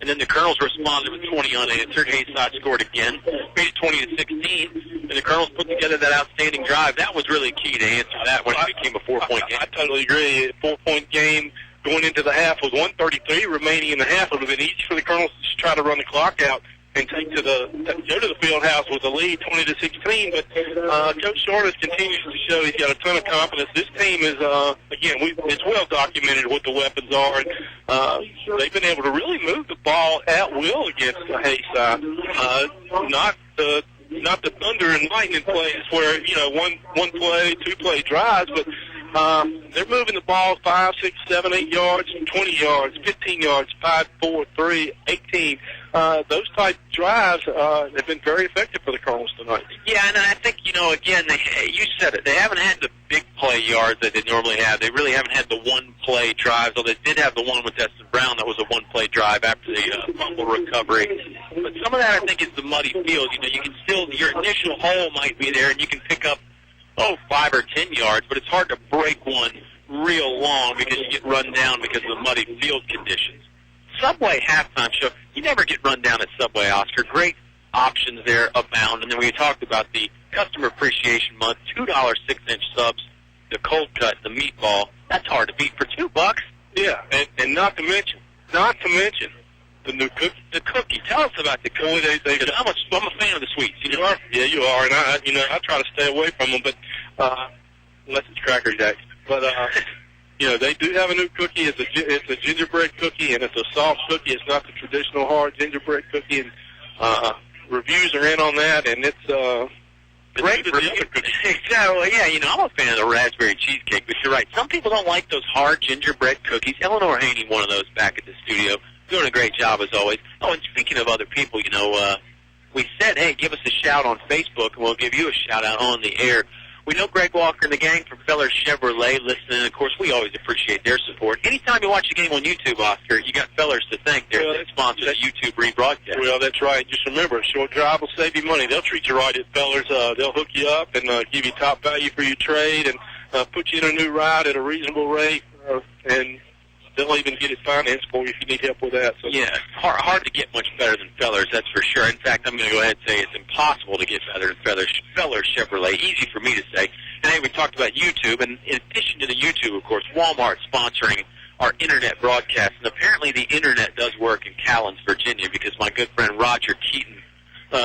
And then the Colonels responded with 20 unanswered. Haysi scored again, made it 20-16. And the Colonels put together that outstanding drive. That was really key to answer that when it became a 4-point game. I totally agree. A 4-point game going into the half with 1:33 remaining in the half. It would have been easy for the Colonels to just try to run the clock out and go to the field house with a lead, 20-16. But Coach Shortis continues to show he's got a ton of confidence. This team is, it's well documented what the weapons are. And, they've been able to really move the ball at will against Haysi. Not the thunder and lightning plays where, one play, 2-play drives, but they're moving the ball 5, 6, 7, 8 yards, 20 yards, 15 yards, 5, 4, 3, 18. Those type drives have been very effective for the Colonels tonight. Yeah, and I think, again, you said it. They haven't had the big play yards that they normally have. They really haven't had the one-play drives, although they did have the one with Destin Brown that was a one-play drive after the fumble recovery. But some of that, I think, is the muddy field. You can still, your initial hole might be there, and you can pick up 5 or 10 yards, but it's hard to break one real long because you get run down because of the muddy field conditions. Subway halftime show, you never get run down at Subway, Oscar. Great options there abound. And then we talked about the Customer Appreciation Month, $2 6-inch subs, the cold cut, the meatball. That's hard to beat for $2. Yeah, and not to mention the new cookie. The cookie. Tell us about the cookie. I'm a fan of the sweets. You are? Yeah, you are. And I try to stay away from them, but unless it's Cracker Jacks. But they do have a new cookie. It's a gingerbread cookie, and it's a soft cookie. It's not the traditional hard gingerbread cookie. And reviews are in on that, and it's great for the other cookies. Exactly. Yeah, I'm a fan of the raspberry cheesecake, but you're right. Some people don't like those hard gingerbread cookies. Eleanor Haney, one of those back at the studio, doing a great job as always. Oh, and speaking of other people, we said, hey, give us a shout on Facebook, and we'll give you a shout out on the air. We know Greg Walker and the gang from Feller Chevrolet listening. Of course, we always appreciate their support. Anytime you watch a game on YouTube, Oscar, you got Fellers to thank. They're sponsors of YouTube rebroadcast. Well, that's right. Just remember, a short drive will save you money. They'll treat you right at Fellers. They'll hook you up and give you top value for your trade and put you in a new ride at a reasonable rate. And they'll even get it financed for you if you need help with that. So. Yeah, hard to get much better than Fellers, that's for sure. In fact, I'm going to go ahead and say it's impossible to get better than Feller Chevrolet. Easy for me to say. And hey, we talked about YouTube, and in addition to the YouTube, of course, Walmart sponsoring our internet broadcast. And apparently the internet does work in Callens, Virginia, because my good friend Roger Keaton,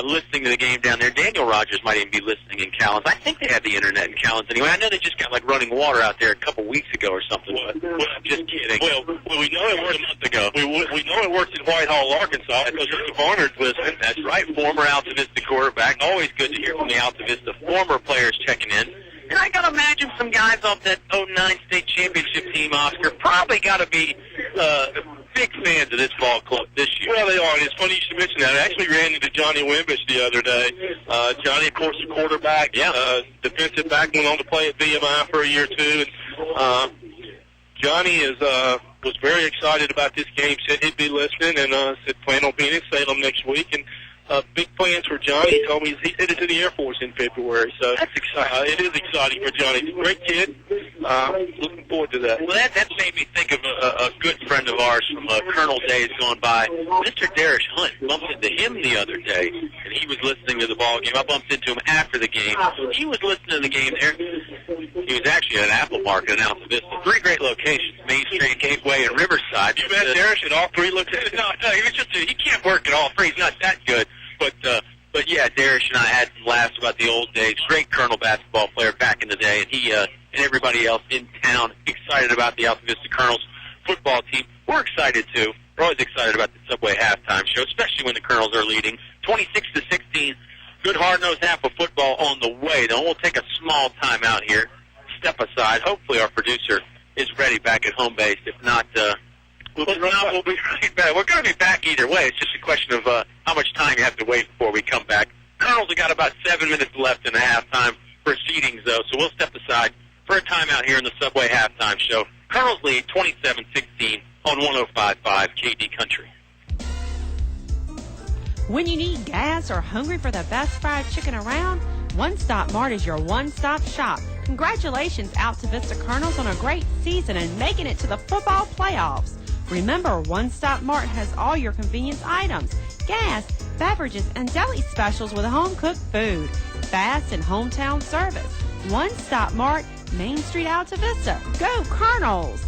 listening to the game down there. Daniel Rogers might even be listening in Callens. I think they have the internet in Callens anyway. I know they just got like running water out there a couple weeks ago or something. Well, I'm just kidding. Well, we know it works a month ago. We know it works in Whitehall, Arkansas, because Mr. Barnard's listening. That's right, former Altavista quarterback. Always good to hear from the Altavista former players checking in. And I got to imagine some guys off that 09 state championship team, Oscar, probably got to be big fans of this ball club this year. Well, they are. And it's funny you should mention that. I actually ran into Johnny Wimbish the other day. Johnny, of course, the quarterback, defensive back, went on to play at VMI for a year or two. And, Johnny was very excited about this game, said he'd be listening, and said plan on being in Salem next week. And big plans for Johnny. He told me he's headed to the Air Force in February. So that's exciting. It is exciting for Johnny. He's a great kid. Looking forward to that. Well, that made me think of a good friend of ours from Colonel days gone by. Mr. Darish Hunt bumped into him the other day, and he was listening to the ball game. I bumped into him after the game. He was listening to the game there. He was actually at an Apple Market in Altavista. 3 great locations, Main Street, Gateway, and Riverside. You met Darish at all 3 locations? No, he was just he can't work at all 3. He's not that good. But yeah, Darish and I had some laughs about the old days. Great Colonel basketball player back in the day, and he and everybody else in town excited about the Altavista Colonels football team. We're excited too. We're always excited about the Subway halftime show, especially when the Colonels are leading 26-16. Good hard-nosed half of football on the way. Though we'll take a small time out here, step aside. Hopefully, our producer is ready back at home base. If not, we'll be right back. We're going to be back either way. It's just a question of how much time you have to wait before we come back. Colonels have got about 7 minutes left in the halftime proceedings, though, so we'll step aside for a timeout here in the Subway halftime show. Colonels lead 27-16 on 105.5 KD Country. When you need gas or hungry for the best fried chicken around, One Stop Mart is your one-stop shop. Congratulations, Altavista Colonels, on a great season and making it to the football playoffs. Remember, One Stop Mart has all your convenience items, gas, beverages, and deli specials with home-cooked food, fast and hometown service. One Stop Mart, Main Street, Altavista. Go Colonels!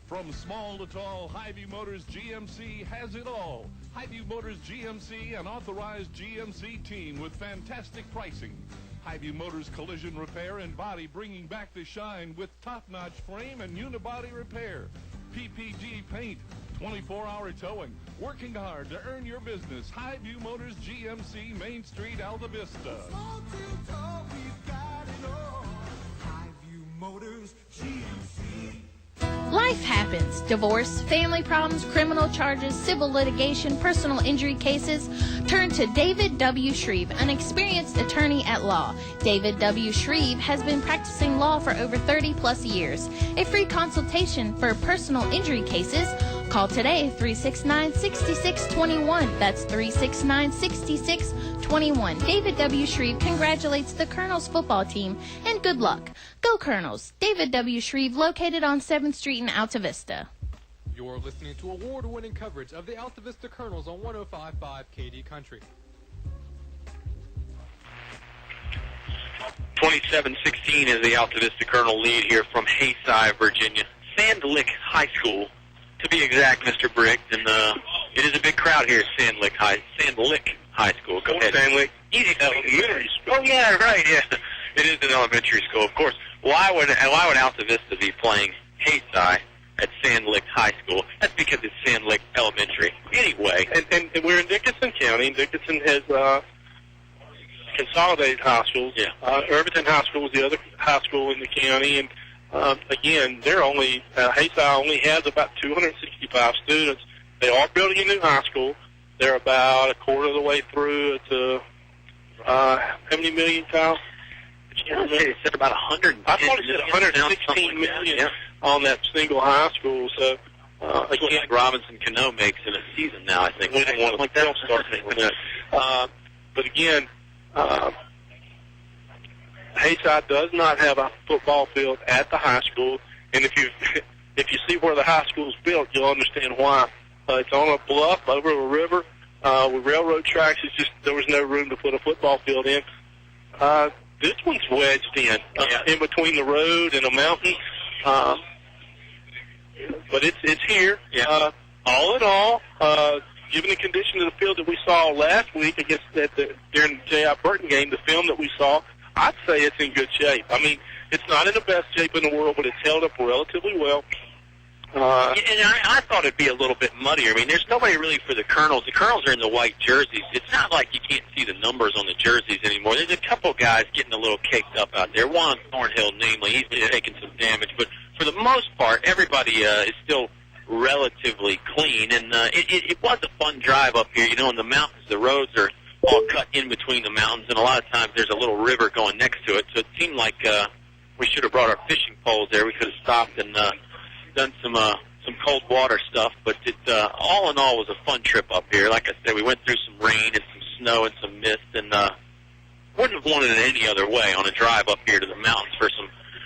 From small to tall, Highview Motors GMC has it all. Highview Motors GMC, an authorized GMC team with fantastic pricing. Highview Motors Collision Repair and Body, bringing back the shine with top-notch frame and unibody repair. PPG Paint, 24-hour towing, working hard to earn your business. Highview Motors GMC, Main Street, Altavista. Small to tall, we've got it all. Highview Motors GMC. Life happens. Divorce, family problems, criminal charges, civil litigation, personal injury cases. Turn to David W. Shreve, an experienced attorney at law. David W. Shreve has been practicing law for over 30-plus years. A free consultation for personal injury cases. Call today, 369-6621. That's 369-6621. David W. Shreve congratulates the Colonels football team, and good luck. Go Colonels. David W. Shreve, located on 7th Street in Altavista. You're listening to award-winning coverage of the Altavista Colonels on 105.5 KD Country. 27-16 is the Altavista Colonel lead here from Haysi, Virginia. Sand Lick High School, to be exact, Mr. Briggs. And it is a big crowd here at Sand Lick High School. Go ahead. Sand Lick. Elementary school. Oh, yeah, right, yeah. It is an elementary school, of course. Why would Altavista be playing Haysi at Sand Lick High School? That's because it's Sand Lick Elementary. Anyway. And we're in Dickinson County. Dickinson has consolidated high schools. Yeah. Irvington High School is the other high school in the county. And, again, Haysi only has about 265 students. They are building a new high school. They're about a quarter of the way through. It's how many million, Kyle? They said about 100. I thought it said 116 million on that single high school. So again, like Robinson Cano makes in a season now, I think. Like that start with that. But again, Haysi does not have a football field at the high school, and if you see where the high school is built, you'll understand why. It's on a bluff over a river with railroad tracks. It's just there was no room to put a football field in. This one's wedged in between the road and a mountain, but it's here. Yeah. All in all, given the condition of the field that we saw last week against during the J.I. Burton game, the film that we saw, I'd say it's in good shape. I mean, it's not in the best shape in the world, but it's held up relatively well. And I thought it'd be a little bit muddier. I mean, there's nobody really for the Colonels. The Colonels are in the white jerseys. It's not like you can't see the numbers on the jerseys anymore. There's a couple guys getting a little caked up out there. Juan Thornhill, namely, he's been taking some damage. But for the most part, everybody is still relatively clean. And it was a fun drive up here. You know, in the mountains, the roads are all cut in between the mountains, and a lot of times there's a little river going next to it. So it seemed like we should have brought our fishing poles there. We could have stopped and done some cold water stuff, but it all in all was a fun trip up here. Like I said, we went through some rain and some snow and some mist, and wouldn't have wanted it any other way on a drive up here to the mountains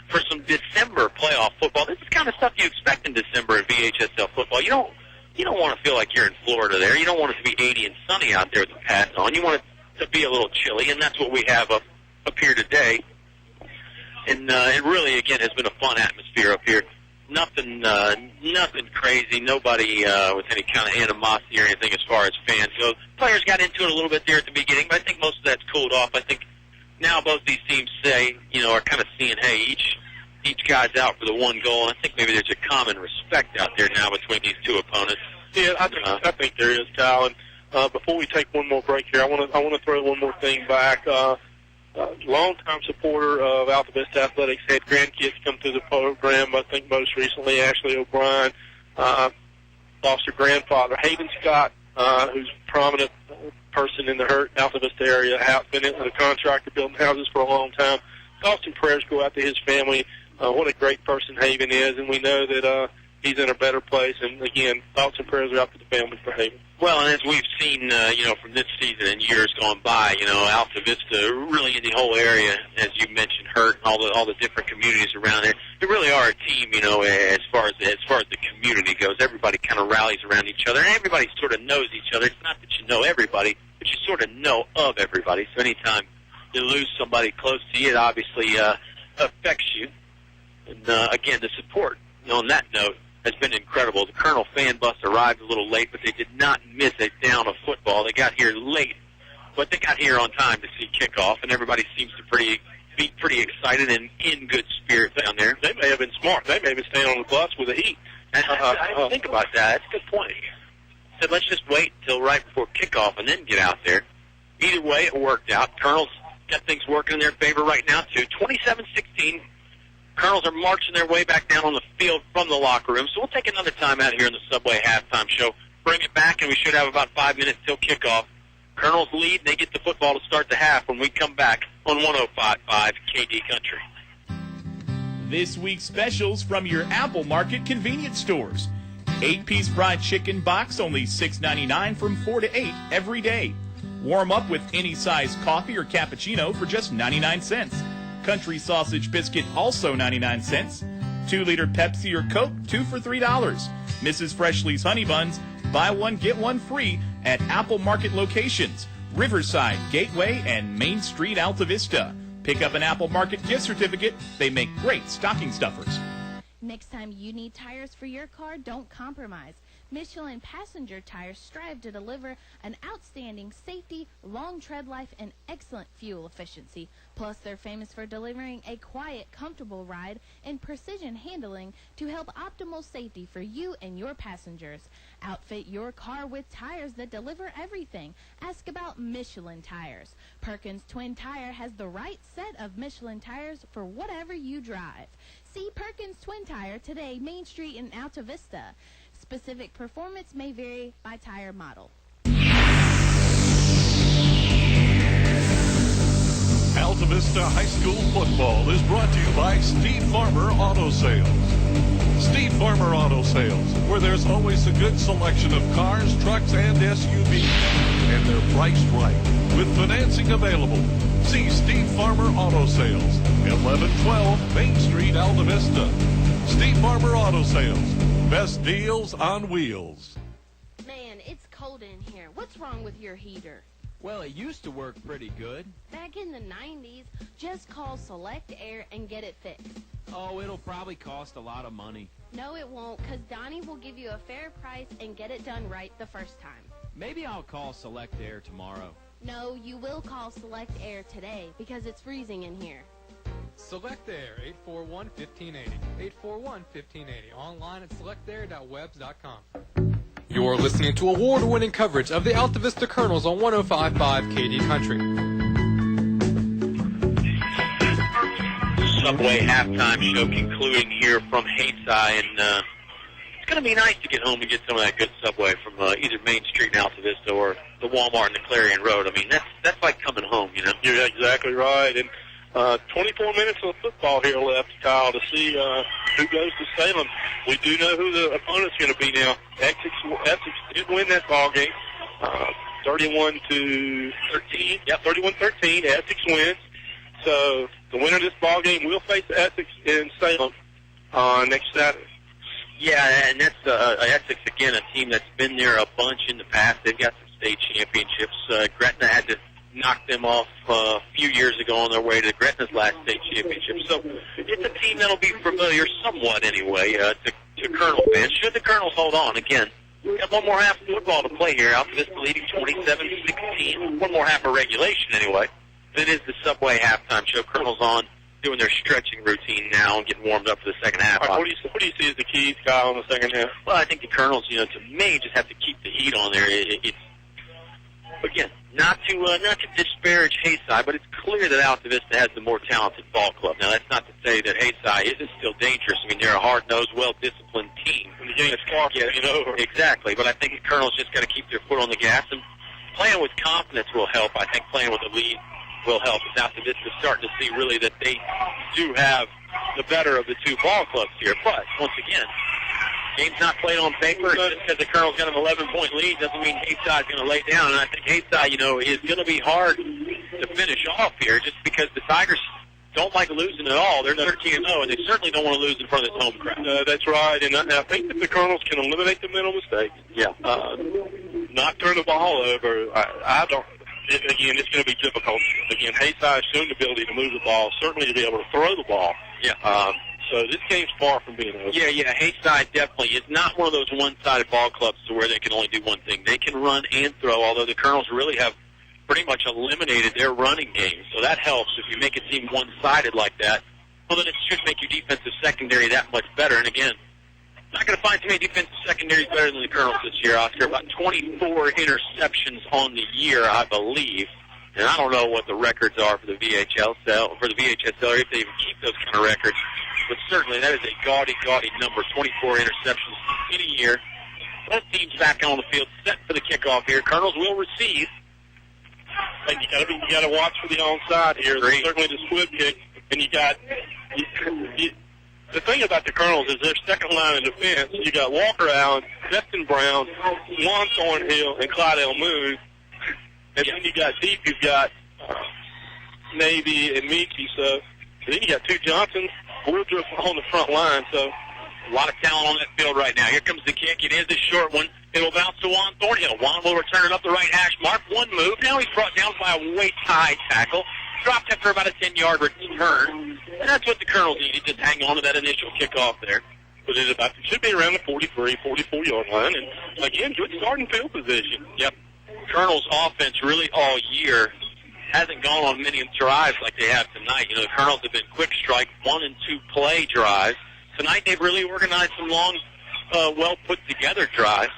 for some December playoff football. This is the kind of stuff you expect in December in VHSL football. You don't want to feel like you're in Florida there. You don't want it to be 80 and sunny out there with the pads on. You want it to be a little chilly, and that's what we have up here today. And it really, again, has been a fun atmosphere up here. Nothing crazy. Nobody with any kind of animosity or anything as far as fans go. Players got into it a little bit there at the beginning, but I think most of that's cooled off. I think now both these teams are kind of seeing, hey, each guy's out for the one goal. And I think maybe there's a common respect out there now between these two opponents. Yeah, I think there is, Kyle. And before we take one more break here, I want to throw one more thing back. Longtime supporter of Altavista Athletics, had grandkids come through the program. I think most recently Ashley O'Brien lost her grandfather, Hayden Scott, who's a prominent person in the Altavista area, been into the contractor building houses for a long time. Thoughts and prayers go out to his family. What a great person Haven is, and we know that he's in a better place. And again, thoughts and prayers go out to the family for Haven. Well, and as we've seen, from this season and years gone by, Altavista, really in the whole area, as you mentioned, Hurt, and all the different communities around there, they really are a team. As far as the community goes, everybody kind of rallies around each other, and everybody sort of knows each other. It's not that you know everybody, but you sort of know of everybody. So anytime you lose somebody close to you, it obviously affects you. And again, the support on that note has been incredible. The Colonel fan bus arrived a little late, but they did not miss a down of football. They got here late, but they got here on time to see kickoff, and everybody seems to be pretty excited and in good spirits down there. They may have been smart. They may have been staying on the bus with the heat. I didn't think about that. That's a good point. I said, let's just wait until right before kickoff and then get out there. Either way, it worked out. Colonel's got things working in their favor right now, too. 27-16. Colonels are marching their way back down on the field from the locker room. So we'll take another time out here in the Subway halftime show. Bring it back, and we should have about 5 minutes till kickoff. Colonels lead, and they get the football to start the half when we come back on 105.5 KD Country. This week's specials from your Apple Market convenience stores. 8-piece fried chicken box, only $6.99 from 4 to 8 every day. Warm up with any size coffee or cappuccino for just 99 cents. Country sausage biscuit, also 99 cents. 2-liter Pepsi or Coke, 2 for $3. Mrs. Freshly's Honey Buns, buy one, get one free at Apple Market locations, Riverside, Gateway, and Main Street, Altavista. Pick up an Apple Market gift certificate. They make great stocking stuffers. Next time you need tires for your car, don't compromise. Michelin passenger tires strive to deliver an outstanding safety, long tread life, and excellent fuel efficiency. Plus, they're famous for delivering a quiet, comfortable ride and precision handling to help optimal safety for you and your passengers. Outfit your car with tires that deliver everything. Ask about Michelin tires. Perkins Twin Tire has the right set of Michelin tires for whatever you drive. See Perkins Twin Tire today, Main Street in Altavista. Specific performance may vary by tire model. Altavista High School football is brought to you by Steve Farmer Auto Sales. Steve Farmer Auto Sales, where there's always a good selection of cars, trucks, and SUVs. And they're priced right, with financing available. See Steve Farmer Auto Sales, 1112 Main Street, Altavista. Steve Farmer Auto Sales, best deals on wheels. Man, it's cold in here. What's wrong with your heater? Well, it used to work pretty good. Back in the 90s, just call Select Air and get it fixed. Oh, it'll probably cost a lot of money. No, it won't, because Donnie will give you a fair price and get it done right the first time. Maybe I'll call Select Air tomorrow. No, you will call Select Air today because it's freezing in here. Select Air, 841-1580. 841-1580. Online at selectair.webs.com. You're listening to award-winning coverage of the Altavista Colonels on 105.5 KD Country. Subway halftime show concluding here from Haysi, and it's going to be nice to get home and get some of that good Subway from either Main Street in Altavista or the Walmart in the Clarion Road. I mean, that's like coming home, you know. You're exactly right. And 24 minutes of football here left, Kyle, to see who goes to Salem. We do know who the opponent's going to be now. Essex did win that ball game, 31-13. Yeah, 31-13. Essex wins. So the winner of this ball game will face Essex in Salem next Saturday. Yeah, and that's Essex, again, a team that's been there a bunch in the past. They've got some state championships. Gretna had to knock them off a few years ago on their way to Gretna's last state championship. So it's a team that'll be familiar somewhat anyway to Colonel fans. Should the Colonels hold on, again, we got one more half of football to play here. Altavista leading 27-16. One more half of regulation anyway. It is the Subway halftime show. Colonels on doing their stretching routine now and getting warmed up for the second half. All right, what do you see as the keys, Kyle, in the second half? Well, I think the Colonels, to me, just have to keep the heat on there. It's again, not to disparage Haysi, but it's clear that Altavista has the more talented ball club. Now, that's not to say that Haysi isn't still dangerous. I mean, they're a hard-nosed, well-disciplined team. And the game's far from being over. Exactly, but I think the Colonels just got to keep their foot on the gas, and playing with confidence will help. I think playing with a lead will help. It's Altavista starting to see really that they do have the better of the two ball clubs here. But, once again, game's not played on paper. Just because the Colonel's got an 11-point lead doesn't mean Haysi's going to lay down. And I think Haysi, is going to be hard to finish off here just because the Tigers don't like losing at all. They're 13-0, and they certainly don't want to lose in front of this home crowd. That's right. And I think that the Colonels can eliminate the mental mistakes. Yeah. Not turn the ball over. I don't. Again, it's going to be difficult. Again, Haysi has shown the ability to move the ball, certainly to be able to throw the ball. Yeah. So this game's far from being over. Yeah, Haysi definitely is not one of those one-sided ball clubs to where they can only do one thing. They can run and throw, although the Colonels really have pretty much eliminated their running game. So that helps. If you make it seem one-sided like that, well, then it should make your defensive secondary that much better. And again, not going to find too many defensive secondaries better than the Colonels this year, Oscar. About 24 interceptions on the year, I believe. And I don't know what the records are for the VHSL, or if they even keep those kind of records. But certainly that is a gaudy number, 24 interceptions in a year. Both teams back on the field, set for the kickoff here. Colonels will receive. And you got to watch for the onside here. There's certainly the squib kick, and the thing about the Colonels is their second line of defense. You got Walker Allen, Justin Brown, Juan Thornhill, and Clyde L. Moon. And then you got deep, you've got Navy and Meeky. So then you got two Johnsons, Woodruff on the front line. So a lot of talent on that field right now. Here comes the kick. It is a short one. It will bounce to Juan Thornhill. Juan will return it up the right hash mark. One move. Now he's brought down by a waist-high tackle. Dropped after about a 10-yard return. And that's what the Colonels needed, just hang on to that initial kickoff there. But it should be around the 43, 44-yard line. And, again, good starting field position. Yep. Colonels' offense really all year hasn't gone on many drives like they have tonight. The Colonels have been quick strike, 1- and 2-play drives. Tonight they've really organized some long, well-put-together drives.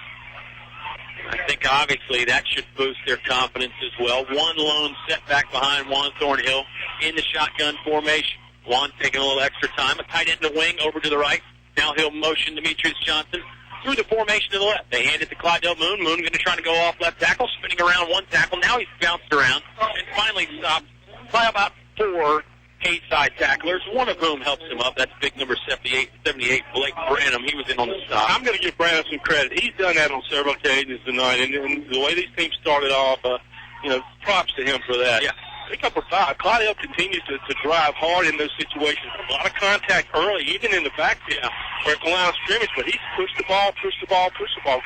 I think obviously that should boost their confidence as well. One lone setback behind Juan Thornhill in the shotgun formation. Juan taking a little extra time. A tight end in the wing over to the right. Now he'll motion Demetrius Johnson through the formation to the left. They hand it to Clydell Moon. Moon going to try to go off left tackle, spinning around one tackle. Now he's bounced around and finally stopped by about 4 Haysi tacklers, one of whom helps him up. That's big number 78, Blake Branham. He was in on the stop. I'm going to give Branham some credit. He's done that on several occasions tonight, and the way these teams started off, props to him for that. Yeah. Pick up a 5. Clydell continues to drive hard in those situations. A lot of contact early, even in the backfield or at the line of scrimmage, but he's pushed the ball.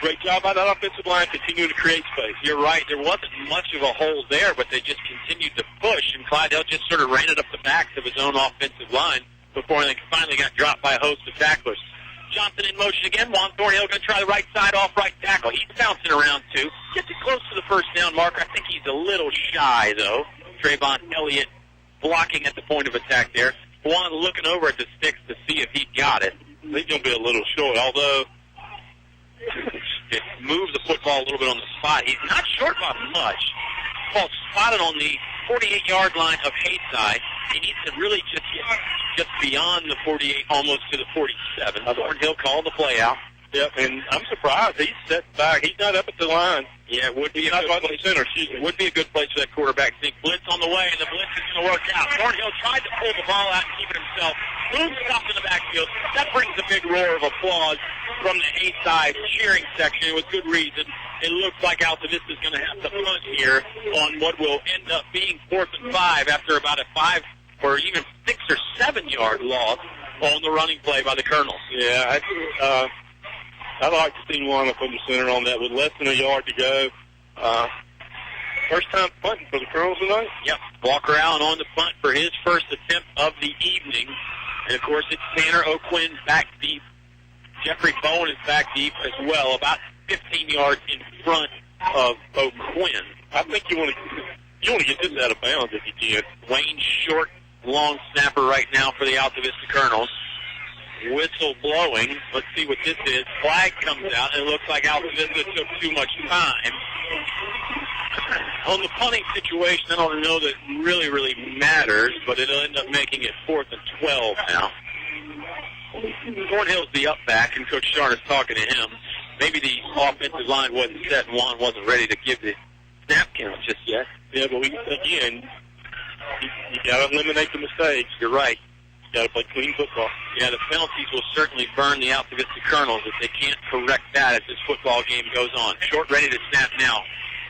Great job by that offensive line, continuing to create space. You're right. There wasn't much of a hole there, but they just continued to push, and Clydell just sort of ran it up the backs of his own offensive line before they finally got dropped by a host of tacklers. Johnson in motion again. Juan Thornhill going to try the right side off right tackle. He's bouncing around, too. Gets it close to the first down marker. I think he's a little shy, though. Trayvon Elliott blocking at the point of attack there. Juan looking over at the sticks to see if he got it. He's going to be a little short, although it moves the football a little bit on the spot. He's not short by much. Ball spotted on the 48-yard line of Haysi. He needs to really just get just beyond the 48, almost to the 47. Thornhill called the play out. Yep, and I'm surprised he's set back. He's not up at the line. Yeah, it would be not by the center. Would be a good place for that quarterback. See blitz on the way, and the blitz is going to work out. Thornhill tried to pull the ball out and keep it himself. Boom stopped in the backfield. That brings a big roar of applause from the Haysi cheering section with good reason. It looks like Altavista is going to have to punt here on what will end up being 4th and 5 after about a 5 or even 6 or 7 yard loss on the running play by the Colonels. Yeah, I'd like to see one up in the center on that with less than a yard to go. First time punting for the Colonels tonight? Yep. Walker Allen on the punt for his first attempt of the evening. And, of course, it's Tanner O'Quinn's back deep. Jeffrey Bowen is back deep as well, about 15 yards in front of O'Quinn. I think you want to get this out of bounds if you can. Wayne Short, long snapper right now for the Altavista Colonels. Whistle blowing. Let's see what this is. Flag comes out, and it looks like Altavista took too much time. On the punting situation, I don't know that it really matters, but it'll end up making it 4th and 12 now. Thornhill's the up back, and Coach Sharn is talking to him. Maybe the offensive line wasn't set, and Juan wasn't ready to give the snap count just yet. Yeah, but again, you got to eliminate the mistakes. You're right. You got to play clean football. Yeah, the penalties will certainly burn the Altavista Colonels if they can't correct that as this football game goes on. Short ready to snap now.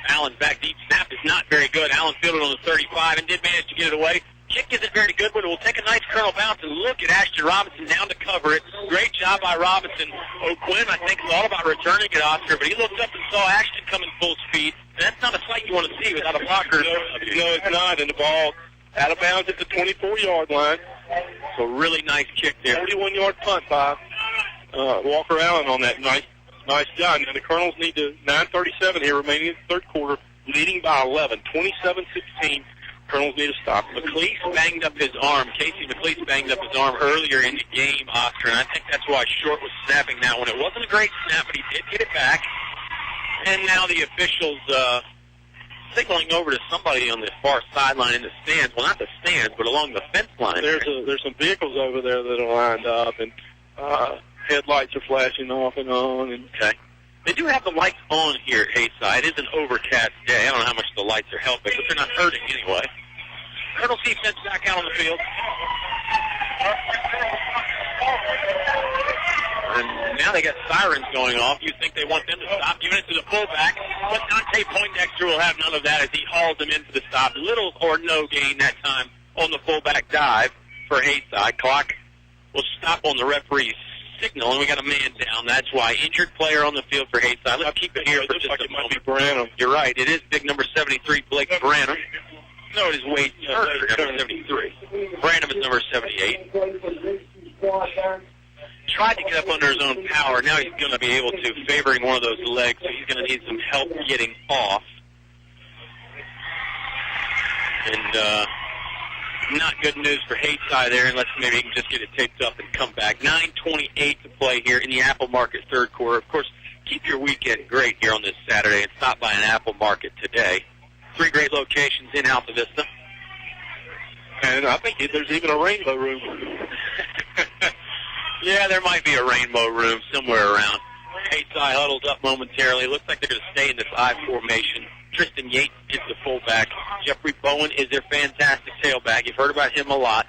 Allen's back deep. Snap is not very good. Allen fielded on the 35 and did manage to get it away. Kick isn't very good, but it will take a nice Colonel bounce and look at Ashton Robinson down to cover it. Great job by Robinson. O'Quinn, I think, thought about returning it, Oscar, but he looked up and saw Ashton coming full speed. And that's not a sight you want to see without a blocker. No, it's not. And the ball out of bounds at the 24-yard line. So really nice kick there. 41-yard punt by Walker Allen on that nice job. Now the Colonels need to 9:37 here remaining in the third quarter, leading by 11, 27-16. Colonels need to stop. McLeese banged up his arm. Casey McLeese banged up his arm earlier in the game, Oscar, and I think that's why Short was snapping that one. It wasn't a great snap, but he did get it back. And now the officials signaling over to somebody on the far sideline in the stands. Well, not the stands, but along the fence line. There's some vehicles over there that are lined up, and headlights are flashing off and on. And okay. They do have the lights on here at Haysi. It is an overcast day. I don't know how much the lights are helping, but they're not hurting anyway. Colonel defense back out on the field. And now they got sirens going off. You think they want them to stop, giving it to the fullback. But Dante Poindexter will have none of that as he hauls them into the stop. Little or no gain that time on the fullback dive for Haysi. Clock will stop on the referee's signal, and we got a man down. That's why. Injured player on the field for Haysi. Let's keep it here for just a moment. Branham. You're right. It is big number 73, Blake Branham. No, it is Wade Turner, number 73. Branham is number 78. Tried to get up under his own power. Now he's going to be able to, favoring one of those legs, so he's going to need some help getting off. And not good news for Haysi there, unless maybe he can just get it taped up and come back. 9:28 to play here in the Apple Market third quarter. Of course, keep your weekend great here on this Saturday and stop by an Apple Market today. 3 great locations in Altavista. And I think there's even a rainbow room. Yeah, there might be a rainbow room somewhere around. Haysi huddled up momentarily. Looks like they're going to stay in this I formation. Tristan Yates is the fullback. Jeffrey Bowen is their fantastic tailback. You've heard about him a lot.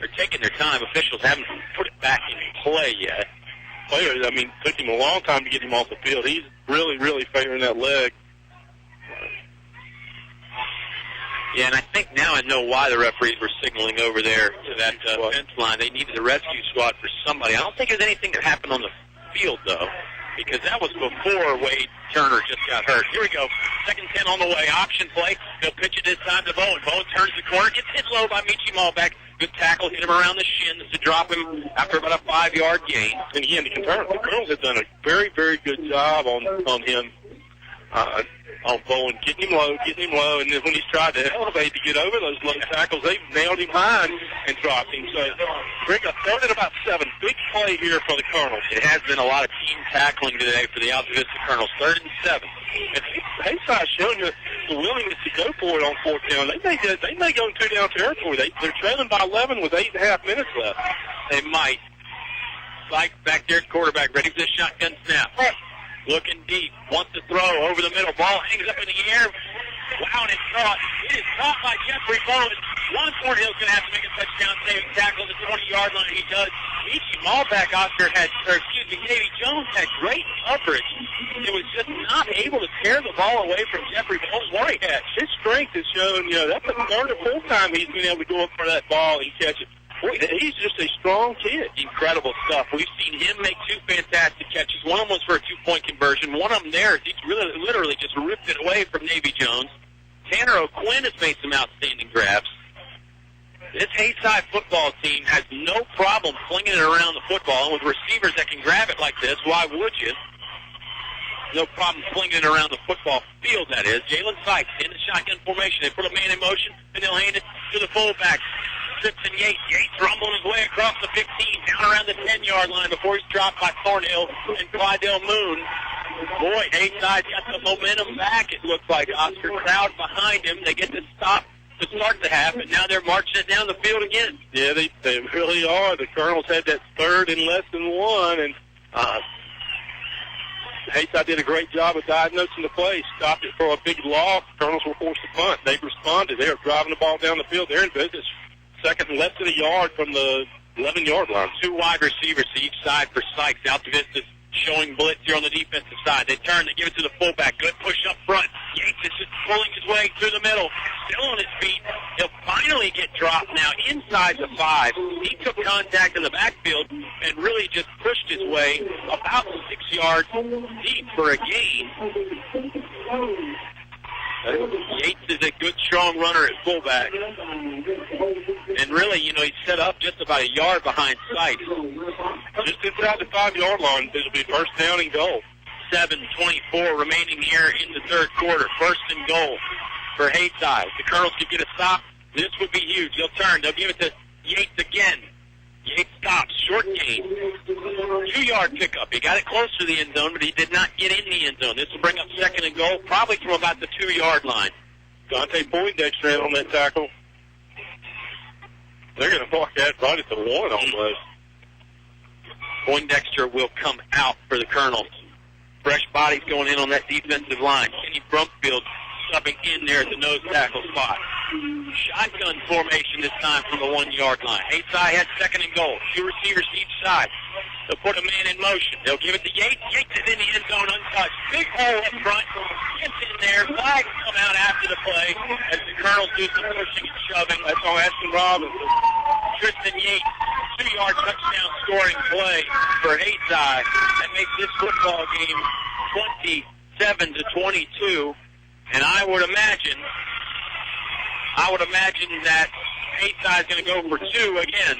They're taking their time. Officials haven't put it back in play yet. Players, took him a long time to get him off the field. He's really, really favoring that leg. Yeah, and I think now I know why the referees were signaling over there to that fence line. They needed a rescue squad for somebody. I don't think there's anything that happened on the field, though, because that was before Wade Turner just got hurt. Here we go. 2nd 10 on the way. Option play. They'll pitch it this time to Bowen. Bowen turns the corner. Gets hit low by Michi Malbeck. Good tackle. Hit him around the shins to drop him after about a 5-yard gain. And again, the Colonels have done a very, very good job on him on Bowen, getting him low, and then when he's tried to elevate to get over those low tackles, they've nailed him high and dropped him. So bring a third and about 7. Big play here for the Colonels. It has been a lot of team tackling today for the Altavista Colonels. 3rd and 7. And Haysi's showing you the willingness to go for it on 4th down. They may go in 2-down territory. They're trailing by 11 with 8.5 minutes left. They might. Spike back there at quarterback, ready for the shotgun snap. Looking deep, wants to throw over the middle. Ball hangs up in the air. Wow, and it's caught. It is caught by Jeffrey Bowen. Juan Thornhill's going to have to make a touchdown saving tackle at the 20-yard line. He does. Michi Malback, Davy Jones had great coverage. It was just not able to tear the ball away from Jeffrey Bowen. What he had. His strength is showing, that's the 3rd or 4th time he's been able to go up for that ball and catch it. Boy, he's just a strong kid. Incredible stuff. We've seen him make 2 fantastic catches. One of them was for a 2-point conversion. One of them there, he literally just ripped it away from Navy Jones. Tanner O'Quinn has made some outstanding grabs. This Haysi football team has no problem flinging it around the football. And with receivers that can grab it like this, why would you? No problem flinging it around the football field, that is. Jalen Sykes in the shotgun formation. They put a man in motion, and they'll hand it to the fullback. Simpson Yates. Yates rumbling his way across the 15, down around the 10-yard line before he's dropped by Thornhill and Clydell Moon. Boy, Haysi's got the momentum back, it looks like. Oscar Crowd behind him. They get to stop to start the half, and now they're marching it down the field again. Yeah, they really are. The Colonels had that 3rd and less than 1, and Haysi did a great job of diagnosing the play, stopped it for a big loss. The Colonels were forced to punt. They responded. They were driving the ball down the field. They're in business. 2nd and less than a yard from the 11-yard line. 2 wide receivers to each side for Sykes. Altavista's showing blitz here on the defensive side. They turn, they give it to the fullback. Good push up front. Yates is just pulling his way through the middle. Still on his feet. He'll finally get dropped now inside the 5. He took contact in the backfield and really just pushed his way about 6 yards deep for a gain. Yates is a good, strong runner at fullback. And really, he's set up just about a yard behind Sykes. Just inside the 5-yard line, it'll be 1st down and goal. 7:24 remaining here in the 3rd quarter. 1st and goal for Haysi. If the Colonels could get a stop, this would be huge. They'll turn. They'll give it to Yates again. Yates stops. Short gain. 2-yard pickup. He got it close to the end zone, but he did not get in the end zone. This will bring up 2nd and goal, probably from about the 2-yard line. Dante Poindexter in on that tackle. They're going to mark that right at the 1 almost. Poindexter will come out for the Colonels. Fresh bodies going in on that defensive line. Kenny Brumfield subbing in there at the nose tackle spot. Shotgun formation this time from the 1-yard line. Haysi has 2nd and goal. 2 receivers each side. They'll put a man in motion. They'll give it to Yates. Yates is in the end zone untouched. Big hole up front. Gets in there. Flags come out after the play as the Colonels do some pushing and shoving. That's on Ashton Robinson. Tristan Yates, 2-yard touchdown scoring play for Haysi. That makes this football game 27-22. And I would imagine that Haysi is going to go for 2 again.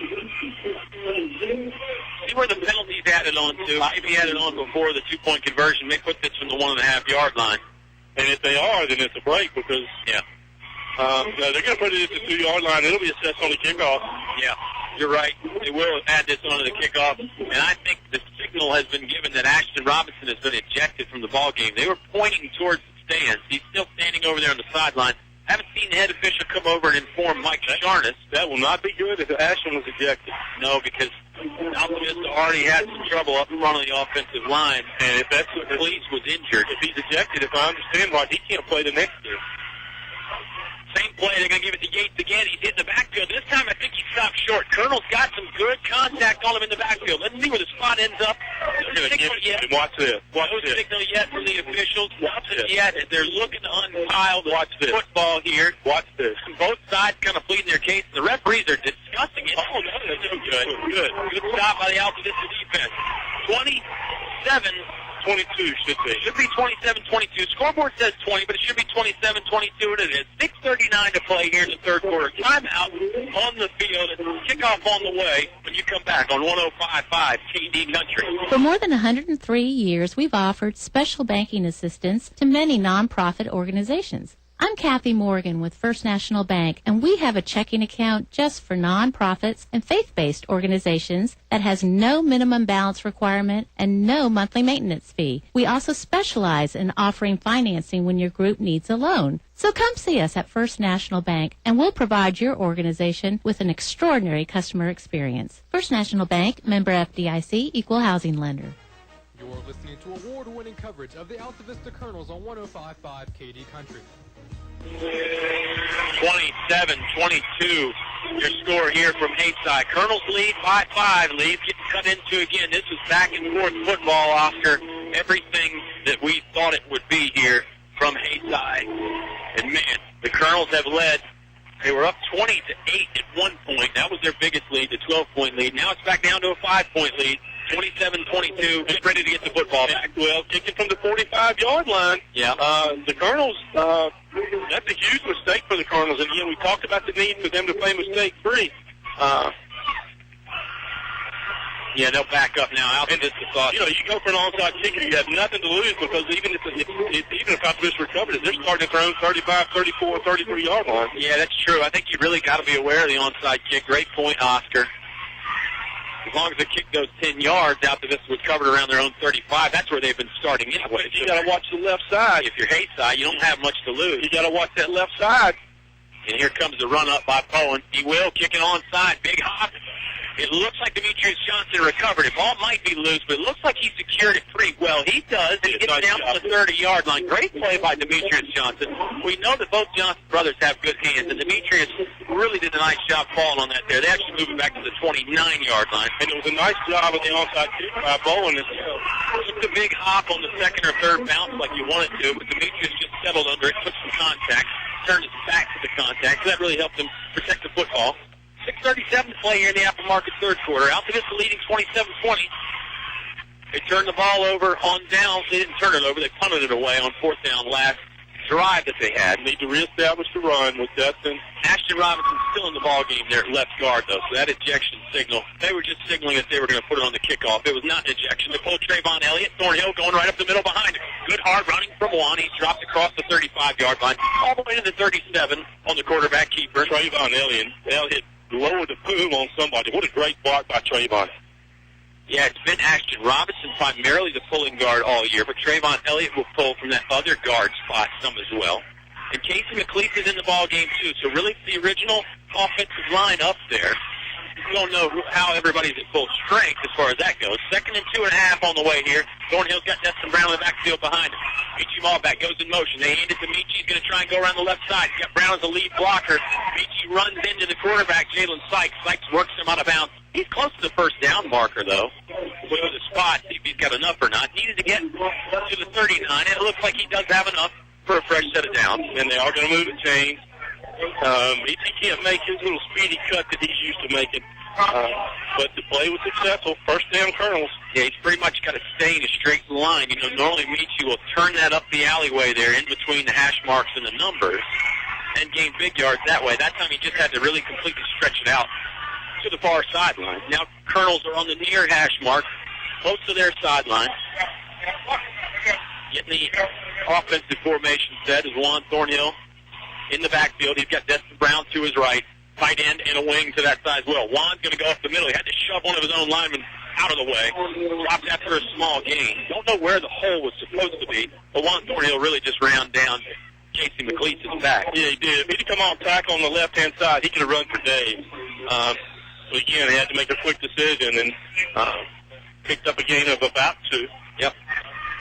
See where the penalties added on to. Maybe added on before the 2-point conversion. They put this from the 1.5-yard line. And if they are, then it's a break because they're going to put it at the 2-yard line. It'll be assessed on the kickoff. Yeah, you're right. They will add this onto the kickoff. And I think the signal has been given that Ashton Robinson has been ejected from the ball game. They were pointing towards the stands. He's still standing over there on the sideline. Haven't seen the head official come over and inform Mike Sharness. That will not be good if Ashton was ejected. No, because Altavista already had some trouble up in front of the offensive line. And if that's what Cleese was injured, if he's ejected, if I understand right, he can't play the next game. Same play, they're going to give it to Yates again. He's hitting the backfield. This time I think he stopped short. Colonel's got some good contact on him in the backfield. Let's see where the spot ends up. No signal yet. Watch this. No signal yet from the officials. Watch this. Yet. They're looking to unpile the football here. Watch this. Both sides kind of pleading their case. The referees are discussing discussing it. Oh, no, that's so good. Good stop by the Altavista defense. 27-22 should be. Should be 27-22. Scoreboard says 20, but it should be 27-22, and it is. 6:39 to play here in the third quarter. Timeout on the field. Kickoff on the way when you come back on 105.5 KD Country. For more than 103 years, we've offered special banking assistance to many nonprofit organizations. I'm Kathy Morgan with First National Bank, and we have a checking account just for nonprofits and faith-based organizations that has no minimum balance requirement and no monthly maintenance fee. We also specialize in offering financing when your group needs a loan. So come see us at First National Bank, and we'll provide your organization with an extraordinary customer experience. First National Bank, member FDIC, equal housing lender. You're listening to award-winning coverage of the Altavista Colonels on 105.5 KD Country. 27-22, your score here from Haysi. Colonels lead by 5. Leads get cut into again. This is back and forth football after everything that we thought it would be here from Haysi. And man, the Colonels have led. They were up 20-8 at one point. That was their biggest lead, the 12-point lead. Now it's back down to a 5-point lead. 27-22, just ready to get the football back. Well, kicking from the 45-yard line. Yeah. The Colonels, that's a huge mistake for the Colonels. And, again, we talked about the need for them to play mistake-free. Yeah, they'll back up now. Altavista thought. You know, you go for an onside kick and you have nothing to lose because even if Altavista recovered it, they're starting at their own 35, 34, 33-yard line. Yeah, that's true. I think you really got to be aware of the onside kick. Great point, Oscar. As long as the kick goes 10 yards, Altavista was covered around their own 35. That's where they've been starting anyway. You got to watch the left side. If you're Haysi, you don't have much to lose. You got to watch that left side. And here comes the run up by Bowen. He will kick it onside. Big hop. It looks like Demetrius Johnson recovered it. Ball might be loose, but it looks like he secured it pretty well. He does. He gets down to the 30-yard line. Great play by Demetrius Johnson. We know that both Johnson brothers have good hands, and Demetrius really did a nice job falling on that there. They actually moved it back to the 29-yard line. And it was a nice job of the onside kick by Bowen. Took the big hop on the second or third bounce like you wanted to, but Demetrius just settled under it, took some contact, turned his back to the contact, so that really helped him protect the football. 6:37 to play here in the Apple Market third quarter. Altavista leading 27-20. They turned the ball over on downs. They didn't turn it over. They punted it away on fourth down last drive that they had. Need to reestablish the run with Dustin. Ashton Robinson still in the ball game there at left guard, though, so that ejection signal, they were just signaling that they were going to put it on the kickoff. It was not an ejection. They pulled Trayvon Elliott. Thornhill going right up the middle behind him. Good hard running from Juan. He's dropped across the 35-yard line, all the way to the 37 on the quarterback keeper. Trayvon Elliott lowered the boom on somebody. What a great block by Trayvon. Yeah, it's been Ashton Robinson primarily the pulling guard all year, but Trayvon Elliott will pull from that other guard spot some as well. And Casey McLeese is in the ball game too, so really the original offensive line up there. We don't know how everybody's at full strength as far as that goes. 2nd and 2.5 on the way here. Thornhill's got Destin Brown in the backfield behind him. Michi Malback goes in motion. They hand it to Michi. He's going to try and go around the left side. He's got Brown as the lead blocker. Michi runs into the quarterback, Jalen Sykes. Sykes works him out of bounds. He's close to the first down marker, though. With a spot, see if he's got enough or not. Needed to get to the 39. It looks like he does have enough for a fresh set of downs. And they are going to move the chains. He can't make his little speedy cut that he's used to making. But the play was successful. First down, Colonels. Yeah, he's pretty much got to stay in a straight line. You know, normally Michi will turn that up the alleyway there in between the hash marks and the numbers and gain big yards that way. That time he just had to really completely stretch it out to the far sideline. Now Colonels are on the near hash mark, close to their sideline. Getting the offensive formation set is Juan Thornhill in the backfield. He's got Destin Brown to his right. Tight end and a wing to that side as well. Juan's going to go up the middle. He had to shove one of his own linemen out of the way. Dropped after a small gain. Don't know where the hole was supposed to be, but Juan Thornhill really just ran down Casey McLeese's back. Yeah, he did. If he'd come on tackle on the left-hand side, he could have run for days. But again, he had to make a quick decision and picked up a gain of about 2. Yep.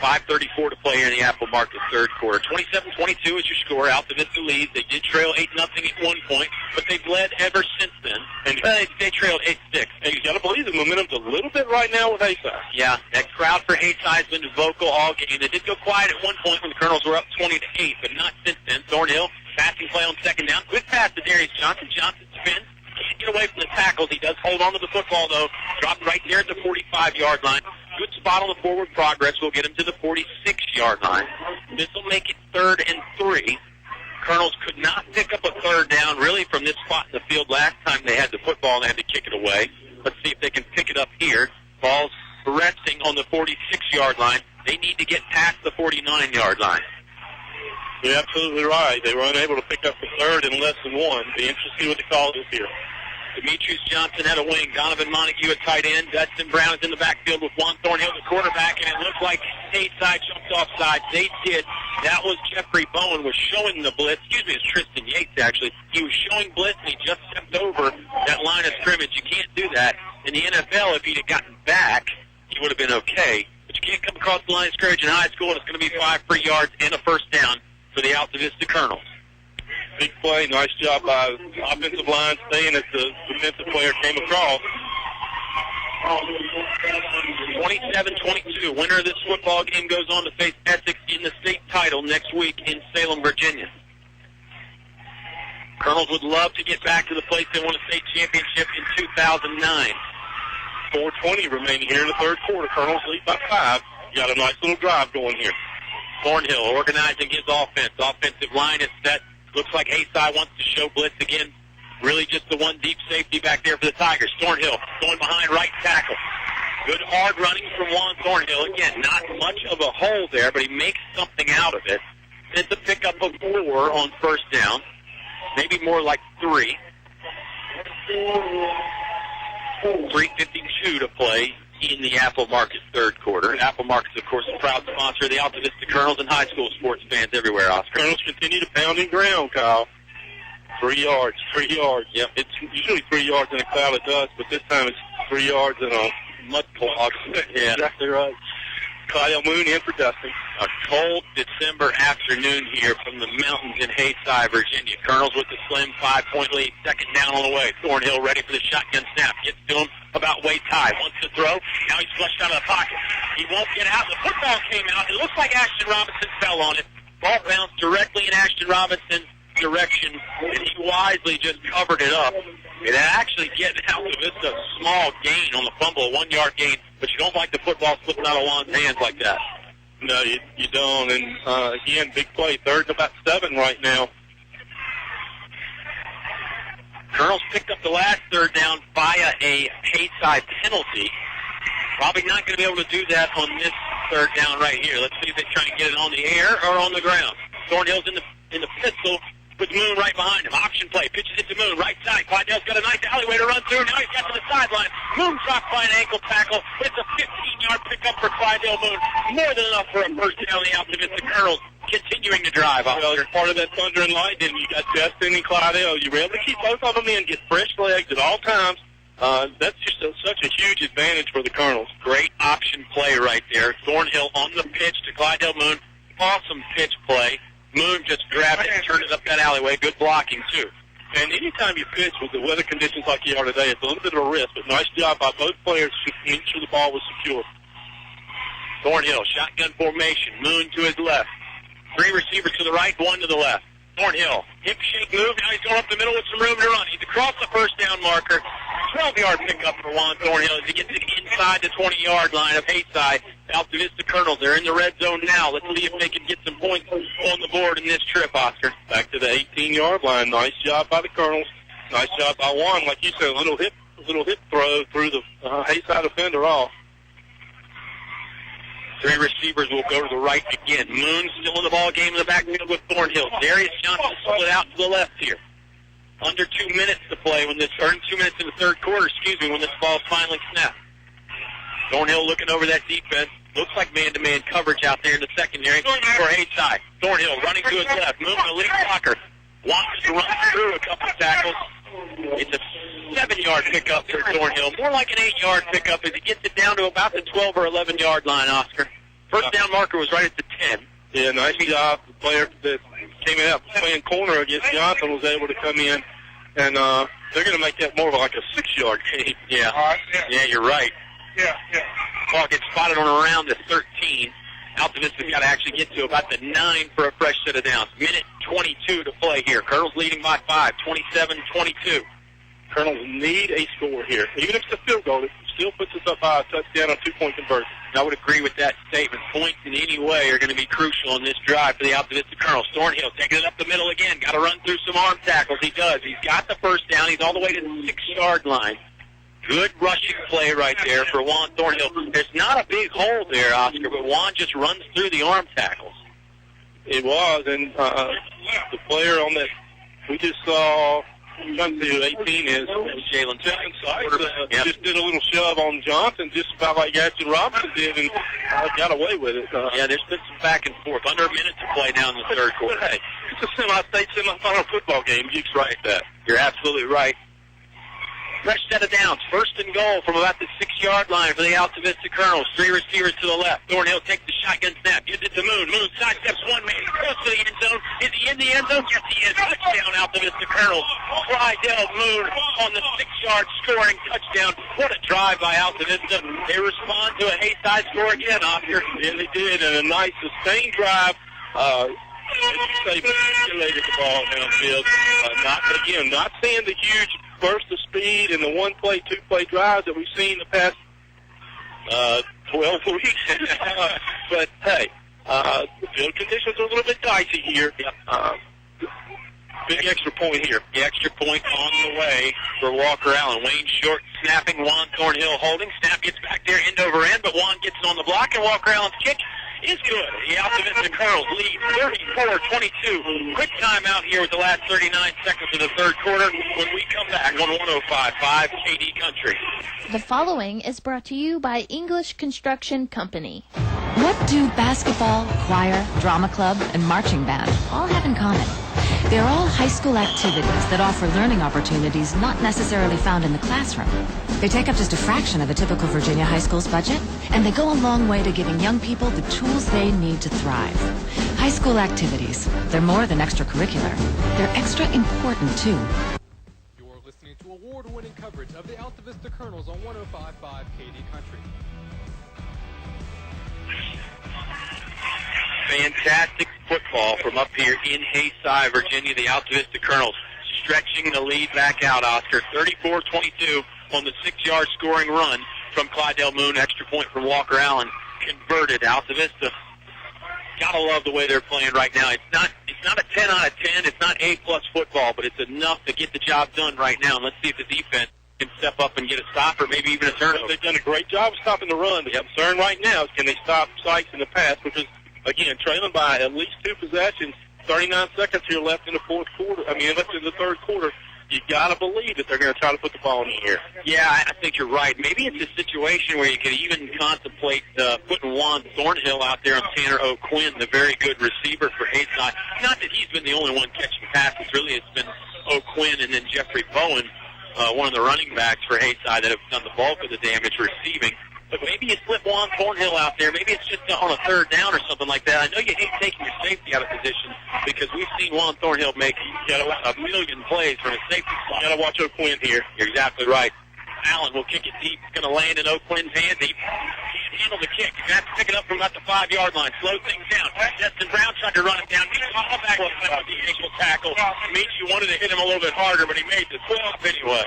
5:34 to play here in the Apple Market third quarter. 27-22 is your score. Altavista leads. They did trail 8-0 at one point, but they've led ever since then. And they trailed 8-6. And you got to believe the momentum's a little bit right now with Haysi. Yeah, that crowd for Haysi has been vocal all game. They did go quiet at one point when the Colonels were up 20-8, but not since then. Thornhill passing play on second down. Quick pass to Darius Johnson. Johnson spins. Can't get away from the tackles. He does hold on to the football, though. Dropped right there at the 45-yard line. Good spot on the forward progress. We'll get him to the 46-yard line. This will make it 3rd and 3. Colonels could not pick up a 3rd down really from this spot in the field last time they had the football and they had to kick it away. Let's see if they can pick it up here. Ball's resting on the 46-yard line. They need to get past the 49-yard line. You're absolutely right. They were unable to pick up the 3rd in less than 1. Be interested to see what the call is here. Demetrius Johnson had a wing. Donovan Montague at tight end. Dustin Brown is in the backfield with Juan Thornhill, the quarterback, and it looked like Haysi jumped offside. They did. That was Jeffrey Bowen was showing the blitz. Excuse me, it's Tristan Yates, actually. He was showing blitz, and he just stepped over that line of scrimmage. You can't do that. In the NFL, if he'd have gotten back, he would have been okay. But you can't come across the line of scrimmage in high school, and it's going to be 5 free yards and a first down for the Altavista Colonels. Big play. Nice job by the offensive line staying as the defensive player came across. 27-22. Winner of this football game goes on to face Essex in the state title next week in Salem, Virginia. Colonels would love to get back to the place they won a state championship in 2009. 4:20 remaining here in the 3rd quarter. Colonels lead by 5. You got a nice little drive going here. Thornhill organizing his offense. Offensive line is set. Looks like Haysi wants to show blitz again. Really just the one deep safety back there for the Tigers. Thornhill going behind right tackle. Good hard running from Juan Thornhill. Again, not much of a hole there, but he makes something out of it. It's a pickup of 4 on first down. Maybe more like 3. 3:52 to play in the Apple Market 3rd quarter. Apple Market's, of course, a proud sponsor of the Altavista Colonels and high school sports fans everywhere, Oscar. Colonels continue to pound in ground, Kyle. 3 yards, 3 yards. Yep. It's usually 3 yards in a cloud of dust, but this time it's 3 yards in a mud clog. Yeah. Exactly right. Kyle Moon in for Dustin. A cold December afternoon here from the mountains in Haysi, Virginia. Colonels with the slim 5-point lead. 2nd down on the way. Thornhill ready for the shotgun snap. Gets to him about waist high. Wants to throw. Now he's flushed out of the pocket. He won't get out. The football came out. It looks like Ashton Robinson fell on it. Ball bounced directly in Ashton Robinson's direction, and he wisely just covered it up. It actually gets Altavista a small gain on the fumble, a 1-yard gain, but you don't like the football slipping out of Juan's hands like that. No, you don't. And, again, big play. 3rd and about 7 right now. Colonels picked up the last 3rd down via a Haysi penalty. Probably not going to be able to do that on this 3rd down right here. Let's see if they try to get it on the air or on the ground. Thornhill's in the pistol with Moon right behind him. Option play. Pitches it to Moon. Right side. Clydell's got a nice alleyway to run through. Now he's got to the sideline. Moon dropped by an ankle tackle. It's a 15-yard pickup for Clydell Moon. More than enough for a first down. The Altavista Colonels continuing to drive. Well, you're part of that thunder and lightning. You got Justin and Clydell. You were able to keep both of them in, get fresh legs at all times. That's just such a huge advantage for the Colonels. Great option play right there. Thornhill on the pitch to Clydell Moon. Awesome pitch play. Moon just grabbed it and turned it up that alleyway. Good blocking, too. And anytime you pitch with the weather conditions like you are today, it's a little bit of a risk, but nice job by both players to make sure the ball was secure. Thornhill, shotgun formation. Moon to his left. 3 receivers to the right, 1 to the left. Thornhill, hip shake move. Now he's going up the middle with some room to run. He's across the first down marker. 12-yard pickup for Juan Thornhill as he gets it inside the 20-yard line of Haysi. Altavista Colonels, they're in the red zone now. Let's see if they can get some points on the board in this trip, Oscar. Back to the 18-yard line. Nice job by the Colonels. Nice job by Juan. Like you said, a little hip throw through the Haysi defender off. 3 receivers will go to the right again. Moon still in the ball game in the backfield with Thornhill. Darius Johnson split out to the left here. Under 2 minutes to play when this, or 2 minutes in the 3rd quarter, when this ball finally snapped. Thornhill looking over that defense. Looks like man-to-man coverage out there in the secondary for Haysi. Thornhill running to his left, moving a lead blocker. Wants to run through a couple of tackles. It's a 7-yard pickup for Thornhill. More like an 8-yard pickup as he gets it down to about the 12 or 11-yard line, Oscar. First down marker was right at the 10. Yeah, nice job. The player that came out playing corner against Johnson was able to come in, and they're going to make that more of like a 6-yard gain. Yeah. Yeah, you're right. Yeah. Ball gets spotted on around the 13. Altavista's got to actually get to about the 9 for a fresh set of downs. Minute 22 to play here. Colonels leading by 5, 27-22. Colonels need a score here. Even if it's a field goal, it still puts us up by a touchdown on 2-point conversion. I would agree with that statement. Points in any way are going to be crucial in this drive for the Altavista Colonels. Thornhill taking it up the middle again. Got to run through some arm tackles. He does. He's got the first down. He's all the way to the 6-yard line. Good rushing play right there for Juan Thornhill. There's not a big hole there, Oscar, but Juan just runs through the arm tackles. It was, and the player on that we just saw, I'm trying to see who 18 is. Jalen just did a little shove on Johnson, just about like Ashton Robinson did, and got away with it. Yeah, there's been some back and forth. Under a minute to play now in the third quarter. Hey, it's a semi-state, semi-final football game. You right that. You're absolutely right. Fresh set of downs. First and goal from about the 6-yard line for the Altavista Colonels. 3 receivers to the left. Thornhill takes the shotgun snap. Gives it to Moon. Moon sidesteps one man. Goes to the end zone. Is he in the end zone? Yes, he is. Touchdown, Altavista Colonels. Clydell Moon on the 6-yard scoring touchdown. What a drive by Altavista. They respond to a Haysi score again, Oscar. Yeah, they did. And a nice sustained drive. Manipulated the ball downfield. Not seeing the huge burst of speed and the one-play, two-play drives that we've seen the past 12 weeks. But, hey, the field conditions are a little bit dicey here. Big extra point here. The extra point on the way for Walker Allen. Wayne Short snapping, Juan Thornhill holding. Snap gets back there end over end, but Juan gets it on the block, and Walker Allen's kick is good. The Altavista Colonels lead 34-22. Quick timeout here with the last 39 seconds of the third quarter when we come back on 105.5 KD Country. The following is brought to you by English Construction Company. What do basketball, choir, drama club, and marching band all have in common? They're all high school activities that offer learning opportunities not necessarily found in the classroom. They take up just a fraction of a typical Virginia high school's budget, and they go a long way to giving young people the tools they need to thrive. High school activities, they're more than extracurricular. They're extra important, too. You're listening to award-winning coverage of the Altavista Colonels on 105.5 KD Country. Fantastic football from up here in Haysi, Virginia. The Altavista Colonels stretching the lead back out, Oscar. 34-22 on the 6-yard scoring run from Clydell Moon. Extra point from Walker Allen. Converted. Altavista, gotta love the way they're playing right now. It's not a 10 out of 10. It's not A-plus football, but it's enough to get the job done right now. And let's see if the defense can step up and get a stop or maybe even a turnover. They've done a great job of stopping the run. The concern right now is can they stop Sykes in the pass, because again, trailing by at least 2 possessions, 39 seconds here left in the fourth quarter. Left in the third quarter. You got to believe that they're going to try to put the ball in the air. Yeah, I think you're right. Maybe it's a situation where you could even contemplate putting Juan Thornhill out there on Tanner O'Quinn, the very good receiver for Haysi. Not that he's been the only one catching passes. Really, it's been O'Quinn and then Jeffrey Bowen, one of the running backs for Haysi, that have done the bulk of the damage receiving. But maybe you slip Juan Thornhill out there. Maybe it's just on a third down or something like that. I know you hate taking your safety out of position because we've seen Juan Thornhill make a million plays from a safety spot. You got to watch O'Quinn here. You're exactly right. Allen will kick it deep. It's going to land in O'Quinn's hands. He can't handle the kick. He's going to have to pick it up from about the 5-yard line. Slow things down. Justin Brown tried to run it down. He caught back with the ankle tackle. Michi wanted to hit him a little bit harder, but he made the stop anyway.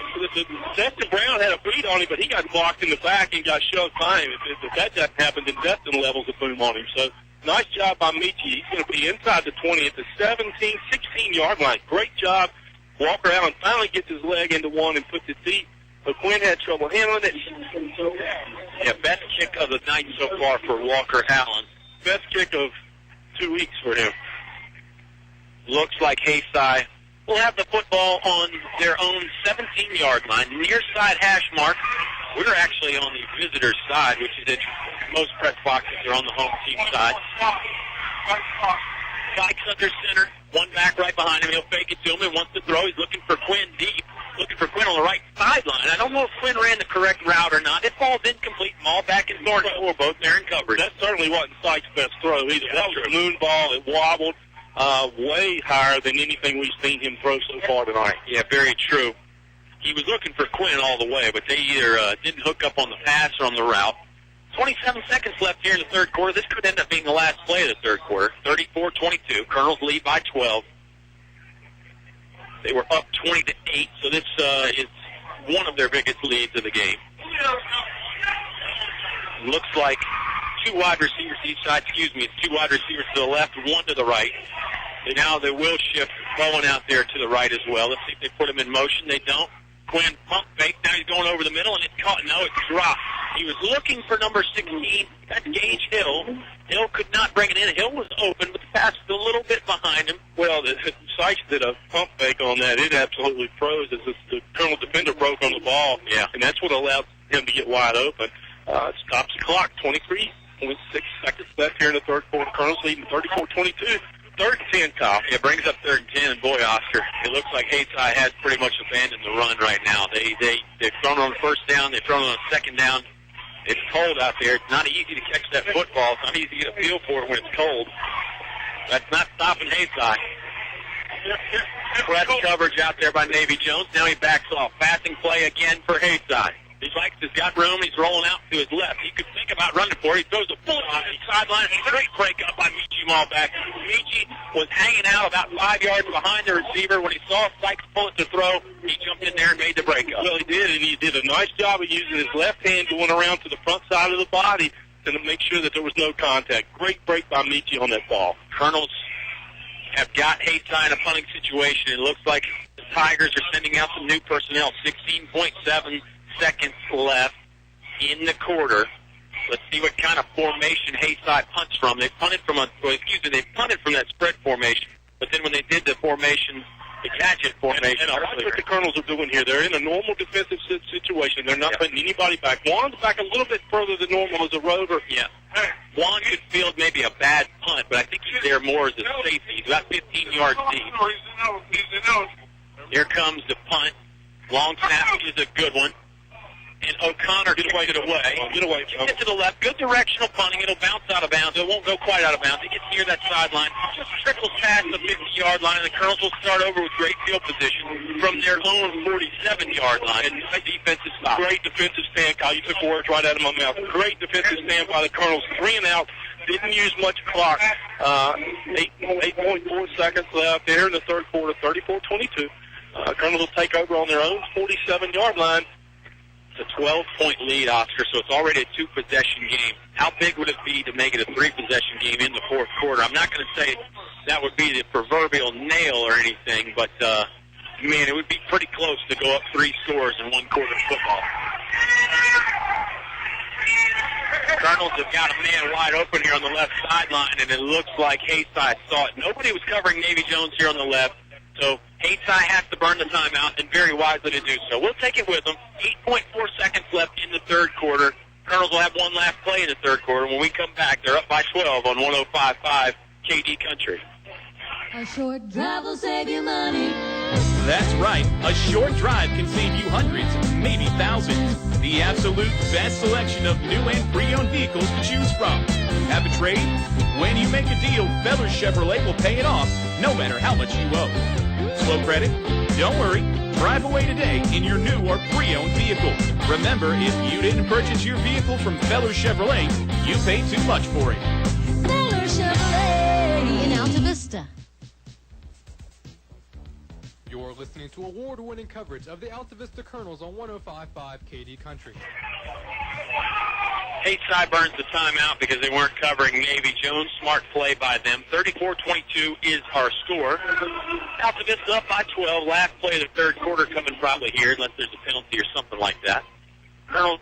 Justin Brown had a beat on him, but he got blocked in the back and got shoved by him. If that doesn't happen, then Justin levels a boom on him. So nice job by Michi. He's going to be inside the 20 at the 16-yard line. Great job. Walker Allen finally gets his leg into one and puts it deep. But Quinn had trouble handling it. Yeah, best kick of the night so far for Walker Allen. Best kick of 2 weeks for him. Looks like Haysi will have the football on their own 17-yard line. Near side hash mark. We're actually on the visitor's side, which is interesting. Most press boxes are on the home team side. Sykes under center. One back right behind him. He'll fake it to him and wants to throw. He's looking for Quinn deep. Looking for Quinn on the right sideline. I don't know if Quinn ran the correct route or not. It falls incomplete. Ball back in Thornhill. We're both there in coverage. That certainly wasn't Sykes' best throw either. Yeah, that was a moon ball. It wobbled way higher than anything we've seen him throw so far tonight. Yeah, very true. He was looking for Quinn all the way, but they either didn't hook up on the pass or on the route. 27 seconds left here in the third quarter. This could end up being the last play of the third quarter. 34-22. Colonels lead by 12. They were up 20-8, so this is one of their biggest leads of the game. Looks like two wide receivers each side. It's two wide receivers to the left, one to the right. And now they will shift Bowen out there to the right as well. Let's see if they put him in motion. They don't. Quinn pump fake. Now he's going over the middle, and it's caught. No, it's dropped. He was looking for number 16. That's Gage Hill. Hill could not bring it in. Hill was open, but the pass was a little bit behind him. Well, the Sykes did a pump fake on that. It absolutely froze as the Colonel defender broke on the ball. Yeah. And that's what allowed him to get wide open. Stops the clock. 23.6 seconds left here in the third quarter. Colonel's leading 34-22. Third and 10, Kyle. It brings up third and 10, and boy, Oscar, it looks like Haysi has pretty much abandoned the run right now. They've thrown on first down. They've thrown on second down. It's cold out there. It's not easy to catch that football. It's not easy to get a feel for it when it's cold. That's not stopping Haysi. Press coverage out there by Navy Jones. Now he backs off. Passing play again for Haysi. He likes, he's got room. He's rolling out to his left. He could think about running for it. He throws a bullet on the sideline. Great break up by Michi Malbeck. Michi was hanging out about 5 yards behind the receiver. When he saw Sykes pull it to throw, he jumped in there and made the break up. Well, he did, and he did a nice job of using his left hand going around to the front side of the body to make sure that there was no contact. Great break by Michi on that ball. Colonels have got Haysi in a punting situation. It looks like the Tigers are sending out some new personnel. 16.7 seconds left in the quarter. Let's see what kind of formation Haysi punts from. They punted from that spread formation. But then when they did the formation, the gadget formation, and I like what the Colonels are doing here. They're in a normal defensive situation. They're not putting anybody back. Juan's back a little bit further than normal as a rover. Yeah. Juan could field maybe a bad punt, but I think he's there more as a safety. He's about 15 yards deep. Here comes the punt. Long snap is a good one. And O'Connor gets it away. Get it to the left. Good directional punting. It'll bounce out of bounds. It won't go quite out of bounds. It gets near that sideline. Just trickles past the 50-yard line, and the Colonels will start over with great field position from their own 47-yard line. And nice defensive stop. Great defensive stand, Kyle. You took the words right out of my mouth. Great defensive stand by the Colonels. 3 and out. Didn't use much clock. 8.4 seconds left. They're in the third quarter, 34-22. Colonels will take over on their own 47-yard line. It's a 12-point lead, Oscar, so it's already a 2-possession game. How big would it be to make it a 3-possession game in the fourth quarter? I'm not going to say that would be the proverbial nail or anything, but, man, it would be pretty close to go up 3 scores in one quarter of football. Colonels have got a man wide open here on the left sideline, and it looks like Haysi saw it. Nobody was covering Navy Jones here on the left, so Haysi has to burn the timeout, and very wisely to do so. We'll take it with them. 8.4 seconds left in the third quarter. Colonels will have one last play in the third quarter. When we come back, they're up by 12 on 105.5 KD Country. A short drive will save you money. That's right. A short drive can save you hundreds, maybe thousands. The absolute best selection of new and pre-owned vehicles to choose from. Have a trade? When you make a deal, Feller Chevrolet will pay it off, no matter how much you owe. Slow credit? Don't worry. Drive away today in your new or pre-owned vehicle. Remember, if you didn't purchase your vehicle from Feller Chevrolet, you paid too much for it. Feller Chevrolet in Altavista. You're listening to award-winning coverage of the Altavista Colonels on 105.5 KD Country. Haysi burns the timeout because they weren't covering Navy Jones. Smart play by them. 34-22 is our score. Altavista up by 12. Last play of the third quarter coming probably here, unless there's a penalty or something like that. Colonel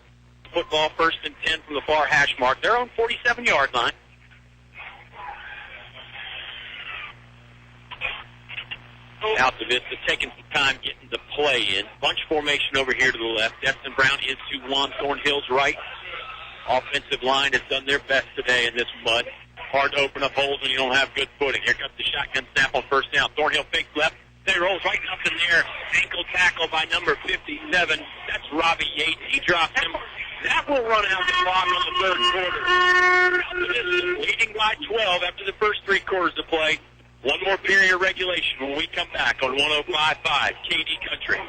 football, 1st and 10 from the far hash mark. They're on 47-yard line. Altavista taking some time getting the play in. Bunch formation over here to the left. Destin Brown is to Juan Thornhill's right. Offensive line has done their best today in this mud. Hard to open up holes when you don't have good footing. Here comes the shotgun snap on first down. Thornhill fakes left. They rolls right up in there. Ankle tackle by number 57. That's Robbie Yates. He drops him. That will run out the clock on the third quarter. Leading by 12 after the first 3 quarters of play. One more period of regulation when we come back on 105.5 KD Country.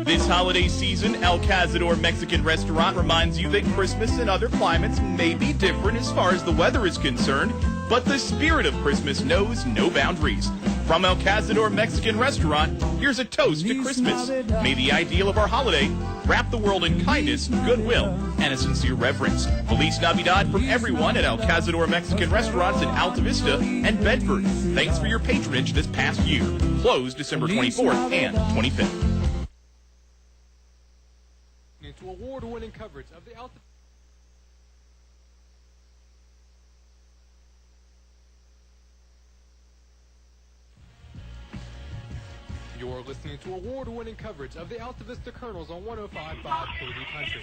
This holiday season, El Cazador Mexican Restaurant reminds you that Christmas in other climates may be different as far as the weather is concerned, but the spirit of Christmas knows no boundaries. From El Cazador Mexican Restaurant, here's a toast to Christmas. May the ideal of our holiday wrap the world in kindness, goodwill, and a sincere reverence. Feliz Navidad from everyone at El Cazador Mexican Restaurants in Altavista and Bedford. Thanks for your patronage this past year. Closed December 24th and 25th. To award-winning coverage of the Altavista. You're listening to award-winning coverage of the Altavista Colonels on 105.5 KD Country.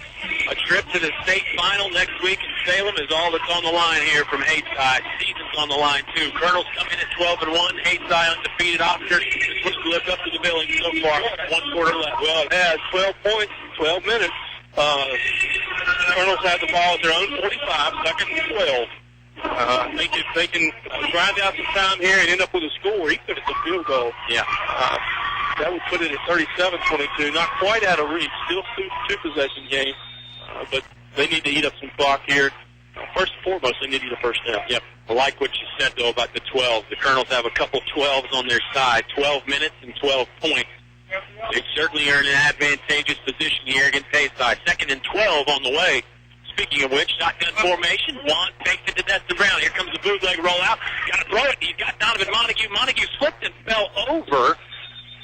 A trip to the state final next week in Salem is all that's on the line here from Haysi. Season's on the line, too. Colonels come in at 12-1. Haysi undefeated. Oscar just wants to live up to the billing so far. 1 quarter left. Well, it has 12 points, 12 minutes. Colonels have the ball at their own 45, second and 12. I think if they can grind out some time here and end up with a score, even if it's a field goal, that would put it at 37-22. Not quite out of reach. Still two-possession game, but they need to eat up some clock here. First and foremost, they need to get a first down. Yep. I like what you said, though, about the 12. The Colonels have a couple 12s on their side. 12 minutes and 12 points. They certainly are in an advantageous position here against Haysi. Second and 12 on the way. Speaking of which, shotgun formation. Juan takes it to Destin Brown. Here comes the bootleg rollout. Got to throw it. He's got Donovan Montague. Montague slipped and fell over.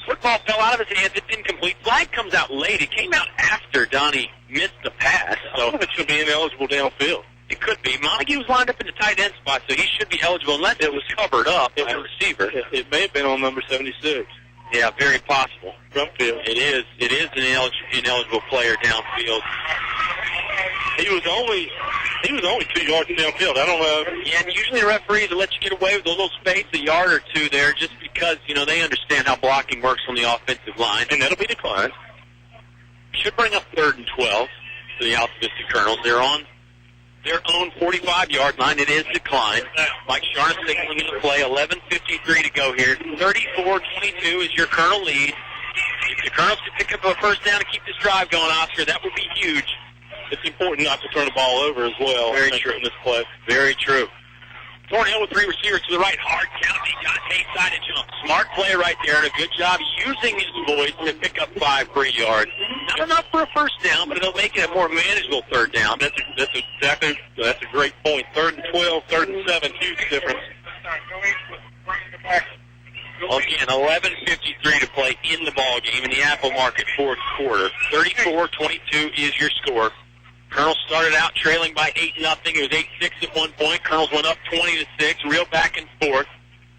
Football fell out of his hands. It's incomplete. Flag comes out late. It came out after Donnie missed the pass. So it should be ineligible downfield. It could be. Montague was lined up in the tight end spot, so he should be eligible unless it was covered up by the receiver. It may have been on number 76. Yeah, very possible. Front-field. It is an ineligible player downfield. He was only 2 yards downfield. I don't know. Yeah, and usually referees will let you get away with a little space, a yard or two there, just because, they understand how blocking works on the offensive line. And that'll be declined. Should bring up 3rd and 12 to the Altavista Colonels. They're on their own 45-yard line. It is declined. Mike Sharna signaling into play. 11:53 to go here. 34-22 is your Colonel lead. If the Colonels can pick up a first down to keep this drive going, Oscar, that would be huge. It's important not to turn the ball over as well. Very true. In this play. Very true. Thornhill with 3 receivers to the right. Hard count. He got Haysi to jump. Smart play right there, and a good job using his voice to pick up 5 free yards. Not enough for a first down, but it'll make it a more manageable 3rd down. That's a great point. 3rd and 12, 3rd and 7, huge difference. Again, 11:53 to play in the ball game in the Apple Market 4th quarter. 34-22 is your score. Colonels started out trailing by 8-0. It was 8-6 at one point. Colonels went up 20-6, real back and forth.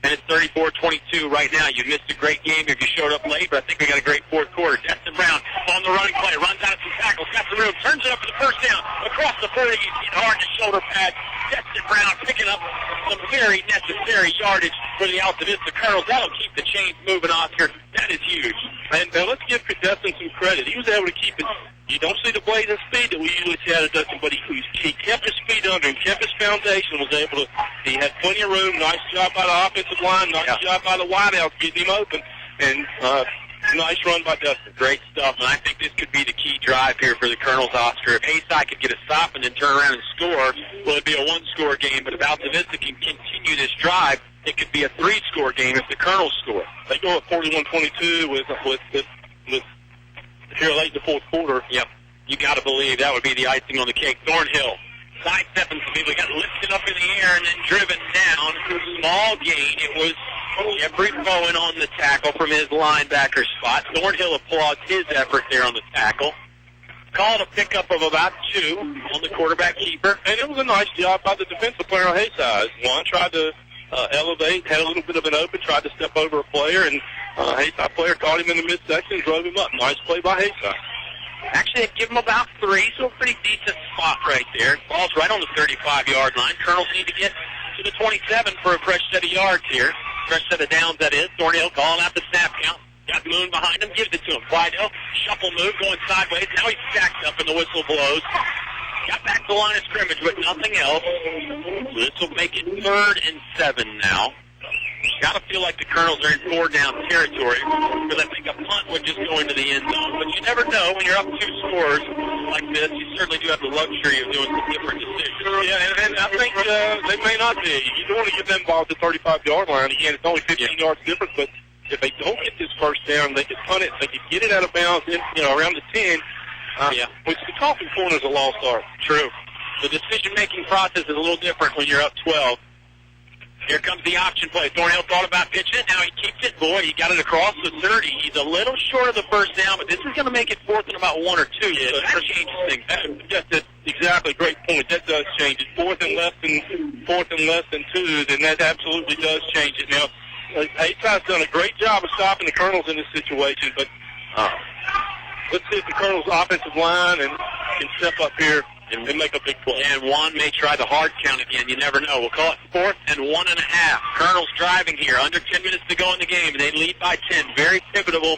And it's 34-22 right now. You missed a great game if you showed up late, but I think we got a great 4th quarter. Destin Brown on the running play, runs out of some tackles, got the room, turns it up for the first down. Across the 40, he's getting hard in the shoulder pad. Destin Brown picking up some very necessary yardage for the Altavista Colonels. That'll keep the chains moving, Oscar. That is huge. And let's give Destin some credit. He was able to keep it. You don't see the blazing speed that we usually see out of Dustin, but he kept his speed under him, kept his foundation, was able to, he had plenty of room. Nice job by the offensive line, nice job by the wideouts getting him open, and nice run by Dustin. Great stuff, and I think this could be the key drive here for the Colonels, Oscar. If Haysi could get a stop and then turn around and score, well, it'd be a 1-score game, but if Altavista can continue this drive, it could be a 3-score game if the Colonels score. They go at 41-22 with here late in the 4th quarter. Yep. You got to believe that would be the icing on the cake. Thornhill sidestepping some people. He got lifted up in the air and then driven down. Small gain. It was Jeffrey Bowen on the tackle from his linebacker spot. Thornhill applauds his effort there on the tackle. Called a pickup of about 2 on the quarterback keeper. And it was a nice job by the defensive player on Haysi. One tried to elevate, had a little bit of an open, tried to step over a player, and Haysi player caught him in the midsection and drove him up. Nice play by Haysi. Actually, they'd give him about 3, so a pretty decent spot right there. Ball's right on the 35-yard line. Colonels need to get to the 27 for a fresh set of yards here. Fresh set of downs, that is. Thornhill calling out the snap count. Got Moon behind him, gives it to him. Clydell, shuffle move, going sideways. Now he's stacked up and the whistle blows. Got back to the line of scrimmage, but nothing else. So this will make it 3rd and 7 now. Got to feel like the Colonels are in 4-down territory, where they think a punt would just go into the end zone. But you never know when you're up 2 scores. like this, you certainly do have the luxury of doing some different decisions. Yeah, and I think they may not be. You don't want to give them ball at the 35-yard line. Again, it's only 15 yards difference, but if they don't get this first down, they could punt it. They could get it out of bounds, around the 10. Which the talking point is a lost art. True. The decision-making process is a little different when you're up 12. Here comes the option play. Thornhill thought about pitching it. Now he keeps it. Boy, he got it across the 30. He's a little short of the first down, but this is going to make it 4th and about 1 or 2. Yeah, so that changes things. That's exactly, great point. That does change it. 4th and less than 2, then that absolutely does change it. Now, Haysi's done a great job of stopping the Colonels in this situation, but let's see if the Colonels' offensive line can step up here and make a big play. And Juan may try the hard count again. You never know. We'll call it 4th and 1.5. Colonels driving here. Under 10 minutes to go in the game. They lead by 10. Very pivotal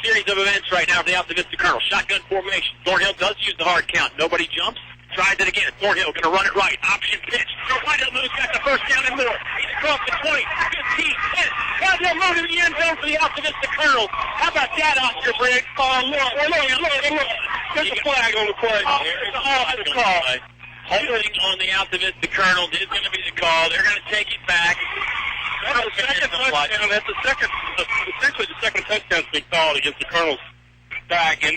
series of events right now for the Altavista Colonels. Shotgun formation. Thornhill does use the hard count. Nobody jumps. Tries it again. Thornhill going to run it right. Option pitch. Clydell Moon's got the first down and more. He's across the 20, 15, 10. Clydell Moon in the end zone for the Altavista Colonels. How about that, Oscar Briggs? Oh, look. There's a flag on the play. That's a call. Holding on the Altavista Colonels is going to be the call. They're going to take it back. That's the second touchdown. That's essentially the second touchdown's been called against the Colonels back. And,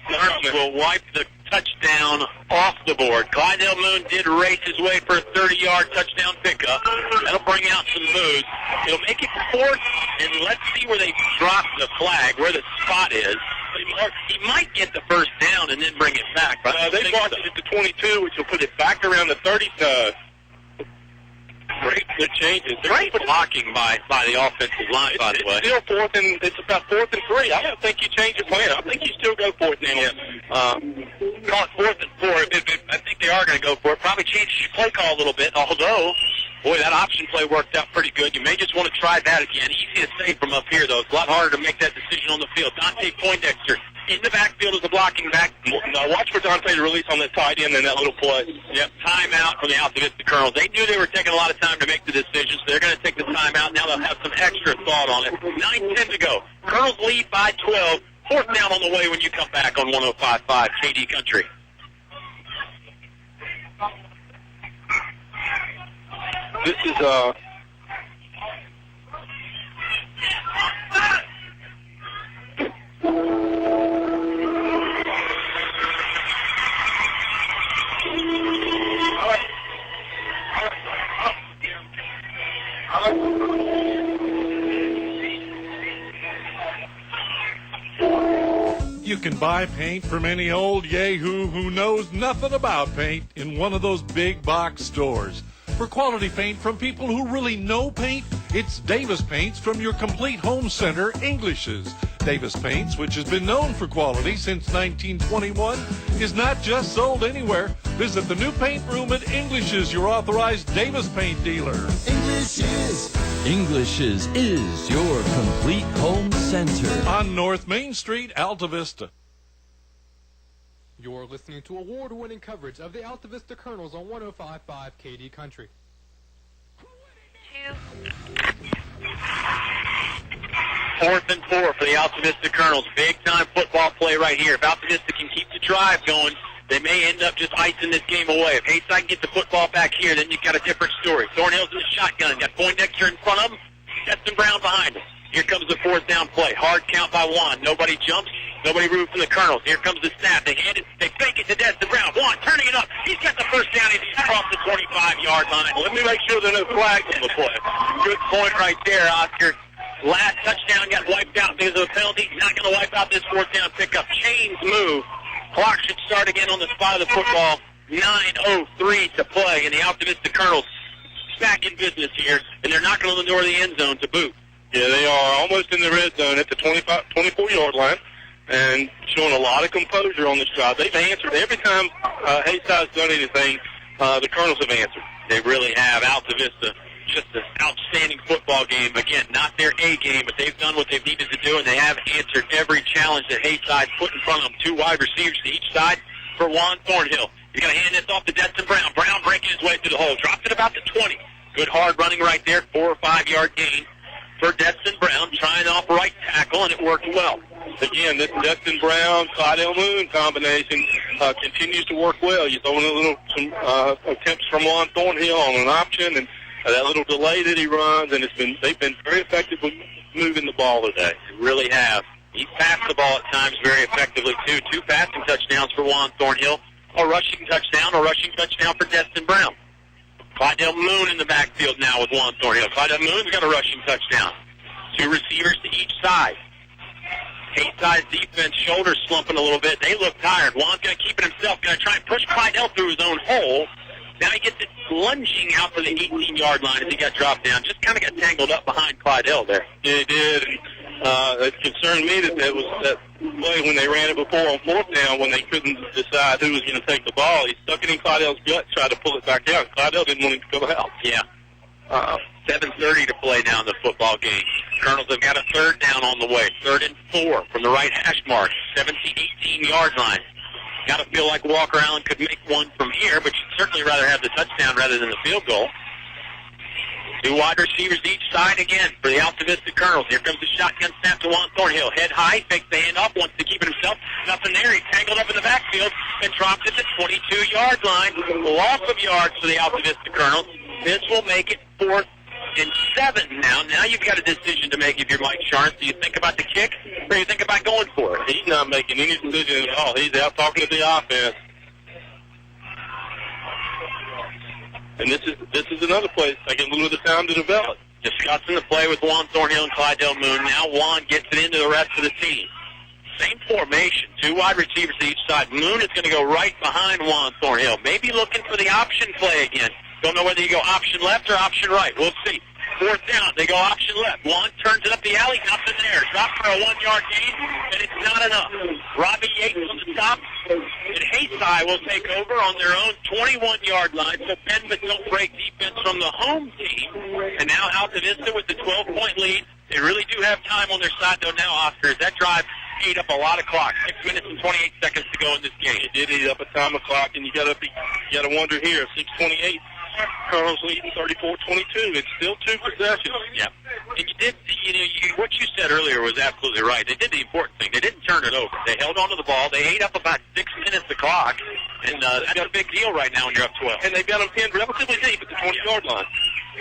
the Colonels will wipe the touchdown off the board. Clydell Moon did race his way for a 30-yard touchdown pickup. That'll bring out some moves. It'll make it 4th, and let's see where they drop the flag, where the spot is. He might get the first down and then bring it back. They marked it at the 22, which will put it back around the 30. Great good changes. Great blocking by the offensive line, by the way. It's still 4th and it's about 4th and 3. I don't think you change your plan. I think you still go for it now. Call it 4th and 4. I think they are going to go for it. Probably change your play call a little bit, although, boy, that option play worked out pretty good. You may just want to try that again. Easy to say from up here, though. It's a lot harder to make that decision on the field. Dante Poindexter in the backfield as a blocking back. Now watch for Dante to release on that tight end and that little play. Yep, timeout for the Altavista Colonels. They knew they were taking a lot of time to make the decision, so they're going to take the timeout. Now they'll have some extra thought on it. 9:10 to go. Colonels lead by 12. 4th down on the way when you come back on 105.5 KD Country. This is You can buy paint from any old yahoo who knows nothing about paint in one of those big box stores. For quality paint from people who really know paint, it's Davis Paints from your complete home center, English's. Davis Paints, which has been known for quality since 1921, is not just sold anywhere. Visit the new paint room at English's, your authorized Davis Paint dealer. English's is your complete home center. On North Main Street, Altavista. You're listening to award-winning coverage of the Altavista Colonels on 105.5 KD Country. 4th and 4 for the Altavista Colonels. Big-time football play right here. If Altavista can keep the drive going, they may end up just icing this game away. If Haysi can get the football back here, then you've got a different story. Thornhill's in the shotgun. Got Poindexter in front of him. Destin Brown behind him. Here comes the 4th down play. Hard count by Juan. Nobody jumps. Nobody roots from the Colonels. Here comes the snap. They hand it. They fake it to Destin Brown. Juan turning it up. He's got the first down. He's across the 25-yard line. Let me make sure there are no flags on the play. Good point right there, Oscar. Last touchdown got wiped out because of a penalty. Not going to wipe out this 4th down pickup. Chains move. Clock should start again on the spot of the football. 9:03 to play, and the Altavista Colonels back in business here, and they're knocking on the door of the end zone to boot. Yeah, they are almost in the red zone at the 24-yard line and showing a lot of composure on this drive. They've answered every time Haysi's done anything. The Colonels have answered. They really have. Altavista, just an outstanding football game. Again, not their A game, but they've done what they've needed to do, and they have answered every challenge that Haysi's put in front of them. 2 wide receivers to each side for Juan Thornhill. He's going to hand this off to Destin Brown. Brown breaking his way through the hole. Dropped it about the 20. Good hard running right there. 4 or 5 yard gain for Destin Brown. Trying off right tackle, and it worked well. again, this Dustin Brown, Clydell Moon combination continues to work well. You throw in some attempts from Juan Thornhill on an option, and that little delay that he runs, and they've been very effective with moving the ball today. They really have. He's passed the ball at times very effectively, too. 2 passing touchdowns for Juan Thornhill. A rushing touchdown for Destin Brown. Clydell Moon in the backfield now with Juan Thornhill. Clydell Moon's got a rushing touchdown. 2 receivers to each side. Haysi's defense, shoulders slumping a little bit. They look tired. Juan's going to keep it himself. Going to try and push Clydell through his own hole. Now he gets it lunging out to the 18-yard line as he got dropped down. Just kind of got tangled up behind Clydell there. Yeah, he did. It concerned me that was that play when they ran it before on 4th down when they couldn't decide who was going to take the ball. He stuck it in Clydell's gut, tried to pull it back out. Clydell didn't want him to go out. Yeah. 7:30 to play now in the football game. Colonels have got a 3rd down on the way. 3rd and 4 from the right hash mark. 18-yard line. Got to feel like Walker Allen could make one from here, but you'd certainly rather have the touchdown rather than the field goal. 2 wide receivers each side again for the Altavista Colonels. Here comes the shotgun snap to Juan Thornhill. Head high, fakes the handoff, wants to keep it himself. Nothing there. He's tangled up in the backfield and drops it to 22-yard line. Loss of yards for the Altavista Colonels. This will make it 4th and 7 now. Now you've got a decision to make if you're Mike Sharns. Do you think about the kick or do you think about going for it? He's not making any decision at all. He's out talking to the offense. And this is another place taking a little bit of time to develop. Discussing the play with Juan Thornhill and Clydell Moon. Now Juan gets it into the rest of the team. Same formation, 2 wide receivers to each side. Moon is going to go right behind Juan Thornhill. Maybe looking for the option play again. Don't know whether you go option left or option right. We'll see. 4th down, they go option left. Juan turns it up the alley, nothing there. Drop for a 1-yard gain, and it's not enough. Robbie Yates on the top, and Haysi will take over on their own 21-yard line. So Ben don't break defense from the home team. And now Altavista with the 12-point lead. They really do have time on their side, though, now, Oscar. That drive ate up a lot of clock. 6 minutes and 28 seconds to go in this game. It did eat up a time of clock, and you got to wonder here, 6:28. Colonels leading 34-22. It's still 2 possessions. Yeah. And what you said earlier was absolutely right. They did the important thing. They didn't turn it over. They held on to the ball. They ate up about 6 minutes of clock, and that's a big deal right now when you're up 12. And they've got them pinned relatively deep at the 20-yard line.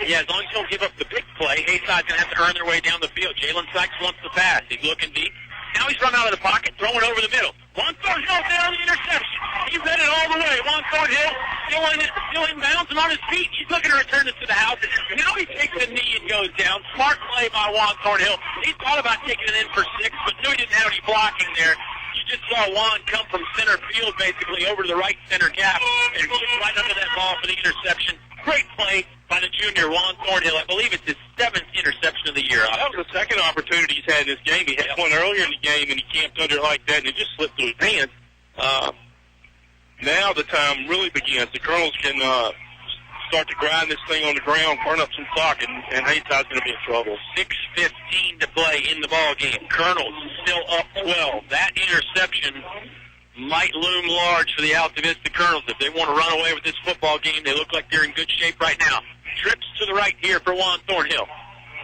Yeah, as long as you don't give up the big play, Haysi's going to have to earn their way down the field. Jalen Sykes wants the pass. He's looking deep. Now he's run out of the pocket, throwing over the middle. Juan Thornhill down the interception. He's headed all the way. Juan Thornhill still in bounds and on his feet. He's looking to return this to the house. Now he takes a knee and goes down. Smart play by Juan Thornhill. He thought about taking it in for 6, but knew he didn't have any blocking there. You just saw Juan come from center field, basically, over to the right center gap and get right under that ball for the interception. Great play by the junior, Juan Thornhill. I believe it's his 7th interception of the year. That was the second opportunity he's had in this game. He had one earlier in the game, and he camped under it like that, and it just slipped through his hands. Now the time really begins. The Colonels can start to grind this thing on the ground, burn up some clock, and Haysi's going to be in trouble. 6:15 to play in the ball game. Colonels still up 12. That interception might loom large for the Altavista Colonels. If they want to run away with this football game, they look like they're in good shape right now. Trips to the right here for Juan Thornhill.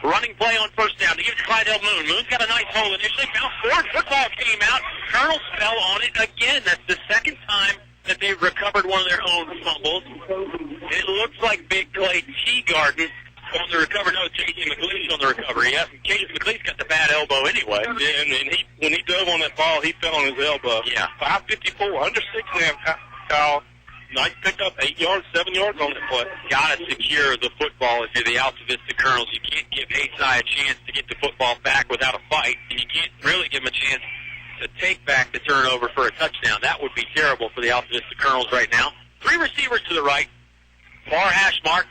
Running play on 1st down to give it to Clydell Moon. Moon's got a nice hole initially. Bounced forward. Football came out. Colonels fell on it again. That's the 2nd time that they've recovered one of their own fumbles. It looks like Big Clay Teagarden on the recovery. No, Casey McLeod's on the recovery. Yeah, Casey McLeod's got the bad elbow anyway. Yeah, and when he dove on that ball, he fell on his elbow. Yeah. 5:54, under 6 now, Kyle. Nice pickup, 8 yards, 7 yards on that play. Got to secure the football if you're the Altavista Colonels. You can't give Haysi a chance to get the football back without a fight, and you can't really give him a chance to take back the turnover for a touchdown. That would be terrible for the Altavista Colonels right now. 3 receivers to the right, far hash mark.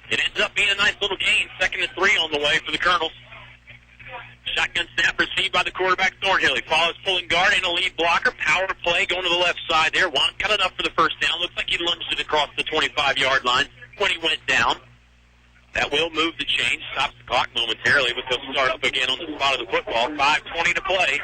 It ends up being a nice little gain. 2nd and 3 on the way for the Colonels. Shotgun snap received by the quarterback, Thornhill. He follows pulling guard and a lead blocker. Power play going to the left side there. Juan got enough for the 1st down. Looks like he lunged it across the 25-yard line when he went down. That will move the change. Stops the clock momentarily, but they'll start up again on the spot of the football. 5:20 to play.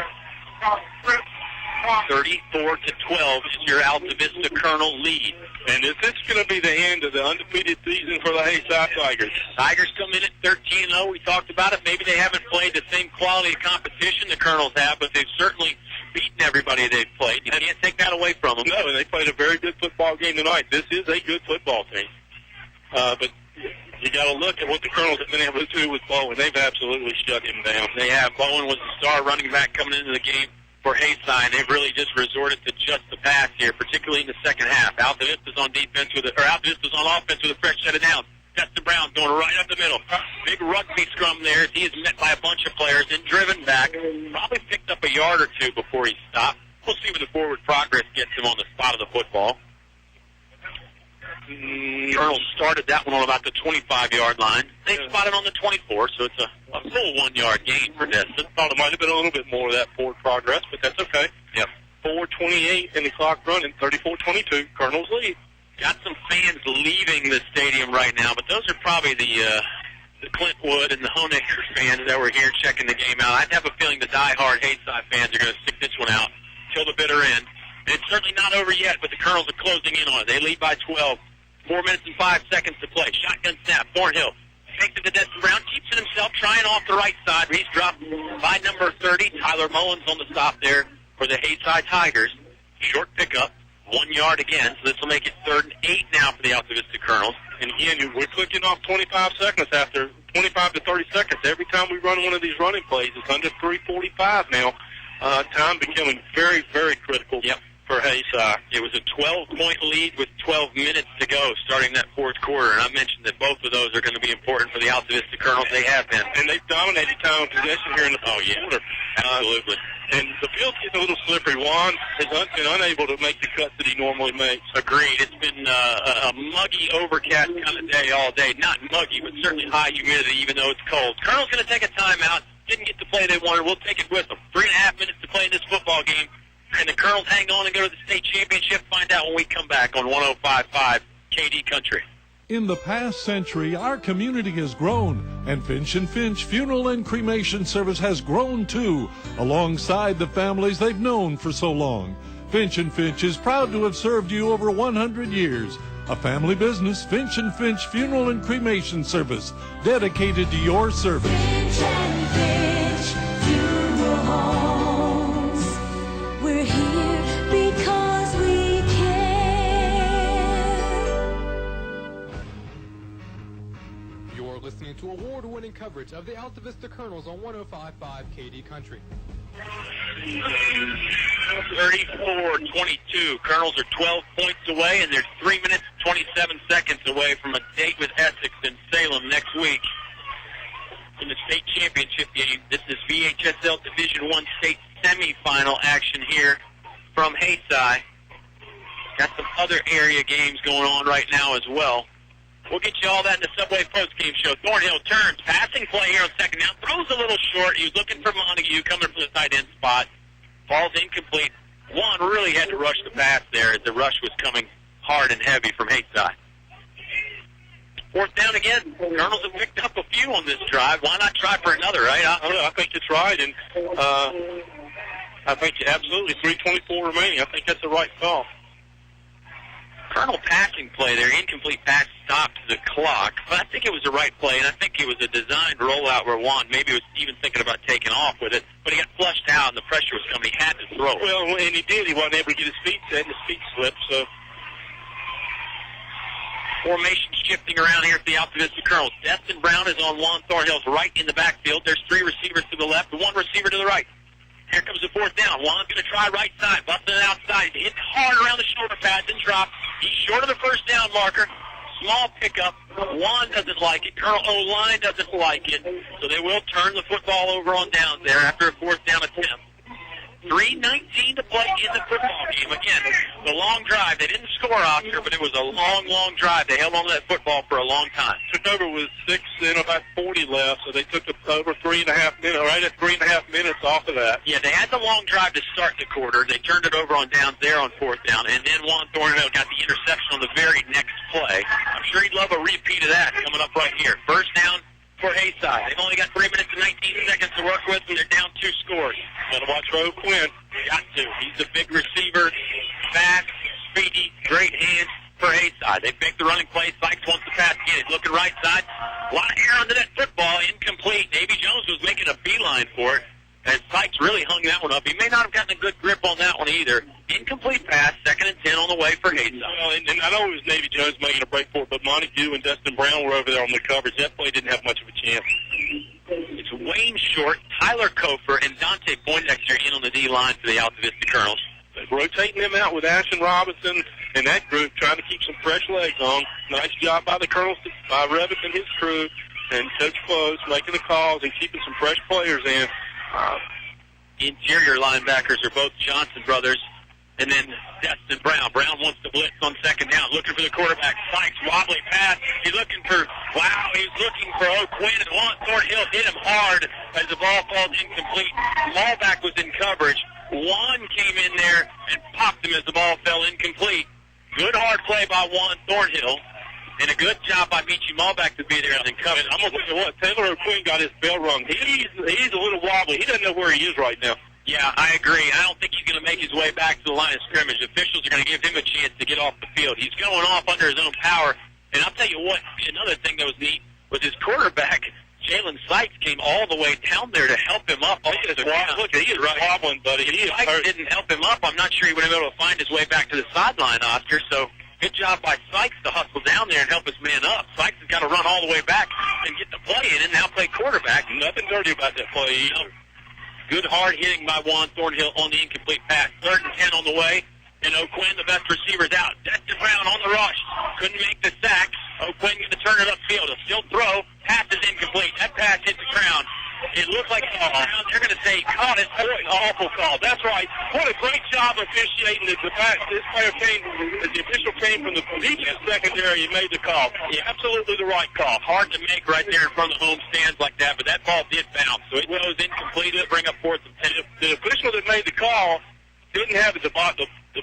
34-12 is your Altavista Colonel lead. And is this going to be the end of the undefeated season for the Haysi Tigers? Tigers come in at 13-0. We talked about it. Maybe they haven't played the same quality of competition the Colonels have, but they've certainly beaten everybody they've played. You can't take that away from them. No, and they played a very good football game tonight. This is a good football team. But you got to look at what the Colonels have been able to do with Bowen. They've absolutely shut him down. They have. Bowen was the star running back coming into the game for Haysi, and they've really just resorted to just the pass here, particularly in the second half. Altavista's on Altavista's on offense with a fresh set of downs. Justin Brown going right up the middle. Big rugby scrum there. He is met by a bunch of players and driven back. Probably picked up a yard or two before he stopped. We'll see where the forward progress gets him on the spot of the football. Colonel started that one on about the 25-yard line. They spotted on the 24, so it's a full 1-yard gain for Destin. Thought it might have been a little bit more of that forward progress, but that's okay. Yep. 4:28 and the clock running, 34-22, Colonel's lead. Got some fans leaving the stadium right now, but those are probably the Clintwood and the Honecker fans that were here checking the game out. I'd have a feeling the diehard Haysi fans are going to stick this one out till the bitter end. And it's certainly not over yet, but the Colonels are closing in on it. They lead by 12. 4 minutes and 5 seconds to play. Shotgun snap. Thornhill takes it to Destin Brown. Keeps it himself, trying off the right side. He's dropped by number 30. Tyler Mullins on the stop there for the Haysi Tigers. Short pickup. 1 yard again. So this will make it 3rd and 8 now for the Altavista Colonels. And again, we're clicking off 25 seconds after 25 to 30 seconds. Every time we run one of these running plays, it's under 3:45 now. Time becoming very, very critical. Yep. For Haysi. It was a 12-point lead with 12 minutes to go starting that fourth quarter, and I mentioned that both of those are going to be important for the Altavista Colonels. They have been. And they've dominated time of possession here in the fourth quarter. Absolutely. And the field's getting a little slippery. Juan has been unable to make the cuts that he normally makes. Agreed. It's been a muggy, overcast kind of day all day. Not muggy, but certainly high humidity, even though it's cold. Colonel's going to take a timeout. Didn't get the play they wanted. We'll take it with them. 3.5 minutes to play in this football game. And the Colonels hang on and go to the state championship. Find out when we come back on 105.5 KD Country. In the past century, our community has grown, and Finch & Finch Funeral and Cremation Service has grown too, alongside the families they've known for so long. Finch & Finch is proud to have served you over 100 years. A family business, Finch & Finch Funeral and Cremation Service, dedicated to your service. Finch & Finch Funeral Homes. We're here because we care. You're listening to award-winning coverage of the Altavista Colonels on 105.5 KD Country. 34-22. Colonels are 12 points away, and they're 3 minutes, 27 seconds away from a date with Essex in Salem next week in the state championship game. This is VHSL Division I state semifinal action here from Haysi. Got some other area games going on right now as well. We'll get you all that in the Subway postgame show. Thornhill turns, passing play here on second down, throws a little short. He was looking for Montague coming from the tight end spot. Ball's incomplete. Juan really had to rush the pass there as the rush was coming hard and heavy from Haysi. Fourth down again. Colonels have picked up a few on this drive. Why not try for another, right? I think it's right, and I think absolutely 3:24 remaining. I think that's the right call. Colonel passing play there, incomplete pass stopped the clock, but I think it was the right play, and I think it was a designed rollout where Juan maybe was even thinking about taking off with it, but he got flushed out and the pressure was coming. He had to throw it. Well, and he did. He wasn't able to get his feet set, and his feet slipped, so. Formation shifting around here for the Altavista Colonels. Destin Brown is on Juan Thornhill's right in the backfield. There's 3 receivers to the left and 1 receiver to the right. Here comes the fourth down. Juan's going to try right side, busting it outside. Hit hard around the shoulder pads and drop. He's short of the first down marker. Small pickup. Juan doesn't like it. Colonel O-line doesn't like it. So they will turn the football over on downs there after a fourth down attempt. 3:19 to play in the football game. Again, the long drive. They didn't score, Oscar, but it was a long, long drive. They held on to that football for a long time. Took over with 6 and about 40 left, so they took over 3.5 minutes, right at 3.5 minutes off of that. Yeah, they had the long drive to start the quarter. They turned it over on downs there on fourth down, and then Juan Thornhill got the interception on the very next play. I'm sure he'd love a repeat of that coming up right here. First down for Hayside. They've only got 3 minutes and 19 seconds to work with, and they're down 2 scores. Got to watch for O'Quinn. Got to. He's a big receiver, fast, speedy, great hands for Hayside. They pick the running play. Sykes wants the pass again. He's looking right side. A lot of air under that football. Incomplete. Davy Jones was making a beeline for it, and Sykes really hung that one up. He may not have gotten a good grip on that one either. Incomplete pass, 2nd and 10 on the way for Hayside. Well, and I know it was Davy Jones making a break for it, but Montague and Dustin Brown were over there on the coverage. That play didn't have much of a chance. It's Wayne Short, Tyler Kofer, and Dante Poindexter in on the D-line for the Altavista Colonels. Rotating them out with Ashton Robinson and that group, trying to keep some fresh legs on. Nice job by the Colonels, by Revitt and his crew, and Coach Close making the calls and keeping some fresh players in. Interior linebackers are both Johnson brothers. And then Dustin Brown. Brown wants to blitz on 2nd down, looking for the quarterback. Sykes, wobbly pass. He's looking for O'Quinn, and Juan Thornhill hit him hard as the ball falls incomplete. Malback was in coverage. Juan came in there and popped him as the ball fell incomplete. Good hard play by Juan Thornhill, and a good job by Michi Malback to be there and cover. I'm going to tell you what, Taylor O'Quinn got his bell rung. He's a little wobbly. He doesn't know where he is right now. Yeah, I agree. I don't think he's going to make his way back to the line of scrimmage. Officials are going to give him a chance to get off the field. He's going off under his own power. And I'll tell you what, another thing that was neat was his quarterback, Jalen Sykes, came all the way down there to help him up. Look, he is wobbling, buddy. Sykes didn't help him up. I'm not sure he would have been able to find his way back to the sideline, Oscar. So good job by Sykes to hustle down there and help his man up. Sykes has got to run all the way back and get the play in and now play quarterback. Nothing dirty about that play. Good hard hitting by Juan Thornhill on the incomplete pass. 3rd and 10 on the way. And O'Quinn, the best receiver, is out. Dustin Brown on the rush. Couldn't make the sack. O'Quinn going to turn it upfield. He'll still throw. Pass is incomplete. That pass hit the ground. It looked like they're going to say he caught it. Boy, awful call. That's right. What a great job officiating. The official came from the defense secondary and made the call. Yeah, absolutely the right call. Hard to make right there in front of the home stands like that, but that ball did bounce. So it goes incomplete. It'll bring up 4th and 10. The official that made the call didn't have the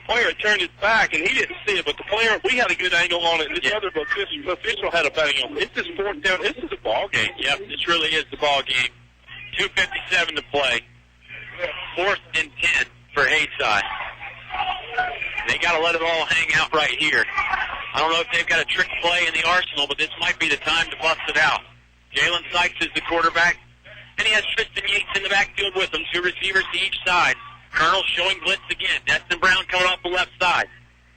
player had turned his back, and he didn't see it, but the player, we had a good angle on it, and this other official had a bad angle. This is 4th down. This is a ball game. Yep, this really is the ball game. 2:57 to play. 4th and 10 for Hayside. They got to let it all hang out right here. I don't know if they've got a trick play in the arsenal, but this might be the time to bust it out. Jalen Sykes is the quarterback, and he has Tristan Yates in the backfield with him. 2 receivers to each side. Colonel showing blitz again. Dustin Brown coming off the left side.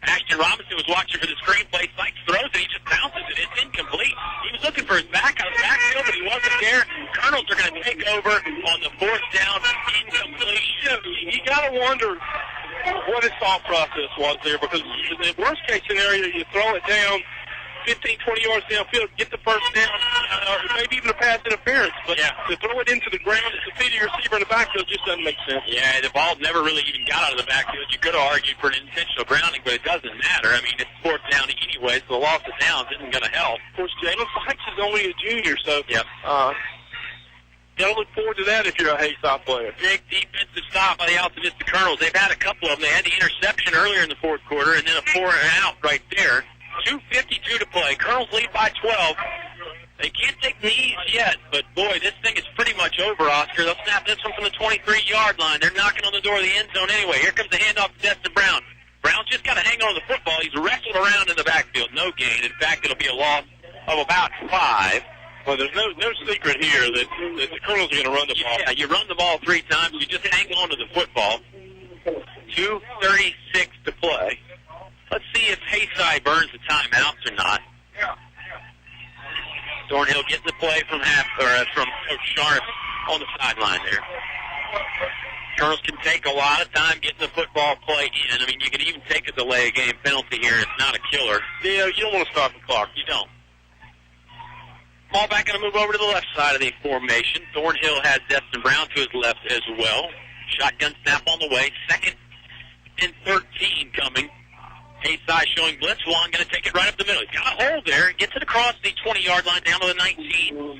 Ashton Robinson was watching for the screenplay. Sykes throws it. He just bounces it. It's incomplete. He was looking for his back out of the backfield, but he wasn't there. Colonels are going to take over on the 4th down. Incompletion. You got to wonder what his thought process was there, because in the worst case scenario, you throw it down 15, 20 yards downfield, get the first down, or maybe even a pass interference. But to throw it into the ground at the feet of your receiver in the backfield just doesn't make sense. Yeah, the ball never really even got out of the backfield. You could have argued for an intentional grounding, but it doesn't matter. I mean, it's 4th down anyway, so the loss of downs isn't going to help. Of course, Jalen Sykes is only a junior, so got to look forward to that if you're a Hayside player. Big defensive stop by the Altavista Colonels. They've had a couple of them. They had the interception earlier in the 4th quarter, and then a 4 and out right there. 2:52 to play. Colonels lead by 12. They can't take knees yet, but boy, this thing is pretty much over, Oscar. They'll snap this one from the 23-yard line. They're knocking on the door of the end zone anyway. Here comes the handoff to Dustin Brown. Brown's just got to hang on to the football. He's wrestled around in the backfield. No gain. In fact, it'll be a loss of about 5. Well, there's no secret here that the Colonels are going to run the ball. Yeah, you run the ball 3 times. You just hang on to the football. 2:36 to play. Let's see if Hayside burns the timeouts or not. Thornhill getting the play from Coach Sharp on the sideline there. Colonels can take a lot of time getting the football play in. I mean, you can even take a delay of game penalty here. It's not a killer. Yeah, you don't want to stop the clock. You don't. Ball back going to move over to the left side of the formation. Thornhill has Dustin Brown to his left as well. Shotgun snap on the way. 2nd and 13 coming. Hayside showing blitz. Juan going to take it right up the middle. He's got a hole there. Gets it across the 20-yard line down to the 19.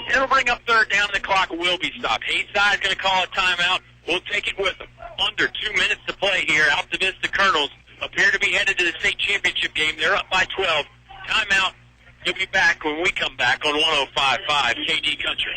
It'll bring up 3rd down, and the clock will be stopped. Hayside is going to call a timeout. We'll take it with them. Under 2 minutes to play here. Altavista Colonels appear to be headed to the state championship game. They're up by 12. Timeout You'll be back when we come back on 105.5 KD Country.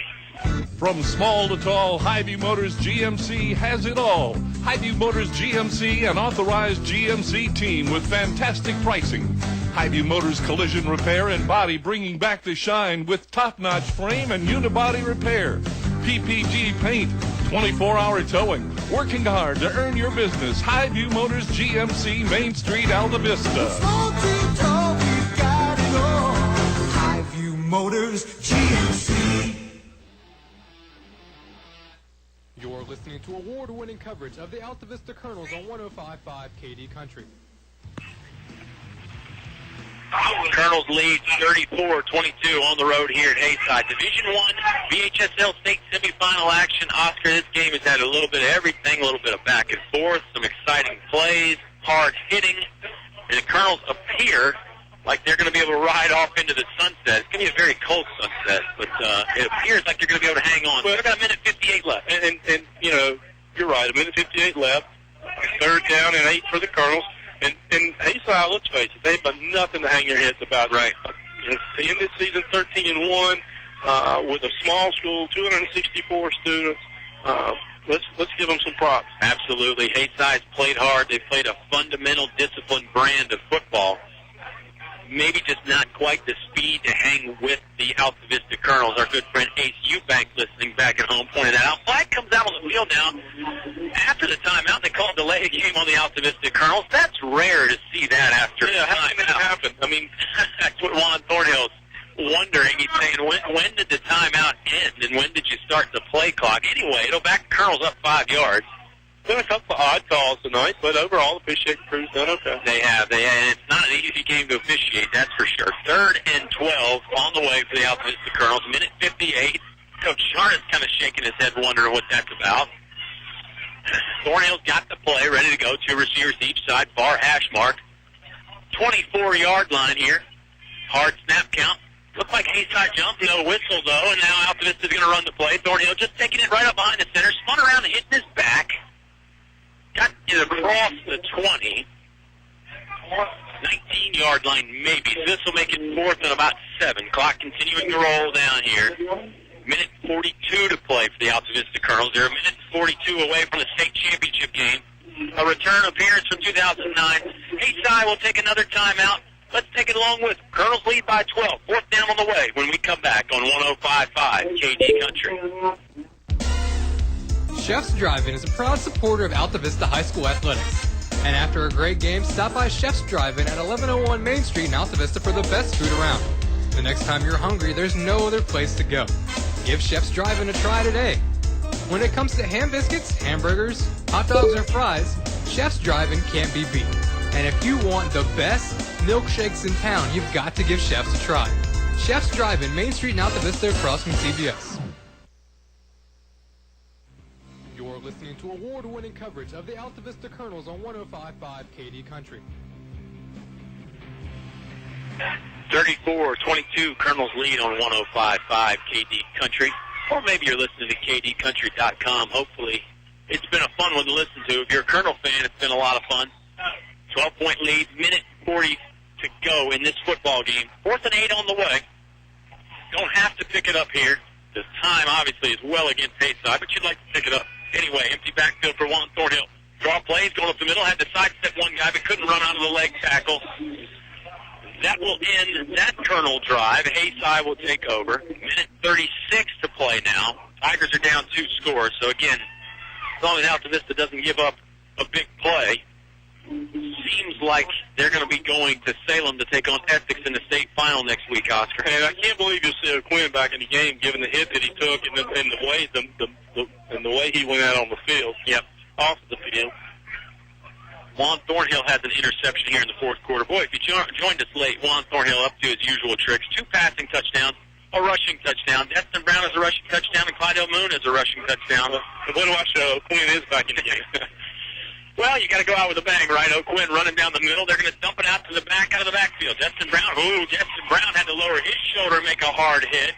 From small to tall, Highview Motors GMC has it all. Highview Motors GMC, an authorized GMC team with fantastic pricing. Highview Motors collision repair and body bringing back the shine with top-notch frame and unibody repair. PPG paint, 24-hour towing, working hard to earn your business. Highview Motors GMC, Main Street, Altavista. Small to tall, we've got it all. Highview Motors GMC. You're listening to award-winning coverage of the Altavista Colonels on 105.5 KD Country. Colonels lead 34-22 on the road here at Haysi. Division I VHSL State semifinal action. Oscar, this game has had a little bit of everything, a little bit of back and forth, some exciting plays, hard hitting, and the Colonels appear like they're going to be able to ride off into the sunset. It's going to be a very cold sunset, but it appears like they're going to be able to hang on. Well, they've got a minute 58 left. And you know, you're right, a minute 58 left. Third down and 8 for the Colonels. And Haysi, let's face it, they've got nothing to hang their heads about. Right. They end this season 13-1 with a small school, 264 students. Let's give them some props. Absolutely. Haysi's played hard. They played a fundamental, disciplined brand of football. Maybe just not quite the speed to hang with the Altavista Colonels. Our good friend Ace Eubank, listening back at home, pointed that out. Flag comes out on the field now. After the timeout, they called delay a game on the Altavista Colonels. That's rare to see that after timeout. Happen. I mean, that's what Juan Thornhill's wondering. He's saying, when did the timeout end, and when did you start the play clock? Anyway, it'll back the Colonels up 5 yards. Been a couple of odd calls tonight, but overall, the officiating crew's done okay. They have. And it's not an easy game to officiate, that's for sure. 3rd and 12 on the way for the Altavista Colonels. Minute 58. Coach Sharn's kind of shaking his head, wondering what that's about. Thornhill's got the play ready to go. 2 receivers each side, far hash mark. 24-yard line here. Hard snap count. Looked like Haysi jumped, no whistle though, and now Altavista's going to run the play. Thornhill just taking it right up behind the center, spun around and hitting his back. Got it across the 20. 19-yard line maybe. So this will make it 4th and about 7. Clock continuing to roll down here. Minute 42 to play for the Altavista Colonels. They're a minute 42 away from the state championship game. A return appearance from 2009. Haysi will take another timeout. Let's take it along with Colonels lead by 12. 4th down on the way when we come back on 105.5 KD Country. Chef's Drive-In is a proud supporter of Altavista High School athletics. And after a great game, stop by Chef's Drive-In at 1101 Main Street in Altavista for the best food around. The next time you're hungry, there's no other place to go. Give Chef's Drive-In a try today. When it comes to ham biscuits, hamburgers, hot dogs, or fries, Chef's Drive-In can't be beat. And if you want the best milkshakes in town, you've got to give Chef's a try. Chef's Drive-In, Main Street in Altavista across from CBS. You're listening to award-winning coverage of the Altavista Colonels on 105.5 KD Country. 34-22, Colonels lead on 105.5 KD Country. Or maybe you're listening to KDCountry.com. Hopefully, it's been a fun one to listen to. If you're a Colonel fan, it's been a lot of fun. 12-point lead, minute 40 to go in this football game. 4th and 8 on the way. Don't have to pick it up here. The time, obviously, is well against Haysi, but you'd like to pick it up. Anyway, empty backfield for Juan Thornhill. Draw plays, going up the middle, had to sidestep one guy, but couldn't run out of the leg tackle. That will end that Colonel drive. Haysi will take over. Minute 36 to play now. Tigers are down 2 scores, so again, as long as Altavista doesn't give up a big play, seems like they're going to be going to Salem to take on Essex in the state final next week, Oscar. And I can't believe you'll see Quinn back in the game, given the hit that he took and the way he went out on the field. Yep, off the field. Juan Thornhill has an interception here in the 4th quarter. Boy, if you joined us late, Juan Thornhill up to his usual tricks. 2 passing touchdowns, a rushing touchdown. Destin Brown has a rushing touchdown, and Clyde Moon has a rushing touchdown. But when Quinn is back in the game. Well, you got to go out with a bang, right? O'Quinn running down the middle. They're going to dump it out to the back, out of the backfield. Justin Brown had to lower his shoulder, make a hard hit.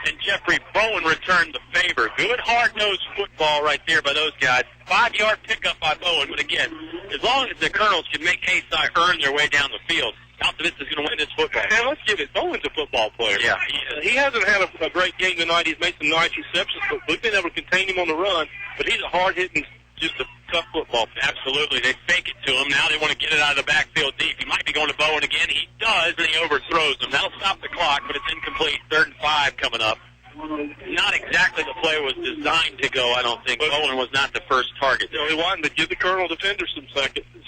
And Jeffrey Bowen returned the favor. Good hard-nosed football right there by those guys. 5-yard pickup by Bowen. But again, as long as the Colonels can make Haysi earn their way down the field, Altavista's going to win this football. And let's give it. Bowen's a football player. Yeah. He hasn't had a great game tonight. He's made some nice receptions, but we've been able to contain him on the run. But he's a hard-hitting, just a tough football player. Absolutely. They fake it to him. Now they want to get it out of the backfield deep. He might be going to Bowen again. He does, and he overthrows him. That'll stop the clock, but it's incomplete. 3rd and 5 coming up. Not exactly the play was designed to go, I don't think. Bowen was not the first target. You know, he wanted to give the Colonel defenders some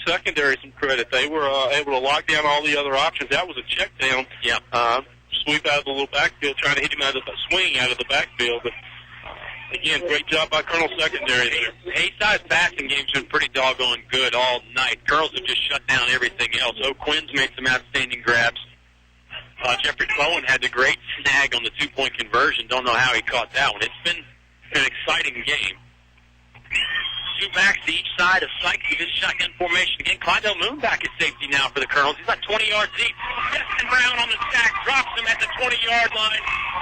secondary some credit. They were able to lock down all the other options. That was a check down. Yeah. Sweep out of the little backfield, trying to hit him out of the swing out of the backfield. But again, great job by Colonel secondary there. Haysi's passing game's been pretty doggone good all night. Colonels have just shut down everything else. O'Quinn's made some outstanding grabs. Jeffrey Bowen had the great snag on the 2-point conversion. Don't know how he caught that one. It's been an exciting game. 2 backs to each side of Sykes with his shotgun formation. Again, Clydell Moon back at safety now for the Colonels. He's got 20 yards deep. Destin Brown on the sack, drops him at the 20-yard line.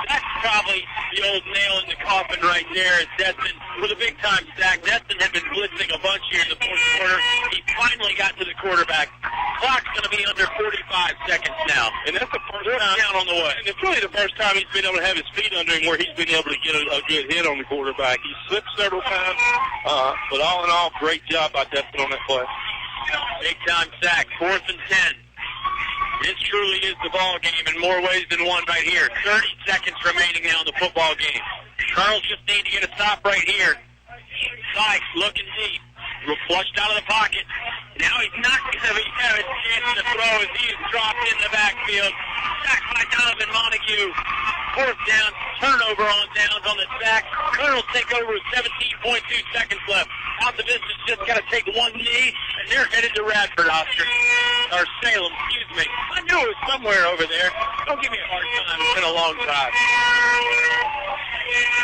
That's probably the old nail in the coffin right there. As Destin with a big-time sack. Destin had been blitzing a bunch here in the fourth quarter. He finally got to the quarterback. Clock's going to be under 45 seconds now. And that's the first time down on the way. And it's really the first time he's been able to have his feet under him where he's been able to get a good hit on the quarterback. He slipped several times, but all in all, great job by Destin on that play. Big-time sack, 4th and 10. This truly is the ball game in more ways than one right here. 30 seconds remaining now in the football game. Colonels just need to get a stop right here. Sykes looking deep. Flushed out of the pocket. Now he's not going to have a chance to throw as he is dropped in the backfield. Sacked by Donovan Montague. 4th down, turnover on downs on the sack. Colonels take over with 17.2 seconds left. Altavista's just got to take one knee, and they're headed to Radford, Oscar. Or Salem, excuse me. I knew it was somewhere over there. Don't give me a hard time. It's been a long time.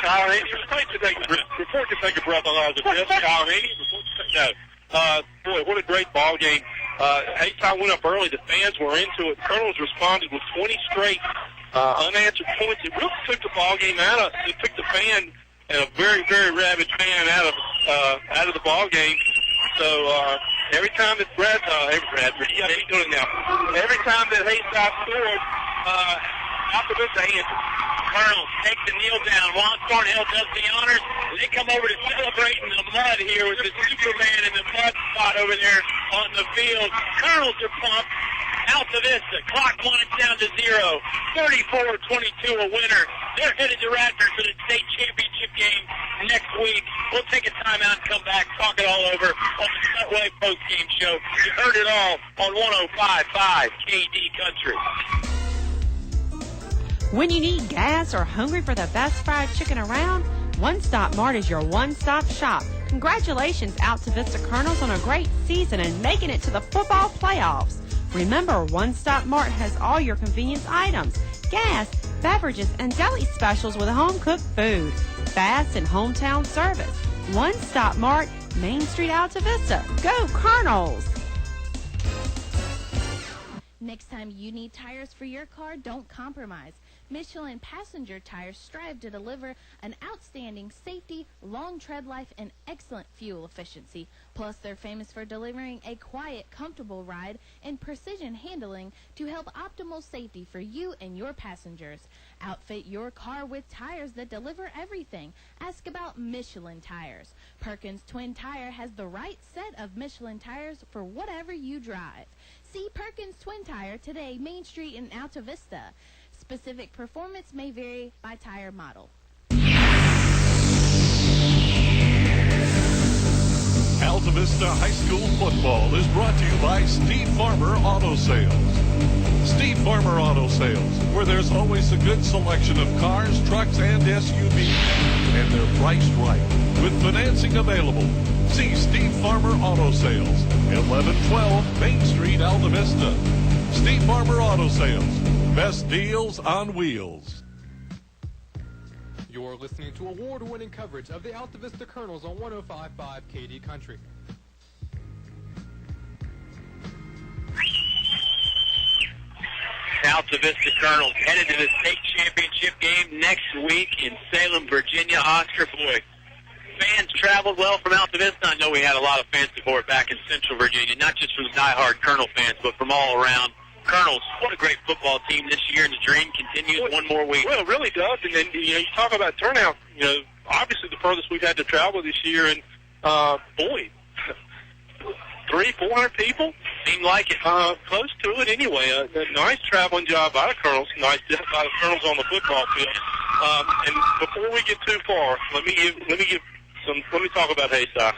Kyle Haney, before you take a breath on Altaviста, Kyle Haney, boy, what a great ball game. Haysi went up early. The fans were into it. Colonels responded with 20 straight unanswered points. It really took the ball game out of it. Took the fan and a very, very rabid fan out of the ball game. So every time that Bradford, yeah, he's doing it now. Every time that Haysi scored, Altavista answered. Colonels take the kneel down. Juan Thornhill does the honors. They come over to celebrate in the mud here with the Superman in the mud spot over there on the field. Colonels are pumped. Altavista, clock winds down to 0. 34-22 a winner. They're headed to Radford for the state championship game next week. We'll take a timeout and come back, talk it all over on the Subway post-game show. You heard it all on 105.5 KD Country. When you need gas or hungry for the best fried chicken around, One Stop Mart is your one-stop shop. Congratulations, Altavista Colonels, on a great season and making it to the football playoffs. Remember, One Stop Mart has all your convenience items, gas, beverages, and deli specials with home-cooked food, fast and hometown service. One Stop Mart, Main Street, Altavista. Go Colonels! Next time you need tires for your car, don't compromise. Michelin passenger tires strive to deliver an outstanding safety, long tread life, and excellent fuel efficiency. Plus, they're famous for delivering a quiet, comfortable ride and precision handling to help optimal safety for you and your passengers. Outfit your car with tires that deliver everything. Ask about Michelin tires. Perkins Twin Tire has the right set of Michelin tires for whatever you drive. See Perkins Twin Tire today, Main Street in Altavista. Specific performance may vary by tire model. Altavista High School football is brought to you by Steve Farmer Auto Sales. Steve Farmer Auto Sales, where there's always a good selection of cars, trucks, and SUVs, and they're priced right with financing available. See Steve Farmer Auto Sales, 1112 Main Street, Altavista. Steve Farmer Auto Sales, best deals on wheels. You're listening to award-winning coverage of the Altavista Colonels on 105.5 KD Country. Altavista Colonels headed to the state championship game next week in Salem, Virginia. Oscar, boy, fans traveled well from Altavista. I know we had a lot of fan support back in Central Virginia, not just from the diehard Colonel fans, but from all around. Colonels, what a great football team this year, and the dream continues one more week. Well, it really does. And then, you talk about turnout, obviously the furthest we've had to travel this year, and, boy, 300-400 people? Seemed like it. Close to it anyway. A nice traveling job by the Colonels. Nice job by the Colonels on the football field. And before we get too far, let me talk about Haysi.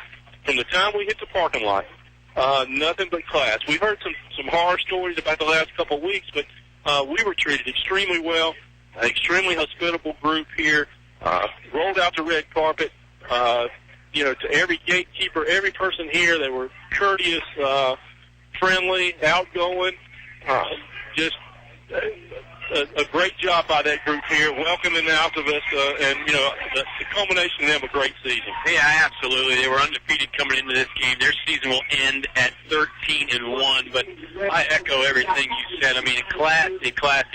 From the time we hit the parking lot, nothing but class. We've heard some horror stories about the last couple of weeks, but we were treated extremely well. An extremely hospitable group here. Rolled out the red carpet. To every gatekeeper, every person here, they were courteous, friendly, outgoing. Just a great job by that group here, welcoming the Altavista, and the culmination of them a great season. Yeah, absolutely. They were undefeated coming into this game. Their season will end at 13-1. But I echo everything you said. I mean, a classy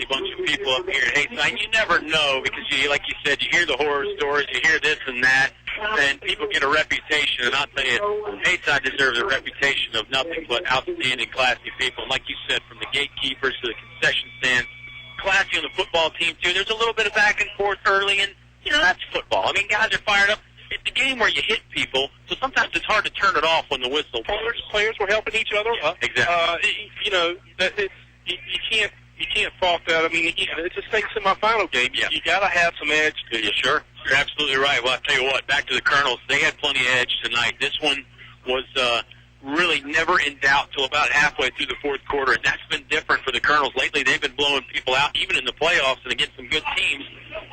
bunch of people up here at Haysi. You never know because, like you said, you hear the horror stories, you hear this and that, and people get a reputation. And I'll tell you, Haysi deserves a reputation of nothing but outstanding, classy people. And like you said, from the gatekeepers to the concession stands, classy on the football team, too. There's a little bit of back and forth early, and, that's football. I mean, guys are fired up. It's a game where you hit people, so sometimes it's hard to turn it off when the whistle. Players were helping each other up. Exactly. You can't fault that. I mean, it's a state semifinal game. Yeah. You got to have some edge to you. Sure. You're absolutely right. Well, I'll tell you what, back to the Colonels. They had plenty of edge tonight. This one was really never in doubt till about halfway through the fourth quarter, and that's been different for the Colonels. Lately, they've been blowing people out, even in the playoffs, and against some good teams,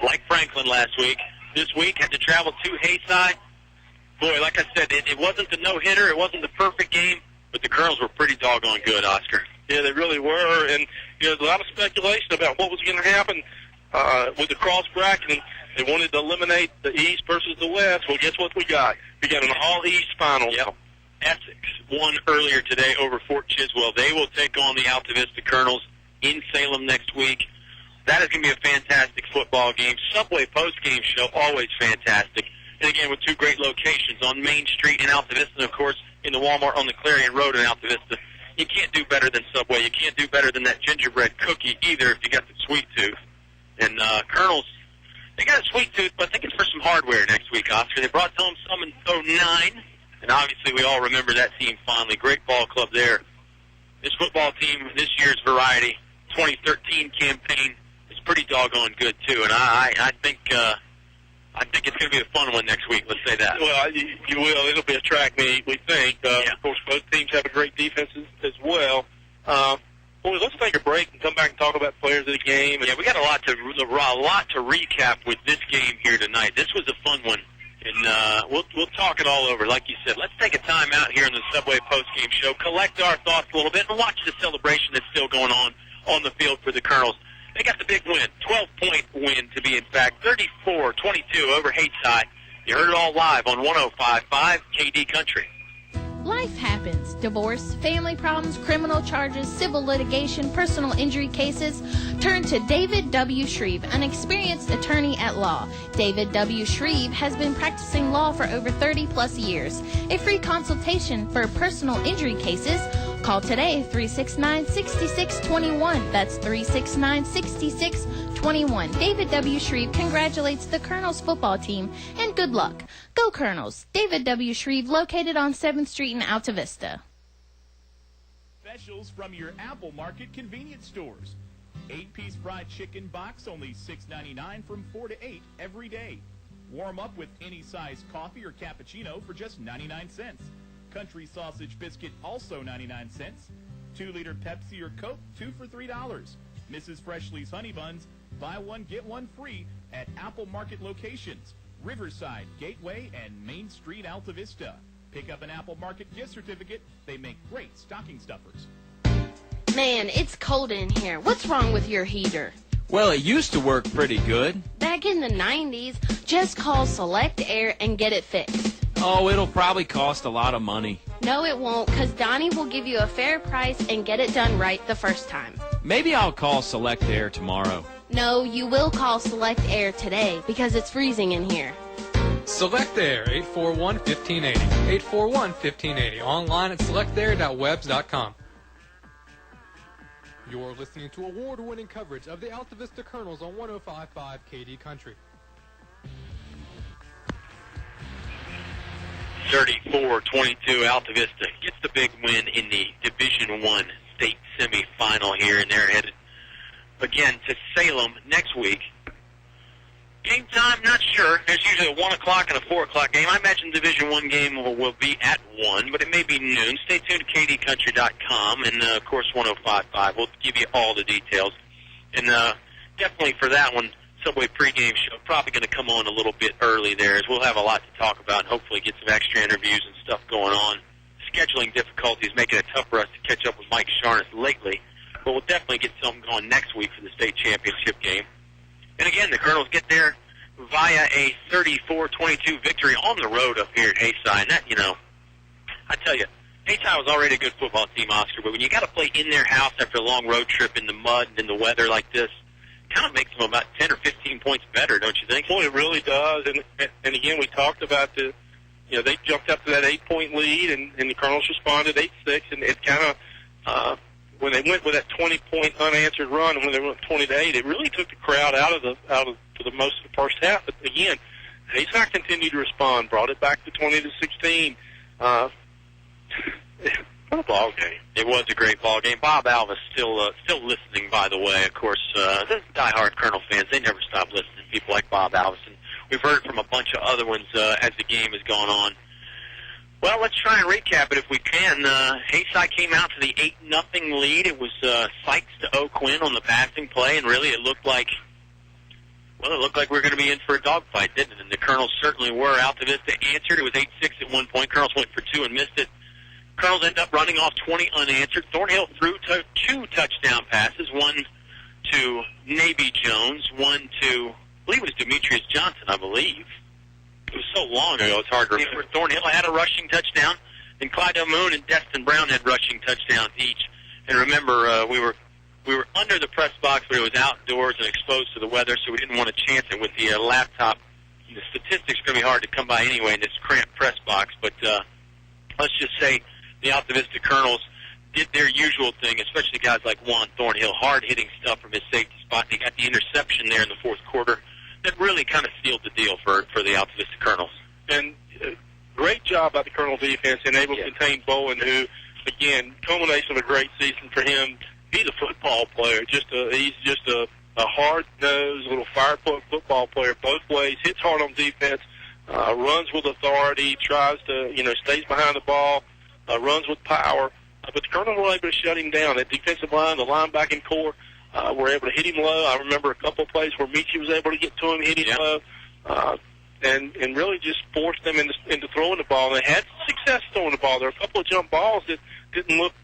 like Franklin last week. This week, had to travel to Haysi. Boy, like I said, it wasn't the no-hitter. It wasn't the perfect game, but the Colonels were pretty doggone good, Oscar. Yeah, they really were, and there's a lot of speculation about what was going to happen with the cross bracket, and they wanted to eliminate the East versus the West. Well, guess what we got? We got an all-East final. Yep. Essex won earlier today over Fort Chiswell. They will take on the Altavista Colonels in Salem next week. That is going to be a fantastic football game. Subway post-game show, always fantastic. And again, with two great locations on Main Street in Altavista, and of course, in the Walmart on the Clarion Road in Altavista. You can't do better than Subway. You can't do better than that gingerbread cookie either if you got the sweet tooth. And Colonels, they got a sweet tooth, but I think it's for some hardware next week, Oscar. They brought home some in 2009. And obviously, we all remember that team fondly. Great ball club there. This football team, this year's variety, 2013 campaign, is pretty doggone good too. And I think it's going to be a fun one next week. Let's say that. Well, you will. It'll be a track meet, we think. Of course, both teams have a great defense as well. Boys, let's take a break and come back and talk about players of the game. Yeah, we got a lot to recap with this game here tonight. This was a fun one. And we'll talk it all over. Like you said, let's take a time out here in the Subway postgame show, collect our thoughts a little bit, and watch the celebration that's still going on the field for the Colonels. They got the big win, 12-point win to be in fact, 34-22 over Haysi. You heard it all live on 105.5 KD Country. Life happens. Divorce, family problems, criminal charges, civil litigation, personal injury cases. Turn to David W. Shreve, an experienced attorney at law. David W. Shreve has been practicing law for over 30-plus years. A free consultation for personal injury cases. Call today, 369-6621. That's 369-6621. David W. Shreve congratulates the Colonels football team, and good luck. Go Colonels. David W. Shreve, located on 7th Street in Altavista. Specials from your Apple Market convenience stores. 8-piece fried chicken box, only $6.99 from 4 to 8 every day. Warm up with any size coffee or cappuccino for just 99 cents. Country sausage biscuit, also 99 cents. 2-liter Pepsi or Coke, 2 for $3. Mrs. Freshly's Honey Buns, buy one, get one free at Apple Market locations. Riverside, Gateway, and Main Street, Altavista. Pick up an Apple Market gift certificate. They make great stocking stuffers. Man, it's cold in here. What's wrong with your heater? Well, it used to work pretty good. Back in the 90s, just call Select Air and get it fixed. Oh, it'll probably cost a lot of money. No, it won't, because Donnie will give you a fair price and get it done right the first time. Maybe I'll call Select Air tomorrow. No, you will call Select Air today, because it's freezing in here. Select Air, 841-1580. 841-1580. Online at selectair.webs.com. You're listening to award-winning coverage of the Altavista Colonels on 105.5 KD Country. 34-22, Altavista gets the big win in the Division I state semifinal here, and they're headed again to Salem next week. Game time, not sure. There's usually a 1 o'clock and a 4 o'clock game. I imagine the Division I game will be at 1, but it may be noon. Stay tuned to kdcountry.com, and, of course, 105.5. We'll give you all the details. And definitely for that one, Subway pregame show, probably going to come on a little bit early there, as we'll have a lot to talk about and hopefully get some extra interviews and stuff going on. Scheduling difficulties making it tough for us to catch up with Mike Sharness lately, but we'll definitely get something going next week for the state championship game. And again, the Colonels get there via a 34-22 victory on the road up here at Haysi. And that, I tell you, Haysi was already a good football team, Oscar, but when you got to play in their house after a long road trip in the mud and in the weather like this, kind of makes them about 10 or 15 points better, don't you think? Boy, it really does. And again, we talked about they jumped up to that 8-point lead, and the Colonels responded 8-6, and it kind of, when they went with that 20-point unanswered run, and when they went 20-8, it really took the crowd out of for the most of the first half. But again, Haysi continued to respond, brought it back to 20-16. What a ball game! It was a great ball game. Bob Alvis still listening, by the way. Of course, the diehard Colonel fans, they never stop listening. People like Bob Alvis, and we've heard from a bunch of other ones as the game has gone on. Well, let's try and recap it if we can. Haysi came out to the 8-0 lead. It was Sykes to O'Quinn on the passing play, and really it looked like we were going to be in for a dogfight, didn't it? And the Colonels certainly were. Altavista answered. It was 8-6 at one point. Colonels went for 2 and missed it. Colonels ended up running off 20 unanswered. Thornhill threw 2 touchdown passes, one to Navy Jones, one to, I believe it was Demetrius Johnson, I believe. It was so long ago, it's hard to remember. Thornhill had a rushing touchdown, and Clyde Moon and Destin Brown had rushing touchdowns each. And remember, we were under the press box, but it was outdoors and exposed to the weather, so we didn't want to chance it with the laptop. The statistics are going to be hard to come by anyway in this cramped press box, but let's just say the Altavista Colonels did their usual thing, especially guys like Juan Thornhill, hard-hitting stuff from his safety spot. They got the interception there in the fourth quarter that really kind of sealed the deal for the Altavista Colonels. And great job by the Colonel defense and able to contain Bowen, who, again, culmination of a great season for him. He's a football player. He's just a hard-nosed, little fire-plugged football player both ways, hits hard on defense, runs with authority, tries to, stays behind the ball, runs with power. But the Colonels were able to shut him down. That defensive line, the linebacking core, were able to hit him low. I remember a couple of plays where Michi was able to get to him, hit him low, and really just forced them into throwing the ball. And they had success throwing the ball. There were a couple of jump balls that didn't looked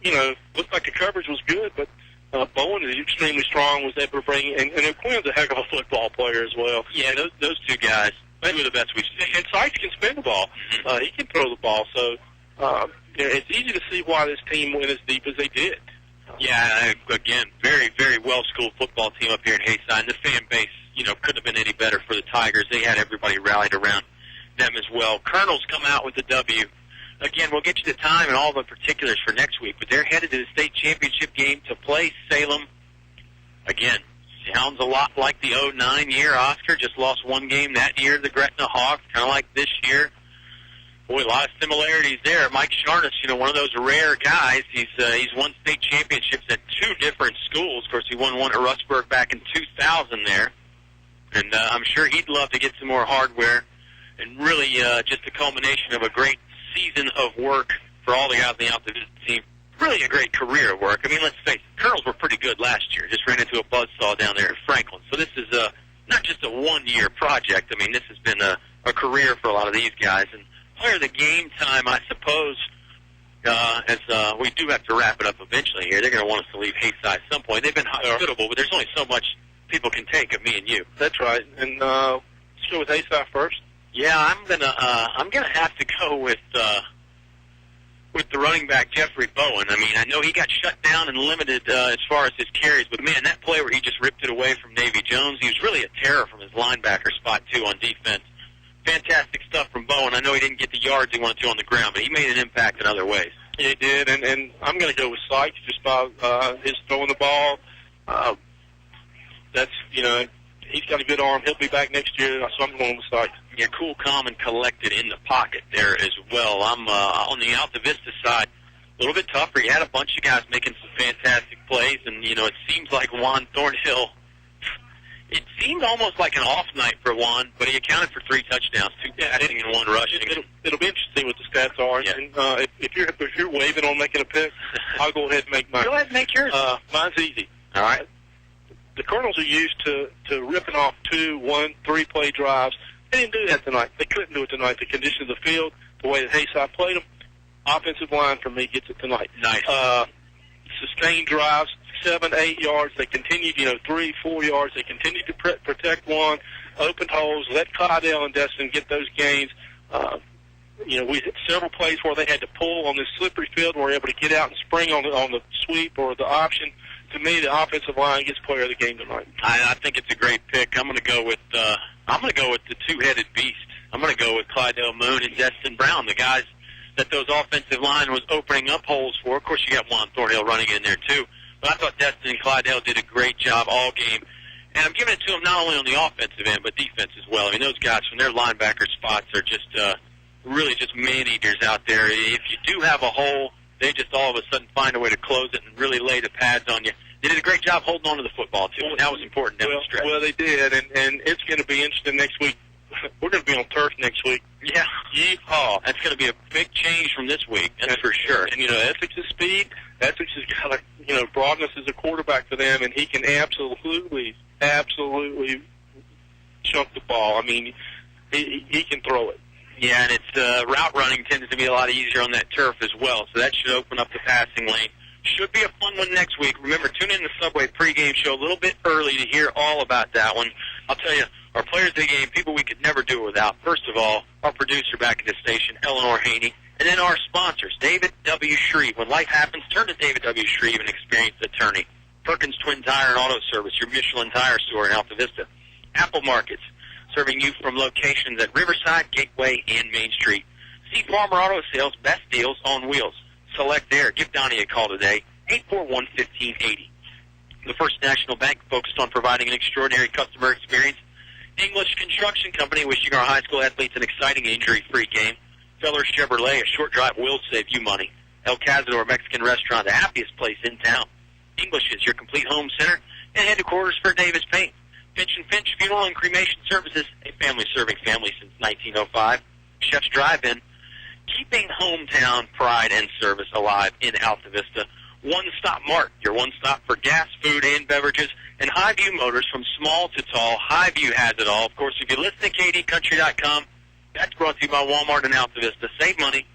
like the coverage was good, but Bowen is extremely strong, was able to bring, and Quinn's a heck of a football player as well. Yeah, those two guys, maybe the best we've seen. And Sykes can spin the ball. He can throw the ball. So it's easy to see why this team went as deep as they did. Yeah, again, very, very well-schooled football team up here in Haysi, and the fan base, couldn't have been any better for the Tigers. They had everybody rallied around them as well. Colonels come out with the W. Again, we'll get you the time and all the particulars for next week, but they're headed to the state championship game to play Salem. Again, sounds a lot like the 2009 year. Oscar just lost one game that year, the Gretna Hawks, kind of like this year. Boy, a lot of similarities there. Mike Sharness, one of those rare guys. He's won state championships at 2 different schools. Of course, he won one at Rustburg back in 2000 there. And I'm sure he'd love to get some more hardware. And really just a culmination of a great season of work for all the guys in the Altavista team. Really a great career of work. I mean, let's face it, Colonels were pretty good last year. Just ran into a buzzsaw down there in Franklin. So this is not just a one-year project. I mean, this has been a career for a lot of these guys. And player of the game time, I suppose, as we do have to wrap it up eventually here. They're going to want us to leave Haysi at some point. They've been hospitable, but there's only so much people can take of me and you. That's right. And let's go with Haysi first. Yeah, I'm gonna have to go with the running back Jeffrey Bowen. I mean, I know he got shut down and limited as far as his carries, but man, that play where he just ripped it away from Navy Jones, he was really a terror from his linebacker spot too on defense. Fantastic stuff from Bowen. I know he didn't get the yards he wanted to on the ground, but he made an impact in other ways. He did, and I'm going to go with Sykes just by his throwing the ball. That's, he's got a good arm. He'll be back next year, so I'm going with Sykes. Yeah, cool, calm, and collected in the pocket there as well. I'm on the Altavista side, a little bit tougher. You had a bunch of guys making some fantastic plays, and, it seems like Juan Thornhill, it seemed almost like an off night for Juan, but he accounted for 3 touchdowns, 2 passing and 1 rushing. It'll be interesting what the stats are. Yeah. And if you're waving on making a pick, I'll go ahead and make mine. Go ahead and make yours. Mine's easy. All right. The Colonels are used to ripping off 2, 1, 3-play drives. They didn't do that tonight. They couldn't do it tonight. The conditions of the field, the way that Haysi played them, offensive line for me gets it tonight. Nice. Sustained drives, 7, 8 yards. They continued, 3, 4 yards. They continued to protect one, open holes, let Clydell and Destin get those gains. We had several plays where they had to pull on this slippery field. Were able to get out and spring on the sweep or the option. To me, the offensive line gets player of the game tonight. I think it's a great pick. I'm going to go with the two-headed beast. I'm going to go with Clydell Moon and Destin Brown, the guys that those offensive line was opening up holes for. Of course, you got Juan Thornhill running in there too. But I thought Destin and Clydell did a great job all game. And I'm giving it to them not only on the offensive end, but defense as well. I mean, those guys from their linebacker spots are just really just man-eaters out there. If you do have a hole, they just all of a sudden find a way to close it and really lay the pads on you. They did a great job holding on to the football, too, and that was important down the stretch. Well, they did, and it's going to be interesting next week. We're going to be on turf next week. Yeah. Yeehaw. That's going to be a big change from this week, that's for sure. And, Essex is speed. Essex has got, Broadness is a quarterback for them, and he can absolutely chunk the ball. I mean, he can throw it. Yeah, and it's route running tends to be a lot easier on that turf as well, so that should open up the passing lane. Should be a fun one next week. Remember, tune in the Subway pregame show a little bit early to hear all about that one. I'll tell you, our players of the game, people we could never do it without. First of all, our producer back at the station, Eleanor Haney, and then our sponsors, David W. Shreve. When life happens, turn to David W. Shreve, an experienced attorney. Perkins Twin Tire and Auto Service, your Michelin tire store in Altavista. Apple Markets, serving you from locations at Riverside, Gateway, and Main Street. See Farmer Auto Sales, best deals on wheels. Select Air. Give Donnie a call today, 841-1580. The First National Bank, focused on providing an extraordinary customer experience. English Construction Company, wishing our high school athletes an exciting injury-free game. Feller Chevrolet, a short drive will save you money. El Cazador Mexican Restaurant, the happiest place in town. English is your complete home center and headquarters for Davis Paint. Finch & Finch Funeral and Cremation Services, a family serving family since 1905. Chef's Drive-In, keeping hometown pride and service alive in Altavista. One Stop Mart, your one stop for gas, food, and beverages. And Highview Motors, from small to tall, Highview has it all. Of course, if you listen to KDCountry.com, that's brought to you by Walmart in Altavista. Save money,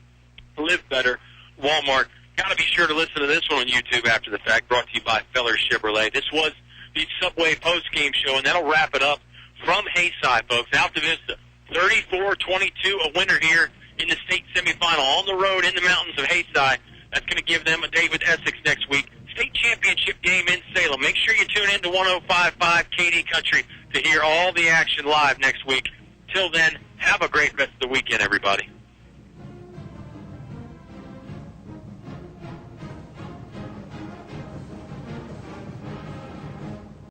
live better, Walmart. Got to be sure to listen to this one on YouTube after the fact, brought to you by Feller Chevrolet. This was the Subway postgame show, and that'll wrap it up from Haysi, folks. Altavista, 34-22, a winner here in the state semifinal on the road in the mountains of Haysi. That's going to give them a day with Essex next week. State championship game in Salem. Make sure you tune in to 105.5 KD Country to hear all the action live next week. Till then, have a great rest of the weekend, everybody.